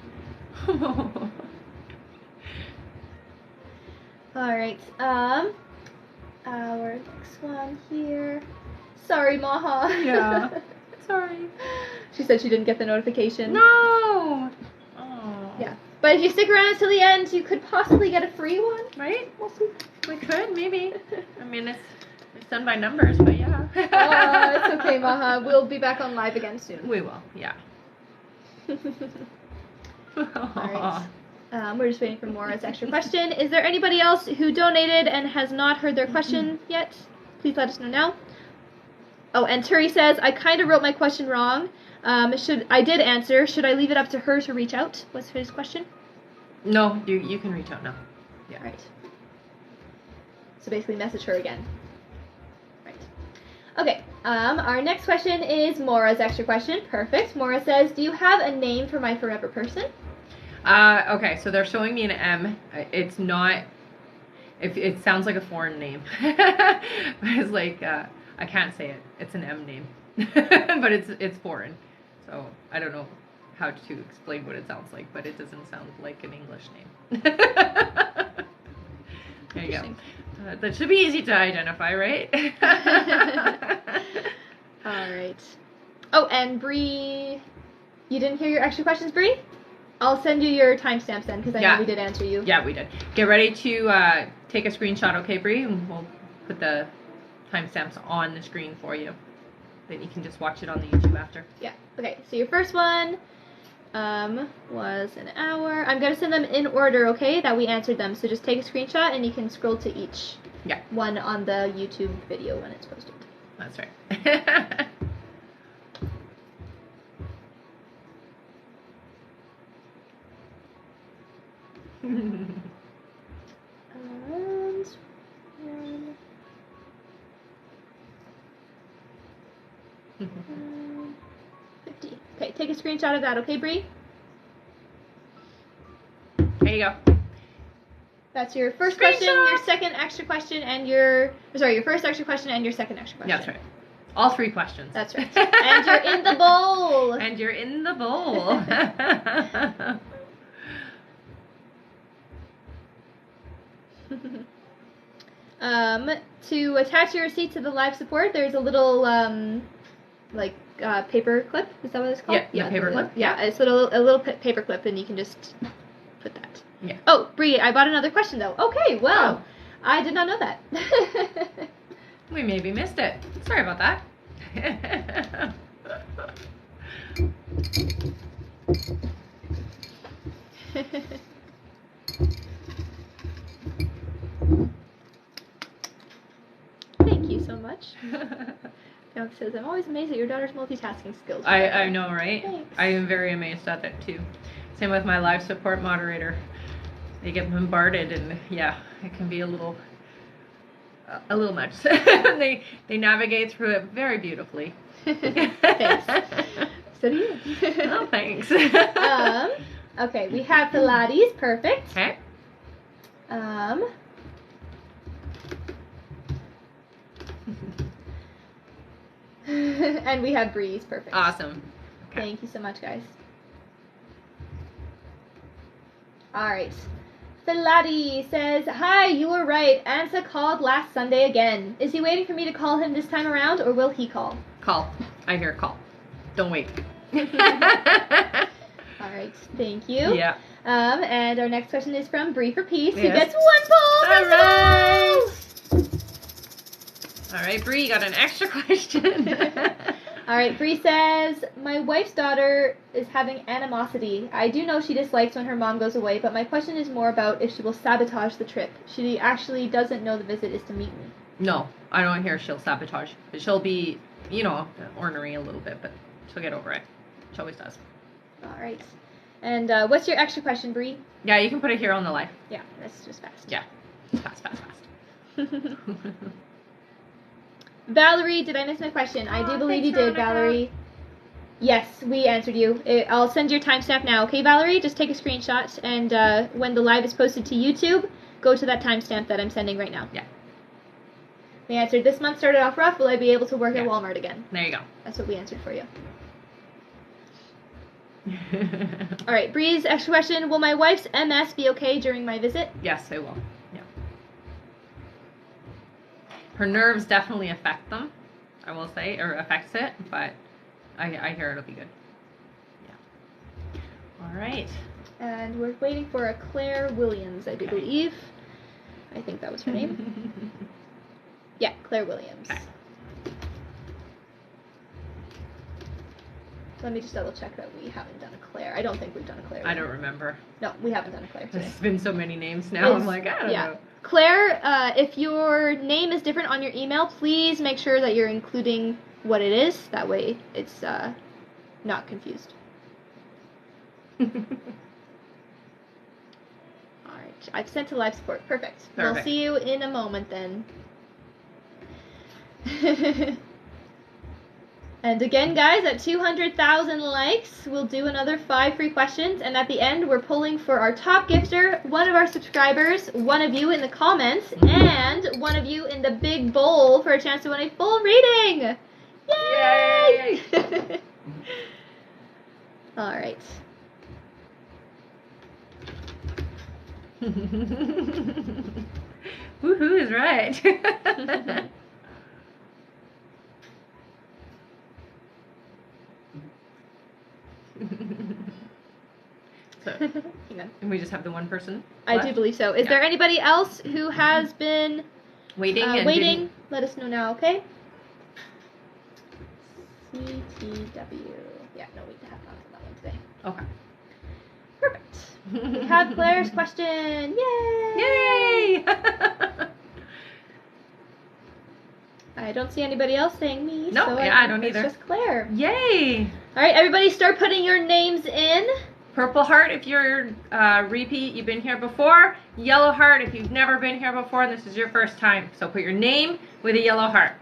Alright, our next one here. Sorry, Maha. Yeah. Sorry. She said she didn't get the notification. No! Oh. Yeah. But if you stick around until the end, you could possibly get a free one. Right? We'll see. We could, maybe. I mean, it's done by numbers, but yeah. Oh, it's okay, Maha. We'll be back on live again soon. We will, yeah. Alright. We're just waiting for Maura's extra question. Is there anybody else who donated and has not heard their question yet? Please let us know now. Oh, and Turi says, I kind of wrote my question wrong. I did answer. Should I leave it up to her to reach out? Was his question? No, you can reach out now. Yeah. Right. So basically message her again. Right. Okay. Our next question is Maura's extra question. Perfect. Maura says, do you have a name for my forever person? Okay, so they're showing me an M. It's not... It sounds like a foreign name. It's like... I can't say it. It's an M name. But it's foreign. So I don't know how to explain what it sounds like, but it doesn't sound like an English name. There you go. That should be easy to identify, right? Alright. Oh, and Bree, you didn't hear your extra questions, Bree? I'll send you your timestamps then, because I know we did answer you. Yeah, we did. Get ready to take a screenshot, okay, Bree? And we'll put the timestamps on the screen for you. Then you can just watch it on the YouTube after. Yeah. Okay, so your first one was an hour. I'm going to send them in order, okay, that we answered them. So just take a screenshot and you can scroll to each one on the YouTube video when it's posted. That's right. And 50. Okay, take a screenshot of that, okay, Bree? There you go. That's your first question, your second extra question, and your first extra question and your second extra question. That's right. All three questions. That's right. And you're in the bowl. And you're in the bowl. To attach your receipt to the live support, there's a little paper clip. Is that what it's called? Yeah, paper clip. Yeah, it's a little paper clip, and you can just put that. Yeah. Oh, Bree, I bought another question though. Okay, well, I did not know that. We maybe missed it. Sorry about that. Thank you so so much. Bianca says, I'm always amazed at your daughter's multitasking skills. I know, right? Thanks. I am very amazed at it too. Same with my live support moderator. They get bombarded, and yeah, it can be a little much. they navigate through it very beautifully. Thanks. So do you. Oh, thanks. Okay, we have Pilates, perfect. Okay. And we have Breeze, perfect. Awesome. Okay. Thank you so much, guys. Alright. Filati says, hi, you were right. Ansa called last Sunday again. Is he waiting for me to call him this time around, or will he call? Call. I hear call. Don't wait. Alright, thank you. Yeah. And our next question is from Bree for Peace, who Yes. gets 1 poll. Alright. Alright, Bree, you got an extra question. Alright, Bree says, my wife's daughter is having animosity. I do know she dislikes when her mom goes away, but my question is more about if she will sabotage the trip. She actually doesn't know the visit is to meet me. No, I don't hear she'll sabotage. But she'll be, ornery a little bit, but she'll get over it. She always does. Alright. And what's your extra question, Bree? Yeah, you can put it here on the live. Yeah, that's just fast. Yeah. Fast. Valerie, did I miss my question? I do believe you did, Veronica. Valerie. Yes, we answered you. I'll send your timestamp now, okay, Valerie? Just take a screenshot, and when the live is posted to YouTube, go to that timestamp that I'm sending right now. Yeah. We answered, this month started off rough. Will I be able to work at Walmart again? There you go. That's what we answered for you. All right, Bree's extra question. Will my wife's MS be okay during my visit? Yes, it will. Yeah. Her nerves definitely affect them, I will say, or affects it, but I hear it'll be good. Yeah. All right. And we're waiting for a Claire Williams, I do believe. I think that was her name. Yeah, Claire Williams. Okay. Let me just double check that we haven't done a Claire. I don't think we've done a Claire. I don't remember. No, we haven't done a Claire today. There's been so many names now. I'm like, I don't know. Claire, if your name is different on your email, please make sure that you're including what it is. That way it's not confused. Alright, I've sent to live support. Perfect. We'll see you in a moment then. And again, guys, at 200,000 likes, we'll do another 5 free questions. And at the end, we're pulling for our top gifter, one of our subscribers, one of you in the comments, and one of you in the big bowl for a chance to win a full reading. Yay! All right. Woohoo is right. So, Hang on. and we just have the one person I left? do believe so. Is there anybody else who has been waiting? Waiting. Let us know now, okay? CTW. Yeah, no, we have not done that one today. Okay. Perfect. We have Claire's question. Yay! Yay! I don't see anybody else saying me. No, so I don't either. It's just Claire. Yay! All right, everybody start putting your names in. Purple heart if you're repeat, you've been here before. Yellow heart if you've never been here before and this is your first time. So put your name with a yellow heart.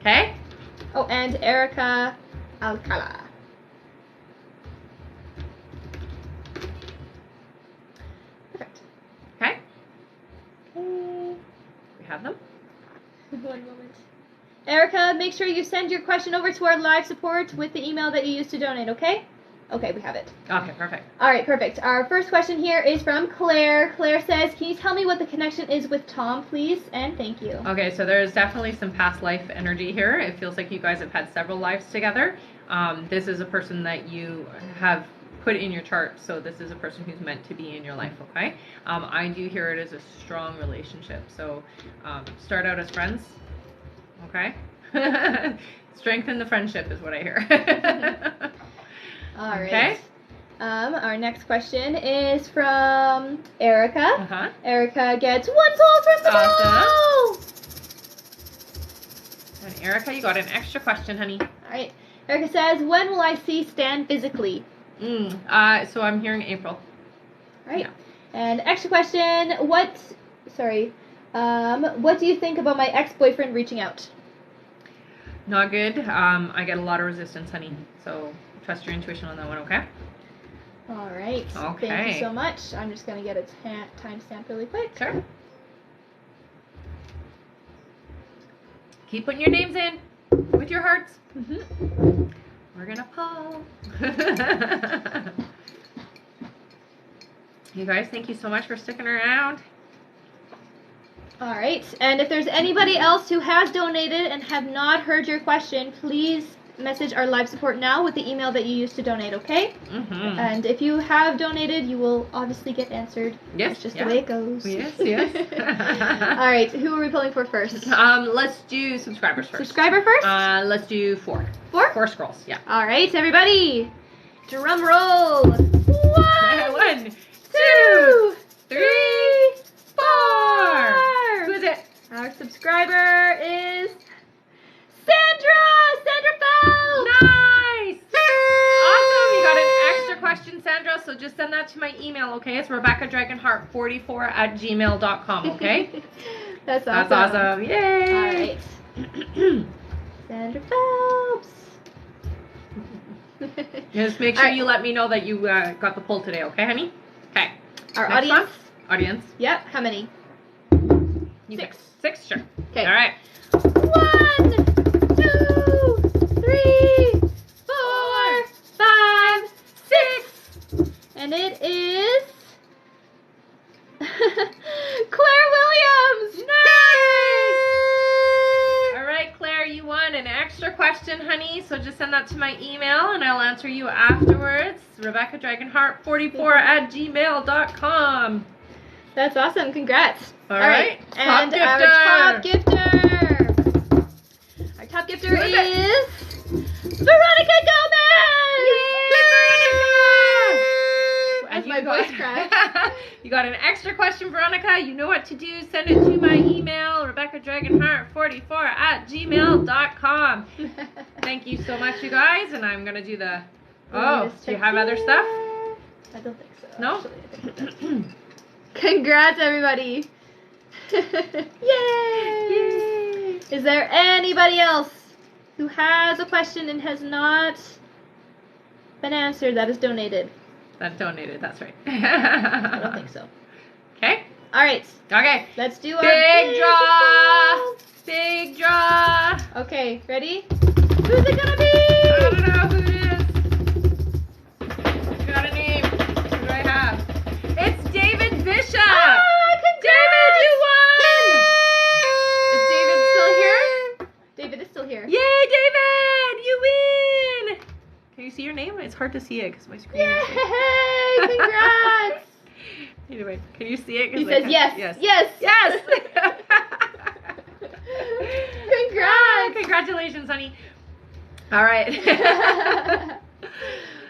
Okay? Oh, and Erica Alcala. Perfect. Okay? Okay. We have them. One moment. Erica, make sure you send your question over to our live support with the email that you used to donate, okay? Okay, we have it. Okay, perfect. All right, perfect. Our first question here is from Claire. Claire says, can you tell me what the connection is with Tom, please? And thank you. Okay, so there's definitely some past life energy here. It feels like you guys have had several lives together. This is a person that you have put in your chart, so this is a person who's meant to be in your life, okay? I do hear it as a strong relationship, so start out as friends, okay? Strengthen the friendship is what I hear. All right. Okay. Our next question is from Erica. Uh-huh. Erica gets 1 poll from the Awesome. ball! And Erica, you got an extra question, honey. All right. Erica says, when will I see Stan physically? So I'm hearing April. All right. Yeah. And extra question, what do you think about my ex-boyfriend reaching out? Not good. I get a lot of resistance, honey. So trust your intuition on that one, okay? All right. Okay. Thank you so much. I'm just going to get a timestamp really quick. Sure. Keep putting your names in with your hearts. Mm-hmm. We're gonna pull. You guys, thank you so much for sticking around. All right. And if there's anybody else who has donated and have not heard your question, please message our live support now with the email that you used to donate, okay? Mm-hmm. And if you have donated, you will obviously get answered. Yes, That's just yeah. the way it goes. Yes, yes. All right, who are we pulling for first? Let's do subscribers first. Subscriber first? Let's do 4. 4? 4 scrolls, yeah. All right, everybody. Drum roll. 1, 1, 2, 3, 4. Who's it? Our subscriber is Sandra Phelps. Nice. Awesome. You got an extra question, Sandra, so just send that to my email, okay? It's RebeccaDragonheart44@gmail.com, okay? That's awesome. That's awesome. Yay. All right. Sandra Phelps. Just make sure you let me know that you got the poll today, okay, honey? Okay. Our Next audience? one? Audience. Yep. How many? 6. 6, sure. Okay. All right. 1, 2, 3, 4, 5, 6. And it is Claire Williams. Nice. All right, Claire, you won an extra question, honey. So just send that to my email, and I'll answer you afterwards. RebeccaDragonheart44@gmail.com. That's awesome. Congrats. All right. And Top our top gifter. Our top gifter is Veronica Gomez. Yay, Veronica! As my voice cracks. You got an extra question, Veronica. You know what to do. Send it to my email, RebeccaDragonheart44@gmail.com. Thank you so much, you guys. And I'm going to do the... Oh, do you have other stuff? I don't think so. No? Actually, I think that's... Congrats, everybody. Yay! Yay! Is there anybody else who has a question and has not been answered that is donated? That donated, that's right. I don't think so. Okay. All right. Okay. Let's do our big draw. Big draw. Okay, ready? Who's it gonna be? I don't know who it is. Got a name. Who do I have? It's David Bishop. Ah, congrats! David, you won. Is David still here? David is still here. Yay, David! You win. Can you see your name? It's hard to see it because my screen. Yay! Congrats! Anyway, can you see it? He says yes. Yes. Yes. Yes. Congrats! Congratulations, honey. All right.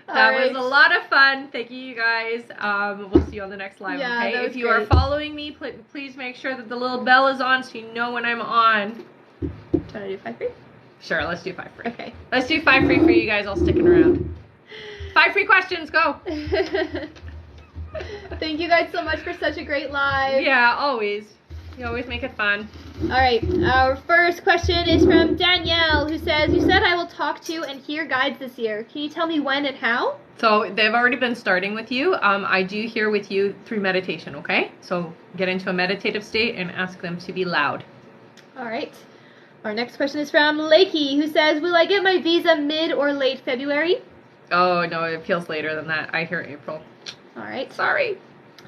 All That right. was a lot of fun. Thank you, you guys. We'll see you on the next live, Yeah, okay? that was If you are great. following me, please make sure that the little bell is on so you know when I'm on. Trying to do 5 free? Sure, let's do 5 free. Okay. Let's do 5 free for you guys all sticking around. 5 free questions, go. Thank you guys so much for such a great live. Yeah, always. You always make it fun. All right, our first question is from Danielle, who says, you said I will talk to and hear guides this year. Can you tell me when and how? So they've already been starting with you. I do hear with you through meditation, okay? So get into a meditative state and ask them to be loud. All right. Our next question is from Lakey, who says, will I get my visa mid or late February? Oh, no, it feels later than that. I hear April. All right. Sorry.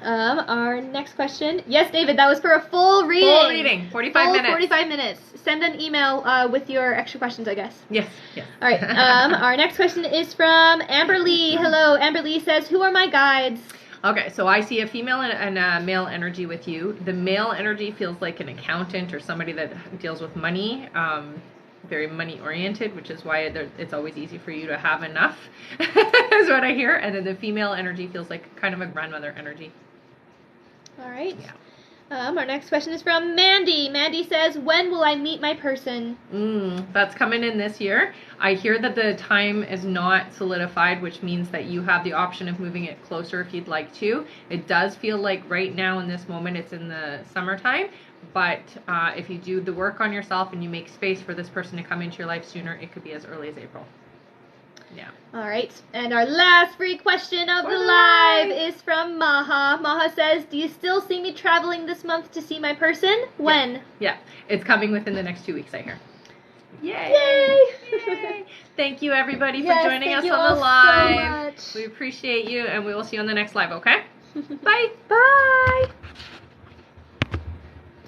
Our next question. Yes, David, that was for a full reading. Full reading. 45 minutes. 45 minutes. Send an email with your extra questions, I guess. Yes, yes. All right. Our next question is from Amber Lee. Hello. Amber Lee says, who are my guides? Okay, so I see a female and a male energy with you. The male energy feels like an accountant or somebody that deals with money, very money oriented, which is why it's always easy for you to have enough, is what I hear. And then the female energy feels like kind of a grandmother energy. All right. Yeah. Our next question is from Mandy. Mandy says, when will I meet my person? That's coming in this year. I hear that the time is not solidified, which means that you have the option of moving it closer if you'd like to. It does feel like right now in this moment it's in the summertime, but if you do the work on yourself and you make space for this person to come into your life sooner, it could be as early as April. Yeah. All right. And our last free question of the live is from Maha. Maha says, do you still see me traveling this month to see my person? When? Yeah. It's coming within the next 2 weeks, I hear. Yay! Yay! Thank you, everybody, for joining us on the live. So we appreciate you, and we will see you on the next live, okay? Bye! Bye!